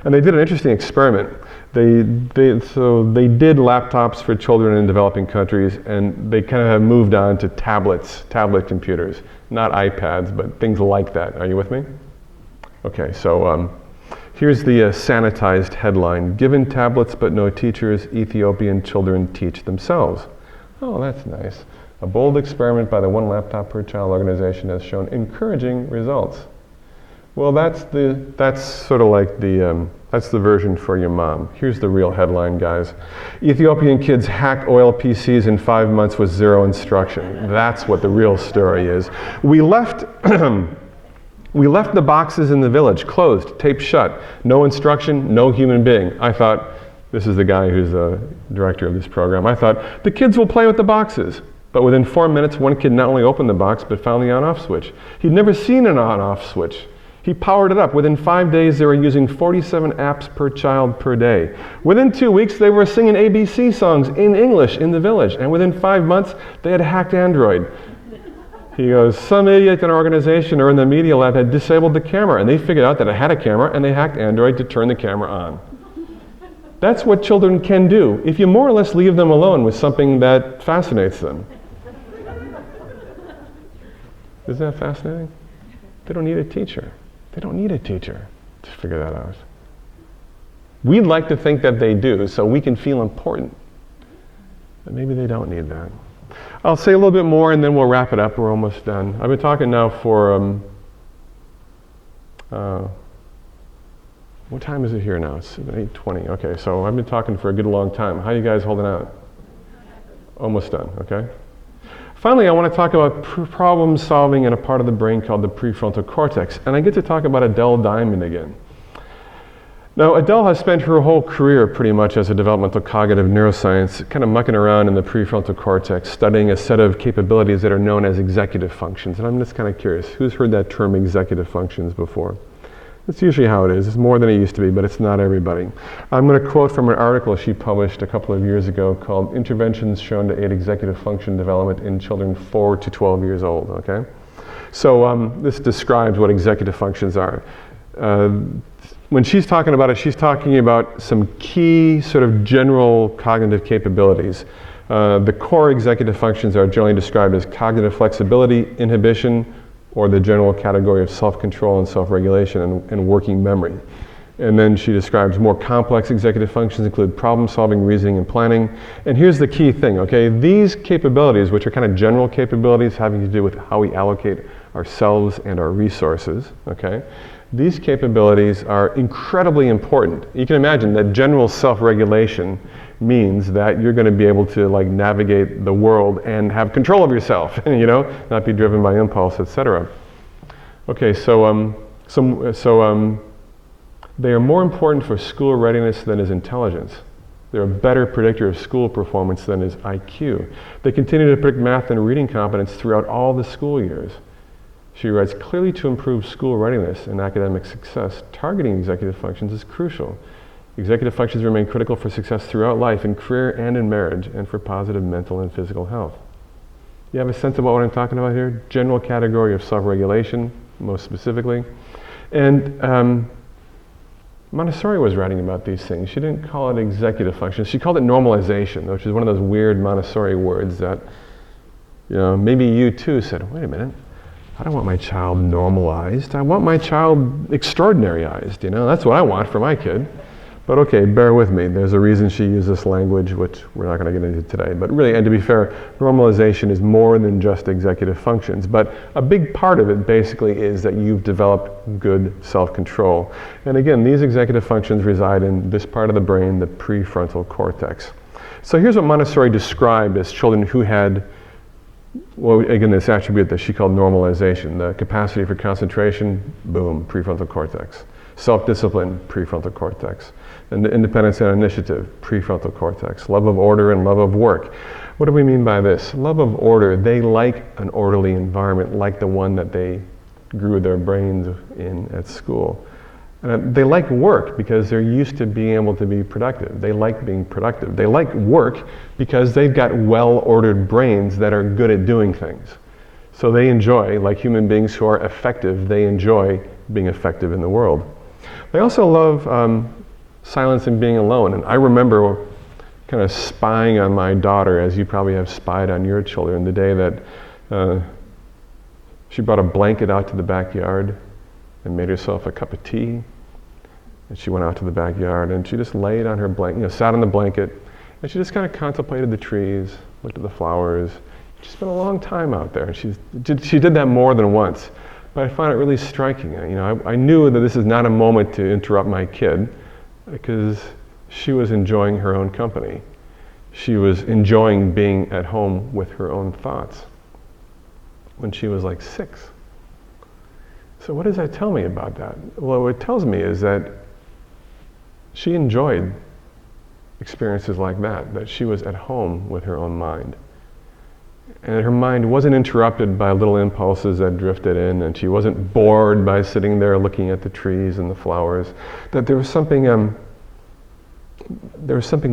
And they did an interesting experiment. They did laptops for children in developing countries, and they kind of have moved on to tablet computers, not iPads, but things like that. Are you with me? Okay, so here's the sanitized headline: "Given tablets but no teachers, Ethiopian children teach themselves." Oh, that's nice. A bold experiment by the 1 laptop per child organization has shown encouraging results. Well, that's sort of like that's the version for your mom. Here's the real headline, guys. "Ethiopian kids hack oil PCs in 5 months with 0 instruction." That's what the real story is. We left the boxes in the village, closed, taped shut. No instruction, no human being. I thought, this is the guy who's the director of this program, I thought, the kids will play with the boxes. But within 4 minutes, one kid not only opened the box, but found the on-off switch. He'd never seen an on-off switch. He powered it up. Within 5 days, they were using 47 apps per child per day. Within 2 weeks, they were singing ABC songs in English in the village. And within 5 months, they had hacked Android. He goes, "Some idiot in our organization or in the media lab had disabled the camera, and they figured out that it had a camera, and they hacked Android to turn the camera on." That's what children can do if you more or less leave them alone with something that fascinates them. Isn't that fascinating? They don't need a teacher. They don't need a teacher to figure that out. We'd like to think that they do, so we can feel important. But maybe they don't need that. I'll say a little bit more and then we'll wrap it up. We're almost done. I've been talking now for, what time is it here now? It's 8:20. Okay, so I've been talking for a good long time. How are you guys holding out? Almost done, okay? Finally, I want to talk about problem solving in a part of the brain called the prefrontal cortex. And I get to talk about Adele Diamond again. Now, Adele has spent her whole career pretty much as a developmental cognitive neuroscience, kind of mucking around in the prefrontal cortex, studying a set of capabilities that are known as executive functions. And I'm just kind of curious, who's heard that term executive functions before? That's usually how it is. It's more than it used to be, but it's not everybody. I'm going to quote from an article she published a couple of years ago called Interventions Shown to Aid Executive Function Development in Children 4 to 12 Years Old, okay? So this describes what executive functions are. When she's talking about it, she's talking about some key sort of general cognitive capabilities. The core executive functions are generally described as cognitive flexibility, inhibition, or the general category of self-control and self-regulation and working memory. And then she describes more complex executive functions include problem-solving, reasoning, and planning. And here's the key thing, okay? These capabilities, which are kind of general capabilities having to do with how we allocate ourselves and our resources, okay? These capabilities are incredibly important. You can imagine that general self-regulation means that you're going to be able to like navigate the world and have control of yourself, you know, not be driven by impulse, etc. Okay, so they are more important for school readiness than is intelligence. They're a better predictor of school performance than is IQ. They continue to predict math and reading competence throughout all the school years. She writes, clearly to improve school readiness and academic success, targeting executive functions is crucial. Executive functions remain critical for success throughout life, in career and in marriage, and for positive mental and physical health. You have a sense about what I'm talking about here? General category of self-regulation, most specifically. And Montessori was writing about these things. She didn't call it executive functions. She called it normalization, which is one of those weird Montessori words that, you know, maybe you too said, wait a minute, I don't want my child normalized. I want my child extraordinaryized, you know? That's what I want for my kid. But okay, bear with me. There's a reason she used this language, which we're not going to get into today. But really, and to be fair, normalization is more than just executive functions. But a big part of it basically is that you've developed good self-control. And again, these executive functions reside in this part of the brain, the prefrontal cortex. So here's what Montessori described as children who had, well, again, this attribute that she called normalization. The capacity for concentration, boom, prefrontal cortex. Self-discipline, prefrontal cortex. And independence and initiative, prefrontal cortex. Love of order and love of work. What do we mean by this? Love of order, they like an orderly environment like the one that they grew their brains in at school. And they like work because they're used to being able to be productive. They like being productive. They like work because they've got well-ordered brains that are good at doing things. So they enjoy, like human beings who are effective, they enjoy being effective in the world. They also love silence and being alone. And I remember kind of spying on my daughter, as you probably have spied on your children, the day that she brought a blanket out to the backyard and made herself a cup of tea. And she went out to the backyard and she just laid on her blanket, you know, sat on the blanket, and she just kind of contemplated the trees, looked at the flowers. She spent a long time out there, and she did that more than once. But I found it really striking. You know, I knew that this is not a moment to interrupt my kid because she was enjoying her own company. She was enjoying being at home with her own thoughts when she was like 6. So what does that tell me about that? Well, what it tells me is that she enjoyed experiences like that she was at home with her own mind. And her mind wasn't interrupted by little impulses that drifted in, and she wasn't bored by sitting there looking at the trees and the flowers. That there was something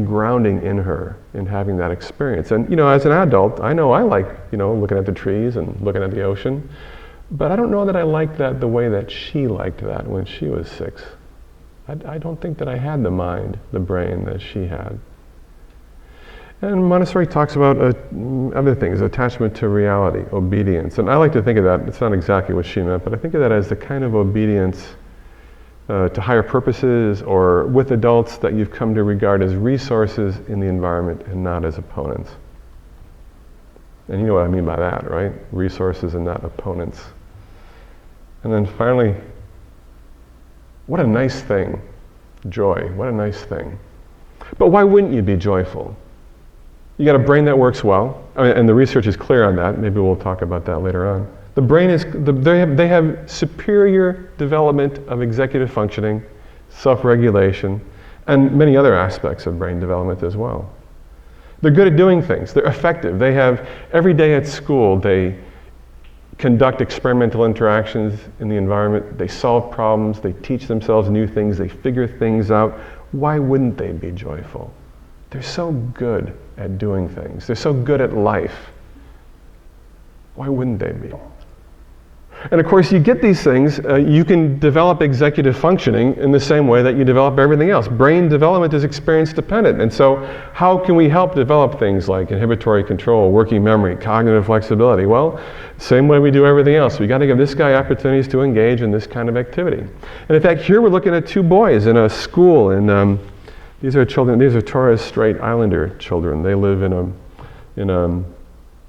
grounding in her in having that experience. And you know, as an adult, I know I like, you know, looking at the trees and looking at the ocean, but I don't know that I liked that the way that she liked that when she was 6. I don't think that I had the mind, the brain that she had. And Montessori talks about other things, attachment to reality, obedience. And I like to think of that, it's not exactly what she meant, but I think of that as the kind of obedience to higher purposes or with adults that you've come to regard as resources in the environment and not as opponents. And you know what I mean by that, right? Resources and not opponents. And then finally, what a nice thing, joy, what a nice thing. But why wouldn't you be joyful? You got a brain that works well, and the research is clear on that. Maybe we'll talk about that later on. The brain is, they have superior development of executive functioning, self-regulation, and many other aspects of brain development as well. They're good at doing things. They're effective. They have, every day at school, they conduct experimental interactions in the environment. They solve problems, they teach themselves new things, they figure things out. Why wouldn't they be joyful? They're so good at doing things. They're so good at life. Why wouldn't they be? And of course, you get these things, you can develop executive functioning in the same way that you develop everything else. Brain development is experience dependent. And so how can we help develop things like inhibitory control, working memory, cognitive flexibility? Well, same way we do everything else. We got to give this guy opportunities to engage in this kind of activity. And in fact, here we're looking at two boys in a school, and these are children, these are Torres Strait Islander children. They live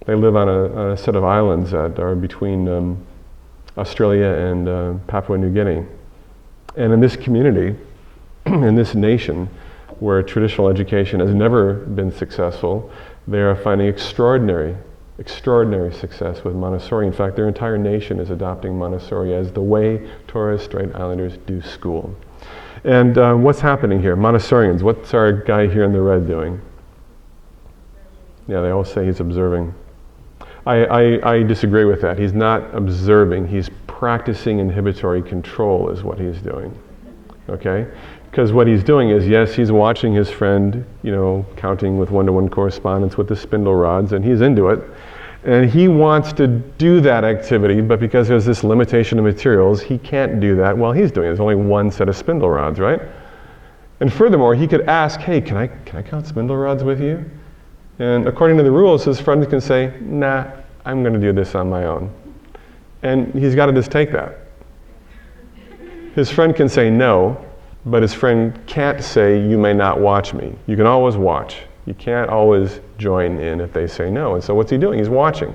they live on a set of islands that are between Australia and Papua New Guinea. And in this community, in this nation, where traditional education has never been successful, they are finding extraordinary success with Montessori. In fact, their entire nation is adopting Montessori as the way Torres Strait Islanders do school. And what's happening here? Montessorians, what's our guy here in the red doing? Yeah, they all say he's observing. I disagree with that. He's not observing, he's practicing inhibitory control is what he's doing, okay? Because what he's doing is, yes, he's watching his friend, counting with one-to-one correspondence with the spindle rods, and he's into it. And he wants to do that activity, but because there's this limitation of materials, he can't do that while he's doing it. There's only one set of spindle rods, right? And furthermore, he could ask, hey, can I count spindle rods with you? And according to the rules, his friend can say, nah, I'm going to do this on my own. And he's got to just take that. His friend can say no, but his friend can't say, you may not watch me. You can always watch. You can't always join in if they say no. And so what's he doing? He's watching.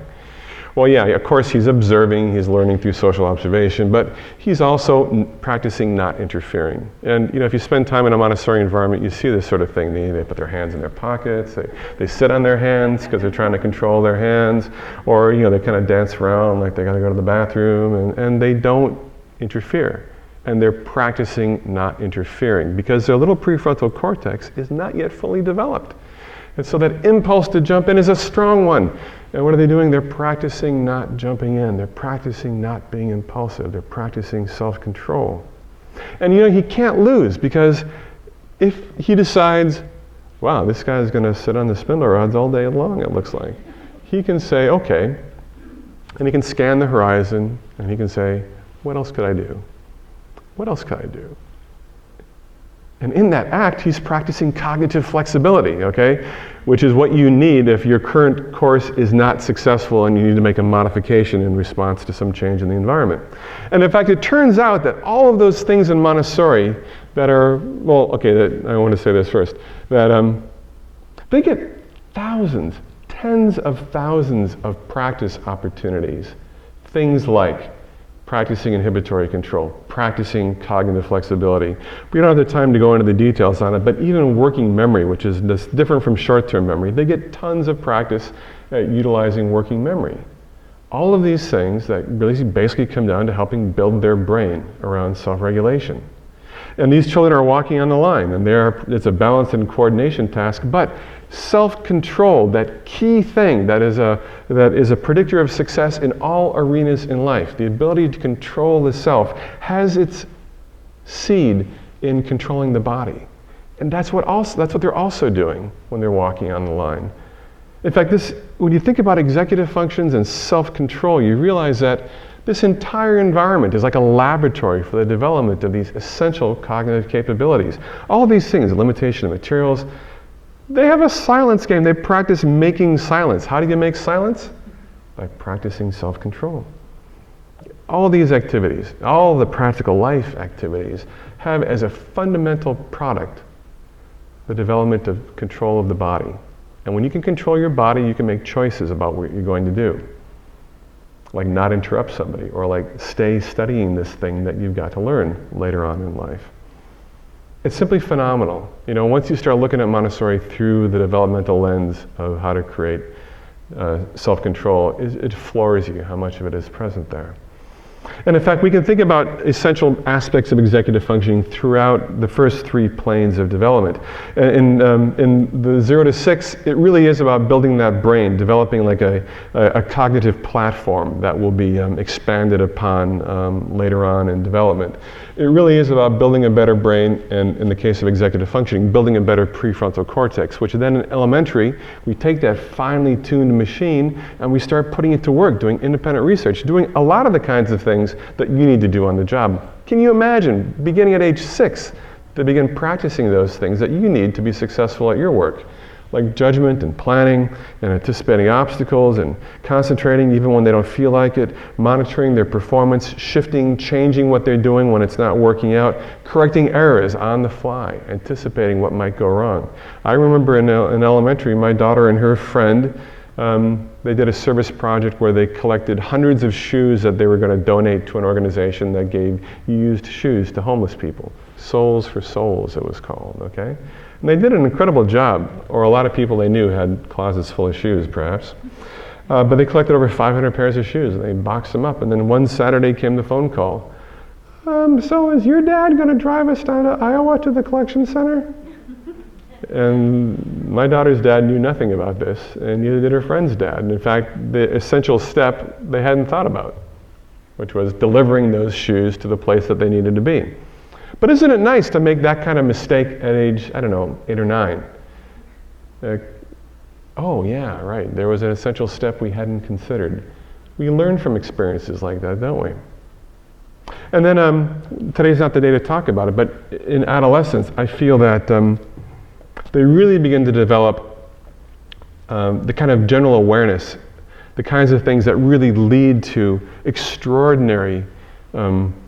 Well, yeah, of course he's observing, he's learning through social observation, but he's also practicing not interfering. And if you spend time in a Montessori environment, you see this sort of thing. They put their hands in their pockets, they sit on their hands because they're trying to control their hands, or they kind of dance around like they got to go to the bathroom, and they don't interfere. And they're practicing not interfering because their little prefrontal cortex is not yet fully developed. And so that impulse to jump in is a strong one. And what are they doing? They're practicing not jumping in. They're practicing not being impulsive. They're practicing self-control. And he can't lose, because if he decides, wow, this guy's going to sit on the spindle rods all day long, it looks like, he can say, okay, and he can scan the horizon, and he can say, what else could I do? What else could I do? And in that act, he's practicing cognitive flexibility, okay? Which is what you need if your current course is not successful and you need to make a modification in response to some change in the environment. And in fact, it turns out that all of those things in Montessori that are, I want to say this first, that they get thousands, tens of thousands of practice opportunities. Things like practicing inhibitory control, practicing cognitive flexibility. We don't have the time to go into the details on it, but even working memory, which is different from short-term memory, they get tons of practice at utilizing working memory. All of these things that really basically come down to helping build their brain around self-regulation. And these children are walking on the line, and it's a balance and coordination task, but self-control, that key thing that is a predictor of success in all arenas in life, the ability to control the self, has its seed in controlling the body. And that's what they're also doing when they're walking on the line. In fact, when you think about executive functions and self-control, you realize that this entire environment is like a laboratory for the development of these essential cognitive capabilities. All these things, limitation of materials, they have a silence game. They practice making silence. How do you make silence? By practicing self-control. All these activities, all the practical life activities, have as a fundamental product the development of control of the body. And when you can control your body, you can make choices about what you're going to do. Like not interrupt somebody, or like stay studying this thing that you've got to learn later on in life. It's simply phenomenal. Once you start looking at Montessori through the developmental lens of how to create self-control, it floors you how much of it is present there. And in fact, we can think about essential aspects of executive functioning throughout the first 3 planes of development. In the 0 to 6, it really is about building that brain, developing like a cognitive platform that will be expanded upon later on in development. It really is about building a better brain, and in the case of executive functioning, building a better prefrontal cortex, which then in elementary, we take that finely tuned machine and we start putting it to work, doing independent research, doing a lot of the kinds of things that you need to do on the job. Can you imagine, beginning at age 6, to begin practicing those things that you need to be successful at your work? Like judgment and planning and anticipating obstacles and concentrating even when they don't feel like it, monitoring their performance, shifting, changing what they're doing when it's not working out, correcting errors on the fly, anticipating what might go wrong. I remember in elementary, my daughter and her friend, they did a service project where they collected hundreds of shoes that they were going to donate to an organization that gave used shoes to homeless people. Souls for Souls, it was called, okay? And they did an incredible job, or a lot of people they knew had closets full of shoes, perhaps. But they collected over 500 pairs of shoes, and they boxed them up. And then one Saturday came the phone call. So is your dad going to drive us down to Iowa to the collection center? And my daughter's dad knew nothing about this, and neither did her friend's dad. And in fact, the essential step they hadn't thought about, which was delivering those shoes to the place that they needed to be. But isn't it nice to make that kind of mistake at age, 8 or 9? Oh yeah, right, there was an essential step we hadn't considered. We learn from experiences like that, don't we? And then, today's not the day to talk about it, but in adolescence, I feel that they really begin to develop the kind of general awareness, the kinds of things that really lead to extraordinary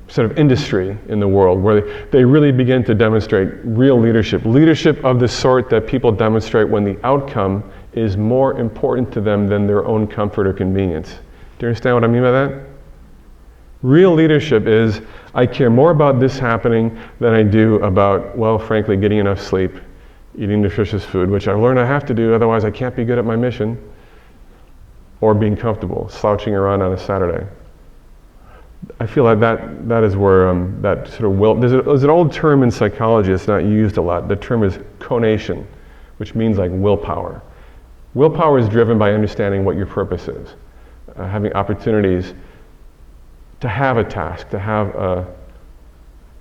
sort of industry in the world, where they really begin to demonstrate real leadership of the sort that people demonstrate when the outcome is more important to them than their own comfort or convenience. Do you understand what I mean by that? Real leadership is, I care more about this happening than I do about, well, frankly, getting enough sleep, eating nutritious food, which I've learned I have to do, otherwise I can't be good at my mission, or being comfortable, slouching around on a Saturday. I feel like that is where that sort of will, there's an old term in psychology that's not used a lot. The term is conation, which means like willpower. Willpower is driven by understanding what your purpose is, having opportunities to have a task, to have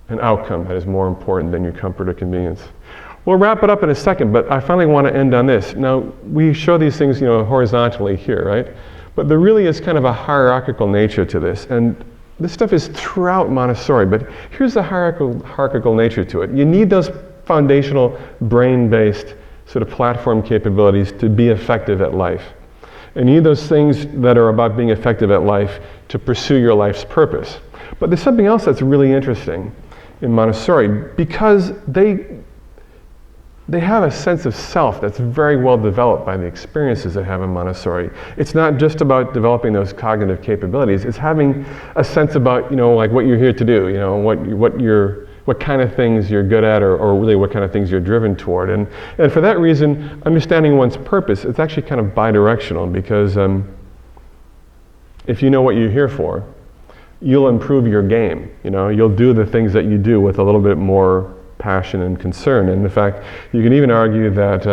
an outcome that is more important than your comfort or convenience. We'll wrap it up in a second, but I finally want to end on this. Now, we show these things, horizontally here, right? But there really is kind of a hierarchical nature to this, and this stuff is throughout Montessori, but here's the hierarchical nature to it. You need those foundational brain-based sort of platform capabilities to be effective at life. And you need those things that are about being effective at life to pursue your life's purpose. But there's something else that's really interesting in Montessori, because they have a sense of self that's very well developed by the experiences they have in Montessori. It's not just about developing those cognitive capabilities, it's having a sense about, like what you're here to do, what kind of things you're good at, or really what kind of things you're driven toward. And for that reason, understanding one's purpose, it's actually kind of bidirectional, because if you know what you're here for, you'll improve your game. You'll do the things that you do with a little bit more passion and concern. And in fact, you can even argue that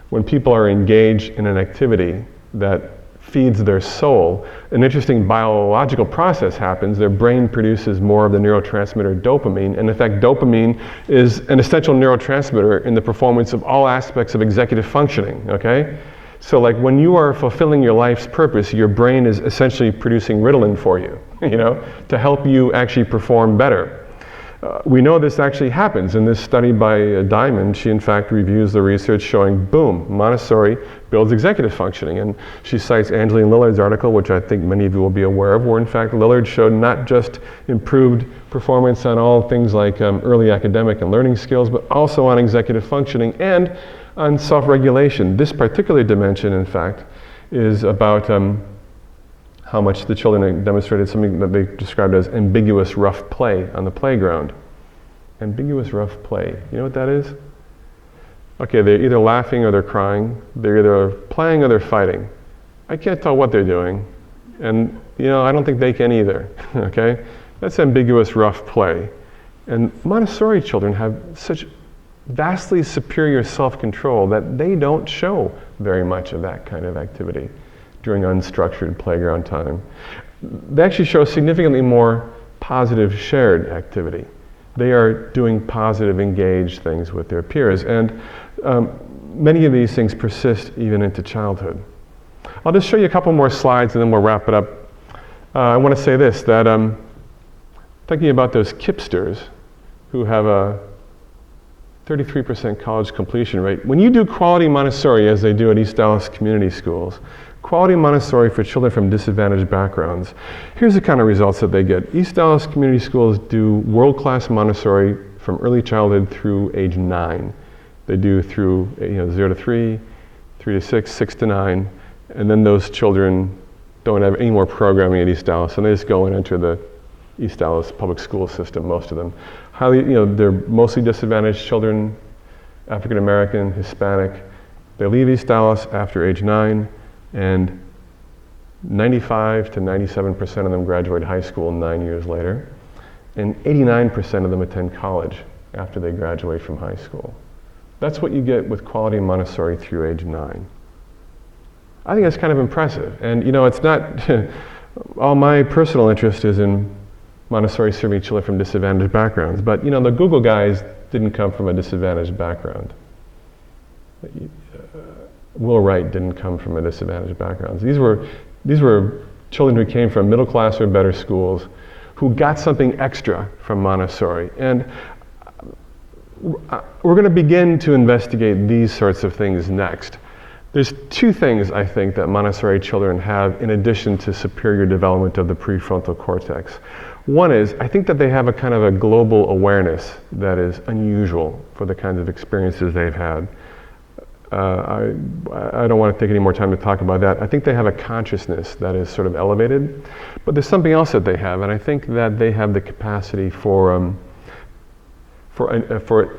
when people are engaged in an activity that feeds their soul, an interesting biological process happens. Their brain produces more of the neurotransmitter dopamine, and in fact, dopamine is an essential neurotransmitter in the performance of all aspects of executive functioning, okay? So like when you are fulfilling your life's purpose, your brain is essentially producing Ritalin for you, to help you actually perform better. We know this actually happens. In this study by Diamond, she in fact reviews the research showing, boom, Montessori builds executive functioning. And she cites Angeline Lillard's article, which I think many of you will be aware of, where in fact Lillard showed not just improved performance on all things like early academic and learning skills, but also on executive functioning and on self-regulation. This particular dimension, in fact, is about how much the children demonstrated something that they described as ambiguous rough play on the playground. Ambiguous rough play. You know what that is? Okay, they're either laughing or they're crying. They're either playing or they're fighting. I can't tell what they're doing. And I don't think they can either, okay? That's ambiguous, rough play. And Montessori children have such vastly superior self-control that they don't show very much of that kind of activity during unstructured playground time. They actually show significantly more positive shared activity. They are doing positive, engaged things with their peers, and many of these things persist even into childhood. I'll just show you a couple more slides and then we'll wrap it up. I want to say this, that thinking about those Kipsters who have a 33% college completion rate. When you do quality Montessori, as they do at East Dallas Community Schools, quality Montessori for children from disadvantaged backgrounds, here's the kind of results that they get. East Dallas Community Schools do world-class Montessori from early childhood through age 9. They do through 0 to 3, 3 to 6, 6 to 9, and then those children don't have any more programming at East Dallas, and they just go and enter the East Dallas public school system, most of them. They're mostly disadvantaged children, African American, Hispanic. They leave East Dallas after age 9, and 95 to 97% of them graduate high school 9 years later, and 89% of them attend college after they graduate from high school. That's what you get with quality Montessori through age 9. I think that's kind of impressive. And it's not, all my personal interest is in Montessori serving children from disadvantaged backgrounds, but the Google guys didn't come from a disadvantaged background. Will Wright didn't come from a disadvantaged background. These were children who came from middle class or better schools who got something extra from Montessori. And we're going to begin to investigate these sorts of things next. There's two things, I think, that Montessori children have in addition to superior development of the prefrontal cortex. One is, I think that they have a kind of a global awareness that is unusual for the kinds of experiences they've had. I don't want to take any more time to talk about that. I think they have a consciousness that is sort of elevated, but there's something else that they have, and I think that they have the capacity for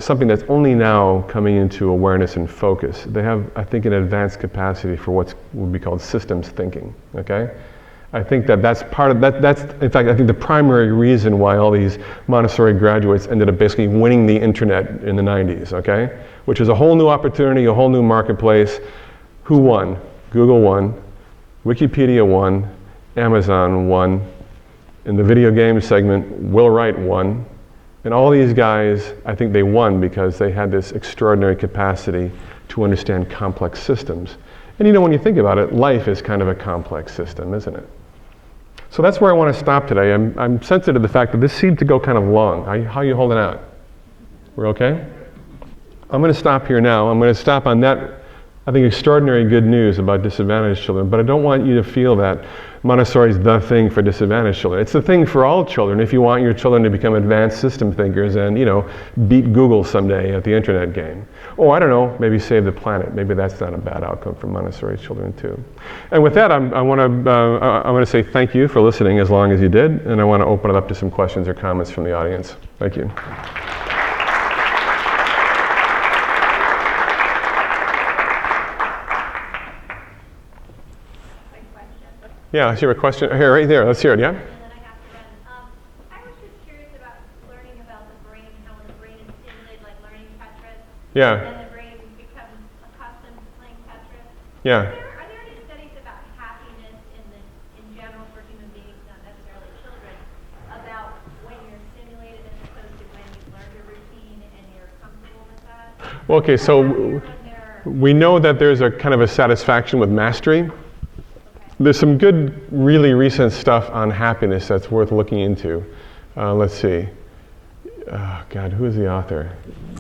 something that's only now coming into awareness and focus. They have, I think, an advanced capacity for what would be called systems thinking, okay? I think that's part of that. That's, in fact, I think the primary reason why all these Montessori graduates ended up basically winning the internet in the 90s, okay? Which is a whole new opportunity, a whole new marketplace. Who won? Google won, Wikipedia won, Amazon won. In the video game segment, Will Wright won. And all these guys, I think they won because they had this extraordinary capacity to understand complex systems. And when you think about it, life is kind of a complex system, isn't it? So that's where I want to stop today. I'm sensitive to the fact that this seemed to go kind of long. How are you holding out? We're okay? I'm going to stop here now. I'm going to stop on that, I think, extraordinary good news about disadvantaged children, but I don't want you to feel that Montessori is the thing for disadvantaged children. It's the thing for all children if you want your children to become advanced system thinkers and, beat Google someday at the internet game. Or, I don't know, maybe save the planet. Maybe that's not a bad outcome for Montessori children too. And with that, I want to say thank you for listening as long as you did, and I want to open it up to some questions or comments from the audience. Thank you. Yeah, I see a question. Here, right there. Let's hear it, yeah? And then I have to run. I was just curious about learning about the brain, how when the brain is stimulated, like learning Tetris, Yeah. and then the brain becomes accustomed to playing Tetris. Yeah. Are there any studies about happiness in general for human beings, not necessarily children, about when you're stimulated as opposed to when you've learned your routine and you're comfortable with that? Well, okay, so we know that there's a kind of a satisfaction with mastery. There's some good, really recent stuff on happiness that's worth looking into. Let's see. Oh, God, who is the author?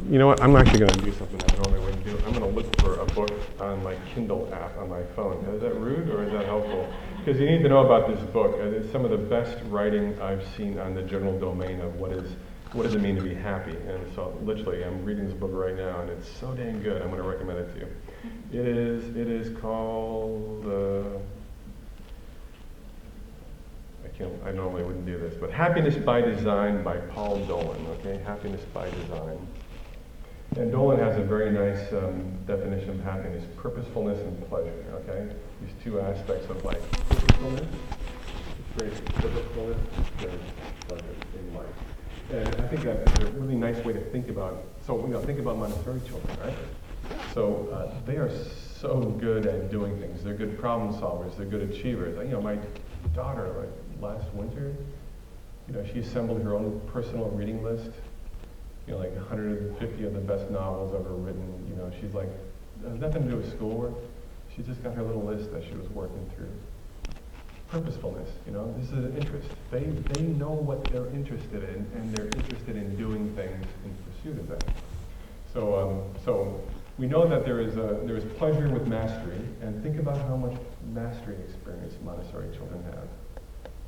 You know what? I'm actually going to do something I normally wouldn't do. I'm going to look for a book on my Kindle app on my phone. Is that rude or is that helpful? Because you need to know about this book. It's some of the best writing I've seen on the general domain of what does it mean to be happy. And so literally, I'm reading this book right now, and it's so dang good. I'm going to recommend it to you. It is called... I normally wouldn't do this, but Happiness by Design by Paul Dolan, okay? Happiness by Design. And Dolan has a very nice definition of happiness, purposefulness and pleasure, okay? These two aspects of life, purposefulness experience purposefulness than pleasure in life. And I think that's a really nice way to think about, think about Montessori children, right? So they are so good at doing things. They're good problem solvers. They're good achievers. My daughter, like last winter, she assembled her own personal reading list. Like 150 of the best novels ever written. She's like, it has nothing to do with schoolwork. She just got her little list that she was working through. Purposefulness, this is an interest. They know what they're interested in, and they're interested in doing things in pursuit of that. So we know that there is pleasure with mastery, and think about how much mastery experience Montessori children have.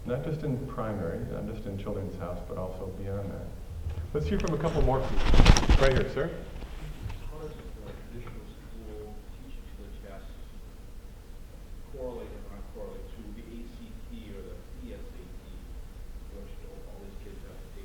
Not just in primary, not just in Children's House, but also beyond that. Let's hear from a couple more people. Right here, sir. How does the traditional school teaching to the tests correlate or not correlate to the ACT or the PSAT, which all these kids have to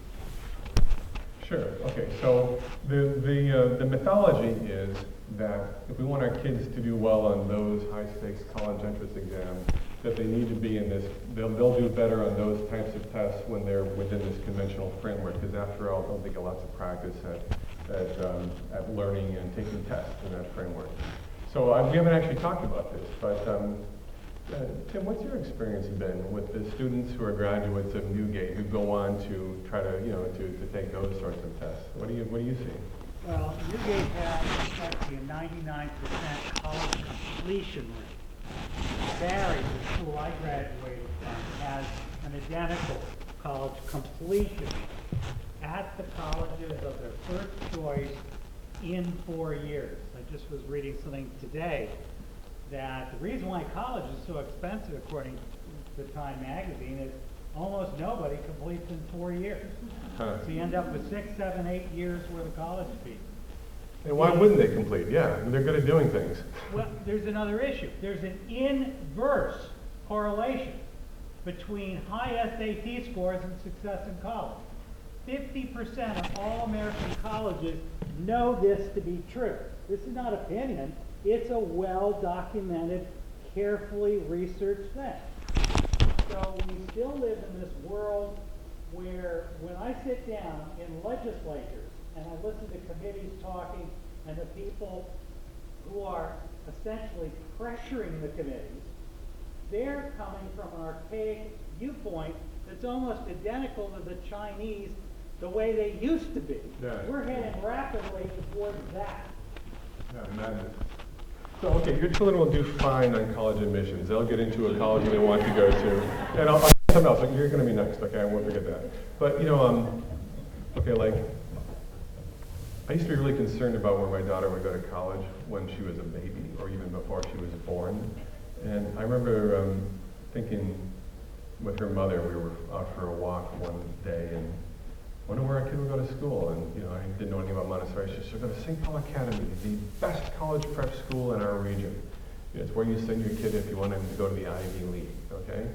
take? Sure. Okay. So the mythology is that if we want our kids to do well on those high-stakes college entrance exams, that they need to be in this, they'll do better on those types of tests when they're within this conventional framework, because after all, they'll get lots of practice at learning and taking tests in that framework. So we haven't actually talked about this, but Tim, what's your experience been with the students who are graduates of NewGate who go on to try to, to take those sorts of tests? What do you see? Well, NewGate has actually a 99% college completion rate. Barry, the school I graduated from, has an identical college completion at the colleges of their first choice in 4 years. I just was reading something today that the reason why college is so expensive, according to Time magazine, is almost nobody completes in 4 years. So you end up with 6, 7, 8 years worth of college fees. And why wouldn't they complete? Yeah, they're good at doing things. Well, there's another issue. There's an inverse correlation between high SAT scores and success in college. 50% of all American colleges know this to be true. This is not opinion. It's a well-documented, carefully researched thing. So we still live in this world where when I sit down in legislatures and I listen to committees talking and the people who are essentially pressuring the committees, they're coming from an archaic viewpoint that's almost identical to the Chinese, the way they used to be. Yeah. We're heading rapidly towards that. Yeah, madness. So, okay, your children will do fine on college admissions. They'll get into a college they want to go to. And I'll say something else. You're going to be next, okay? I won't forget that. But, okay, like, I used to be really concerned about where my daughter would go to college when she was a baby or even before she was born. And I remember thinking with her mother, we were out for a walk one day and wonder where our kid would go to school. And, I didn't know anything about Montessori. She said, she'll go to St. Paul Academy, the best college prep school in our region. It's where you send your kid if you want him to go to the Ivy League, okay?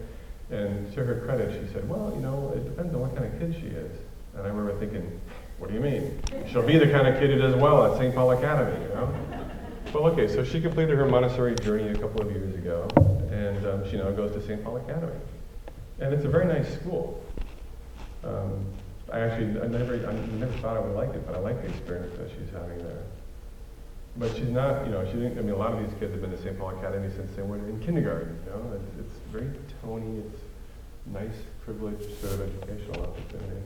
And to her credit, she said, well, it depends on what kind of kid she is. And I remember thinking, what do you mean? She'll be the kind of kid who does well at St. Paul Academy, Well, okay, so she completed her Montessori journey a couple of years ago, and she now goes to St. Paul Academy. And it's a very nice school. I never thought I would like it, but I like the experience that she's having there. But she's not, she didn't, a lot of these kids have been to St. Paul Academy since they were in kindergarten, It's very Tony, it's nice, privileged sort of educational opportunity.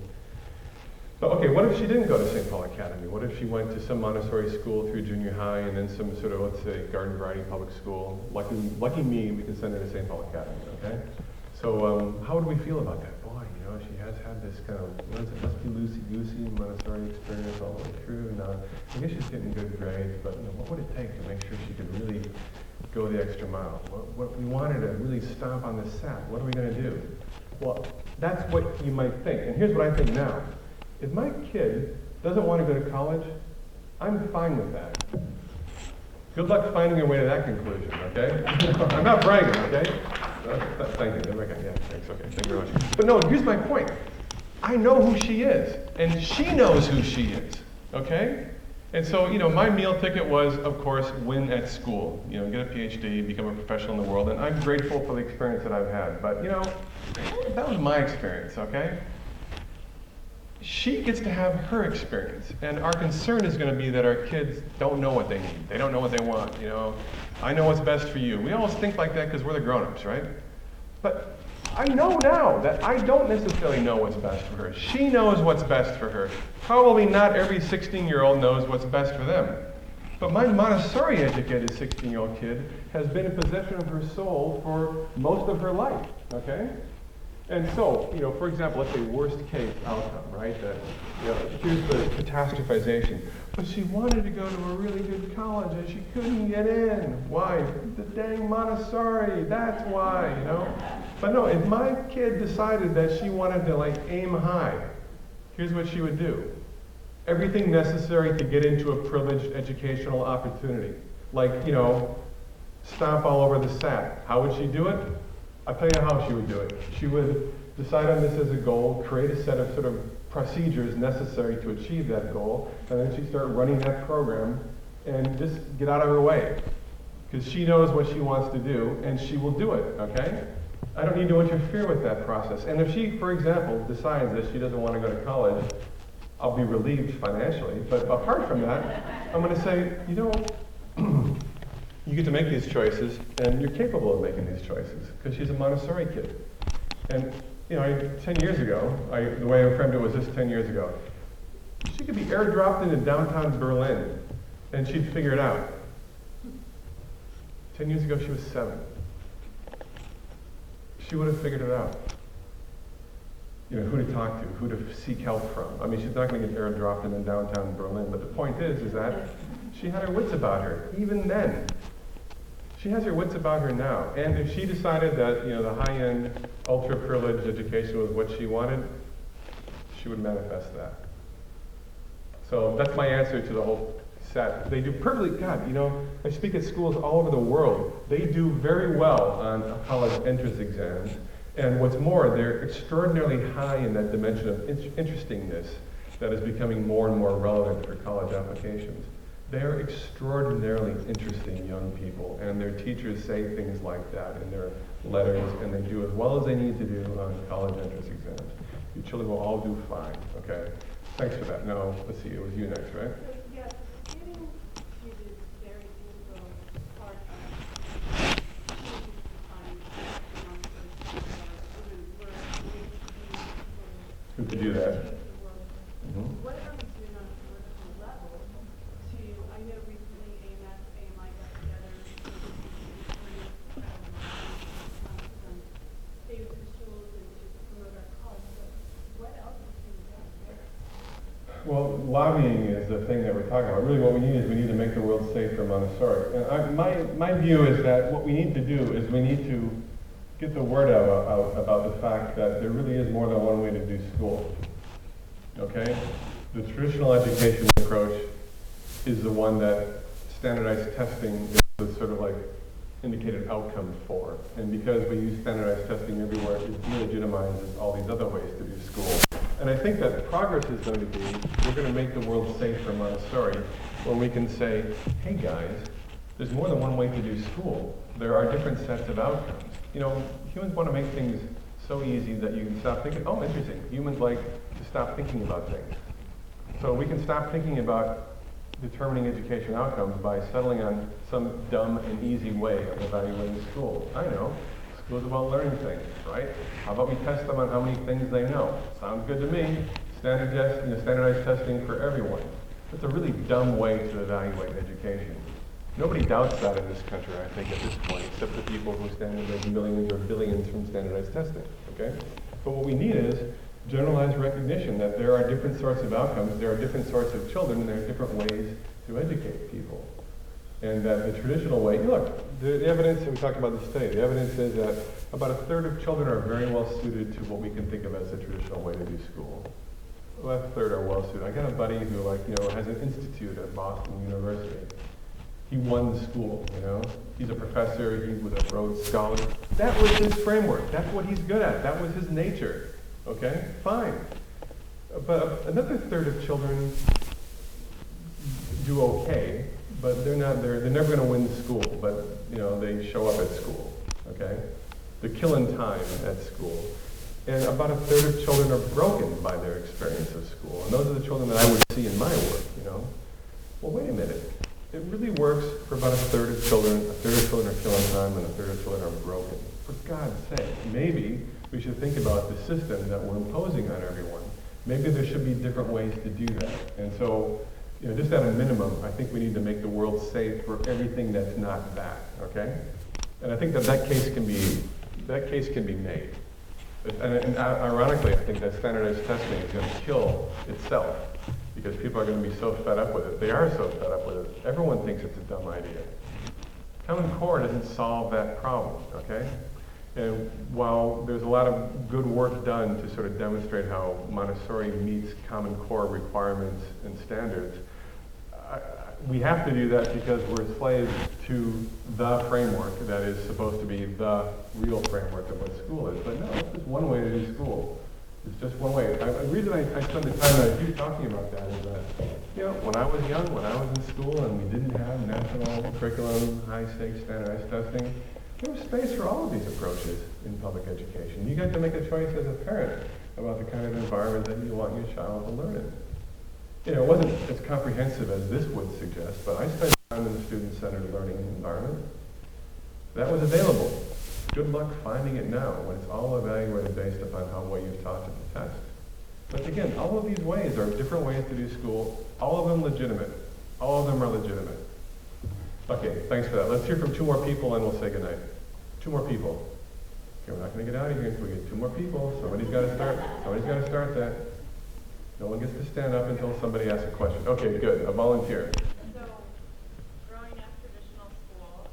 But okay, what if she didn't go to St. Paul Academy? What if she went to some Montessori school through junior high and then some sort of, let's say, garden variety public school? Lucky me, we can send her to St. Paul Academy, okay? So how would we feel about that? Boy, she has had this kind of, must be loosey-goosey Montessori experience all the way through. Now, I guess she's getting good grades, but what would it take to make sure she could really go the extra mile? What we want her to really stomp on the set. What are we going to do? Well, that's what you might think. And here's what I think now. If my kid doesn't want to go to college, I'm fine with that. Good luck finding your way to that conclusion, okay? I'm not bragging, okay? Thank you. Okay, yeah, thanks. Okay, thank you very much. But no, here's my point. I know who she is, and she knows who she is, okay? And so, my meal ticket was, of course, win at school. Get a PhD, become a professional in the world, and I'm grateful for the experience that I've had. But, that was my experience, okay? She gets to have her experience, and our concern is going to be that our kids don't know what they need. They don't know what they want, I know what's best for you. We always think like that because we're the grown-ups, right? But I know now that I don't necessarily know what's best for her. She knows what's best for her. Probably not every 16-year-old knows what's best for them. But my Montessori-educated 16-year-old kid has been in possession of her soul for most of her life, okay? And so, for example, let's say worst case outcome, right? That, here's the catastrophization. But she wanted to go to a really good college and she couldn't get in. Why? The dang Montessori, that's why, But no, if my kid decided that she wanted to aim high, here's what she would do. Everything necessary to get into a privileged educational opportunity. Stomp all over the SAT. How would she do it? I'll tell you how she would do it. She would decide on this as a goal, create a set of sort of procedures necessary to achieve that goal, and then she'd start running that program and just get out of her way. Because she knows what she wants to do, and she will do it, okay? I don't need to interfere with that process. And if she, for example, decides that she doesn't want to go to college, I'll be relieved financially. But apart from that, I'm going to say, you get to make these choices, and you're capable of making these choices, because she's a Montessori kid. And, 10 years ago, the way I framed it was this 10 years ago. She could be airdropped into downtown Berlin, and she'd figure it out. 10 years ago, she was 7. She would have figured it out. Who to talk to, who to seek help from. I mean, she's not going to get airdropped into downtown Berlin, but the point is that she had her wits about her, even then. She has her wits about her now. And if she decided that, the high-end, ultra-privileged education was what she wanted, she would manifest that. So that's my answer to the whole set. They do perfectly, God, I speak at schools all over the world. They do very well on college entrance exams. And what's more, they're extraordinarily high in that dimension of interestingness that is becoming more and more relevant for college applications. They're extraordinarily interesting young people, and their teachers say things like that in their letters, and they do as well as they need to do on college entrance exams. Your children will all do fine, okay? Thanks for that. No, let's see, it was you next, right? Yes, getting to this very difficult part of who could do that? What are we doing on a political level to, I know recently AMS, AMI got together to some state officials and to promote our college, but what else is being done there? Well, lobbying is the thing that we're talking about. Really what we need is we need to make the world safe for Montessori. And my view is that what we need to do is we need to get the word out about the fact that there really is more than one way to do school. Okay? The traditional education approach is the one that standardized testing is the sort of indicated outcome for. And because we use standardized testing everywhere, it delegitimizes all these other ways to do school. And I think that progress is going to be, we're going to make the world safe for Montessori when we can say, hey guys, there's more than one way to do school. There are different sets of outcomes. Humans want to make things so easy that you can stop thinking, oh, interesting. Humans like to stop thinking about things. So we can stop thinking about determining education outcomes by settling on some dumb and easy way of evaluating school. I know. School's about learning things, right? How about we test them on how many things they know? Sounds good to me. Standardized testing for everyone. That's a really dumb way to evaluate education. Nobody doubts that in this country, I think, at this point, except the people who standardize millions or billions from standardized testing, okay? But what we need is generalized recognition that there are different sorts of outcomes, there are different sorts of children, and there are different ways to educate people. And that the traditional way, look, the evidence, and we talked about this today, the evidence is that about a third of children are very well suited to what we can think of as the traditional way to do school. Well, a third are well suited. I got a buddy who, has an institute at Boston University. He won the school, He's a professor, he was a Rhodes Scholar. That was his framework. That's what he's good at. That was his nature. Okay? Fine. But another third of children do okay, but they're never going to win school, but they show up at school, okay? They're killing time at school. And about a third of children are broken by their experience of school. And those are the children that I would see in my work, Well, wait a minute. It really works for about a third of children. A third of children are killing time and a third of children are broken. For God's sake, maybe we should think about the system that we're imposing on everyone. Maybe there should be different ways to do that. And so, just at a minimum, I think we need to make the world safe for everything that's not that, okay? And I think that case can be made. And ironically, I think that standardized testing is going to kill itself because people are going to be so fed up with it. They are so fed up with it. Everyone thinks it's a dumb idea. Common Core doesn't solve that problem, okay? And while there's a lot of good work done to sort of demonstrate how Montessori meets Common Core requirements and standards, we have to do that because we're slaves to the framework that is supposed to be the real framework of what school is. But no, it's just one way to do school. It's just one way. The reason I spend the time that I do talking about that is that, when I was young, when I was in school and we didn't have national curriculum, high-stakes standardized testing, there was space for all of these approaches in public education. You got to make a choice as a parent about the kind of environment that you want your child to learn in. It wasn't as comprehensive as this would suggest, but I spent time in the student-centered learning environment. That was available. Good luck finding it now when it's all evaluated based upon how well you've taught to the test. But again, all of these ways are different ways to do school, all of them legitimate. All of them are legitimate. Okay, thanks for that. Let's hear from two more people and we'll say goodnight. Two more people. Okay, we're not going to get out of here until we get two more people. Somebody's got to start. Somebody's got to start that. No one gets to stand up until somebody asks a question. Okay, good. A volunteer. So, growing up traditional school,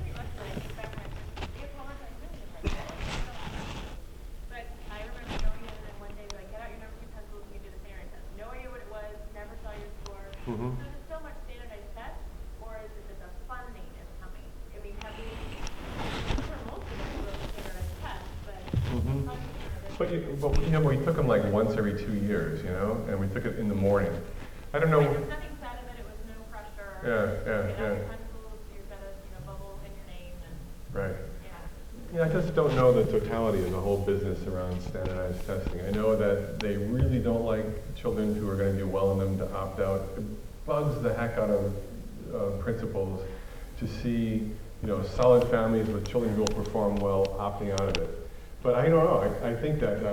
pretty much like back when but I remember going in and then one day like, get out your number 2 pencils and you do the standard test. No idea what it was, never saw your score. Mm-hmm. So is it still much standardized tests, or is it that the funding is coming? I mean, have we, for most of us, we're standardized tests, but Mm-hmm. how do you We took them like once every 2 years, and we took it in the morning. I don't know. There was nothing said in it, it was no pressure. Yeah. Pencils, you've got a bubble in your name, and Right. yeah. Yeah, I just don't know the totality of the whole business around standardized testing. I know that they really don't like children who are going to do well in them to opt out. It bugs the heck out of principals to see, solid families with children who will perform well opting out of it. But I don't know. I think that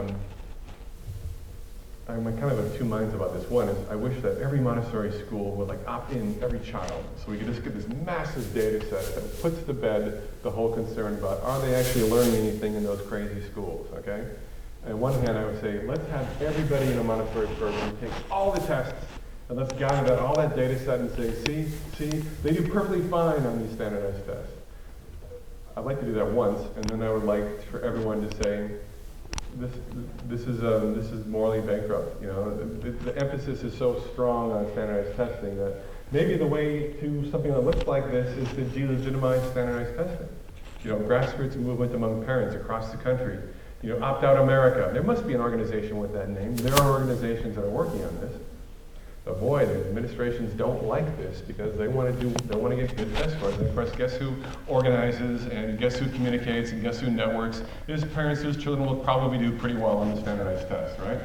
I'm kind of of two minds about this. One is I wish that every Montessori school would opt in every child, so we could just get this massive data set that puts to bed the whole concern about are they actually learning anything in those crazy schools. Okay. And on one hand, I would say let's have everybody in a Montessori program take all the tests and let's gather all that data set and say, see, they do perfectly fine on these standardized tests. I'd like to do that once, and then I would like for everyone to say, this is morally bankrupt. The emphasis is so strong on standardized testing that maybe the way to something that looks like this is to delegitimize standardized testing. Grassroots movement among parents across the country. Opt Out America. There must be an organization with that name. There are organizations that are working on this. But boy, the administrations don't like this because they want to get good test scores. And of course, guess who organizes and guess who communicates and guess who networks? It is parents whose children will probably do pretty well on the standardized test, right?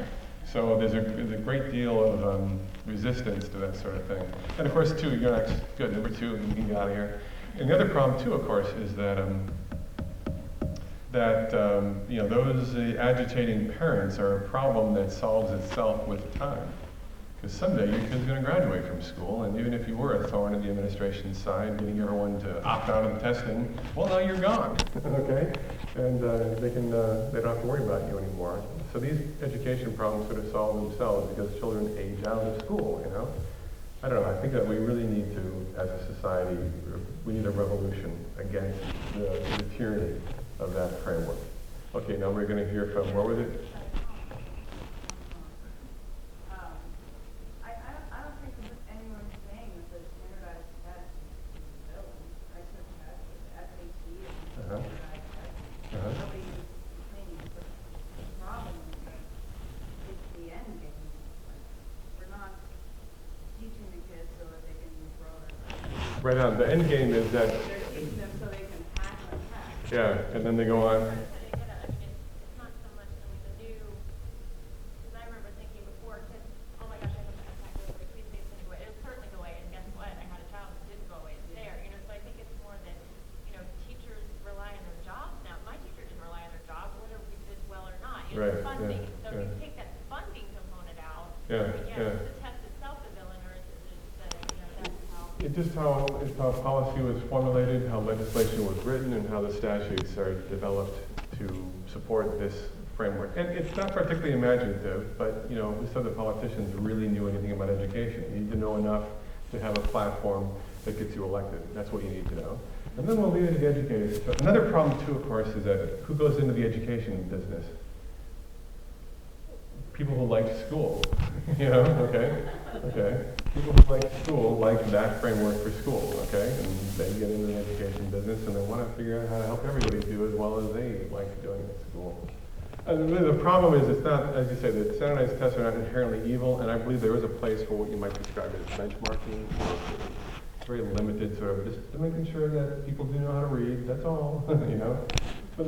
So there's a great deal of resistance to that sort of thing. And of course, too, you're next. Good, number 2, you can get out of here. And the other problem, too, of course, is that those agitating parents are a problem that solves itself with time. Because someday your kid's going to graduate from school, and even if you were a thorn in the administration's side, getting everyone to opt out of the testing, well, now you're gone, okay? And they don't have to worry about you anymore. So these education problems sort of solve themselves because children age out of school, I don't know, I think that we really need to, as a society, we need a revolution against the tyranny of that framework. Okay, now we're going to hear from, where was it? We're not teaching the kids Right on. The end game is that, They're teaching them so they can pass on test. yeah, and then they go on. It's not so much, the new, because I remember thinking before, kids, oh my gosh, I hope that attack goes away, please stay away. It'll certainly go away, and guess what? I had a child that didn't go away. It's there, so I think it's more that, teachers rely on their jobs now. My teacher didn't rely on their job, whether we did well or not. Right, Funding. yeah, So if yeah. you take that funding component out, Yeah, yeah. is the test itself the villain, or is it just that, that's how? It's just how policy was formulated, how legislation was written, and how the statutes are developed to support this framework. And it's not particularly imaginative, but who said that politicians really knew anything about education? You need to know enough to have a platform that gets you elected. That's what you need to know. And then we'll leave it to the educators. So another problem too, of course, is that who goes into the education business? People who like school, okay? People who like school like that framework for school, okay? And they get into the education business and they want to figure out how to help everybody do as well as they like doing at school. And really the problem is it's not, as you say, the standardized tests are not inherently evil, and I believe there is a place for what you might describe as benchmarking, very limited sort of, just making sure that people do know how to read, that's all, But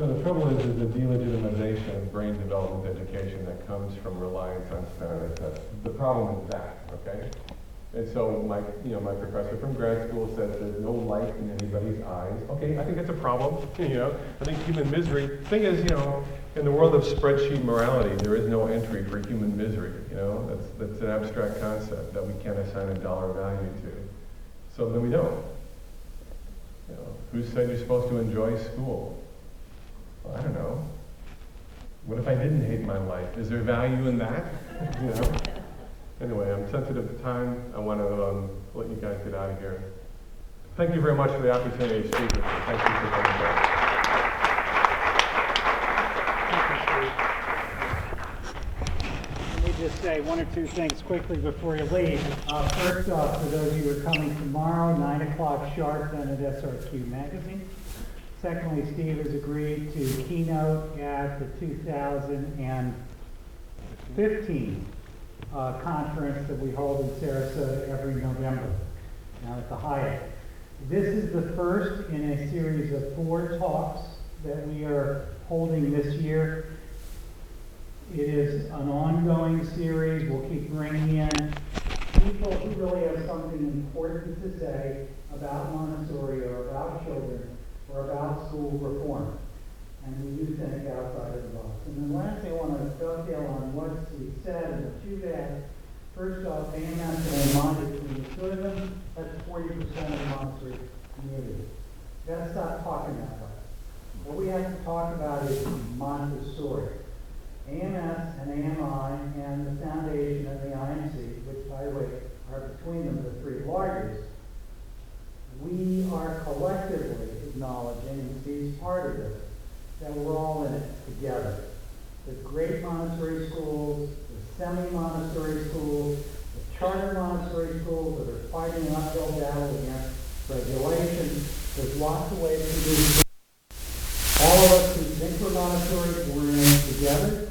then the trouble is the delegitimization of brain development education that comes from reliance on standardized tests. The problem is that, okay? And so my professor from grad school says there's no light in anybody's eyes. Okay, I think that's a problem, I think human misery, the thing is, in the world of spreadsheet morality, there is no entry for human misery, that's an abstract concept that we can't assign a dollar value to. So then we don't. Who said you're supposed to enjoy school? Well, I don't know. What if I didn't hate my life? Is there value in that? Anyway, I'm sensitive to time. I want to let you guys get out of here. Thank you very much for the opportunity to speak with you. Thank you for coming back. Let me just say one or two things quickly before you leave. First off, for those of you who are coming tomorrow, 9 o'clock sharp, then at SRQ Magazine. Secondly, Steve has agreed to keynote at the 2015 conference that we hold in Sarasota every November, now at the Hyatt. This is the first in a series of 4 talks that we are holding this year. It is an ongoing series. We'll keep bringing in people who really have something important to say about Montessori or about children or about school reform. And we do think outside of the box. And then lastly, I want to dovetail on what we said and what you've had. First off, AMS and AMI, between the two of them, that's 40% of the Montessori community. Let's stop talking about that. What we have to talk about is Montessori. AMS and AMI and the Foundation and the IMC, which, by the way, are between them the 3 largest, we are collectively acknowledging, and Steve's part of this, that we're all in it together. The great Montessori schools, the semi-Montessori schools, the charter Montessori schools that are fighting an uphill battle against regulation. There's lots of ways to do it. All of us who think we're Montessori, we're in it together.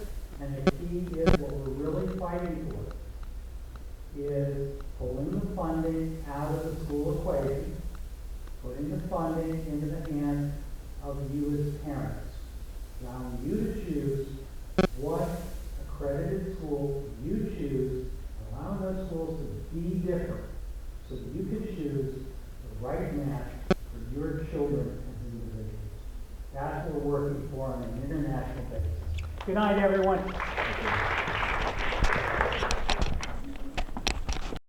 And the key is what we're really fighting for is pulling the funding out of the school equation, putting the funding into the hands of you as parents, allowing you to choose what accredited school you choose, allowing those schools to be different so that you can choose the right match for your children as individuals. That's what we're working for on an international basis. Good night, everyone.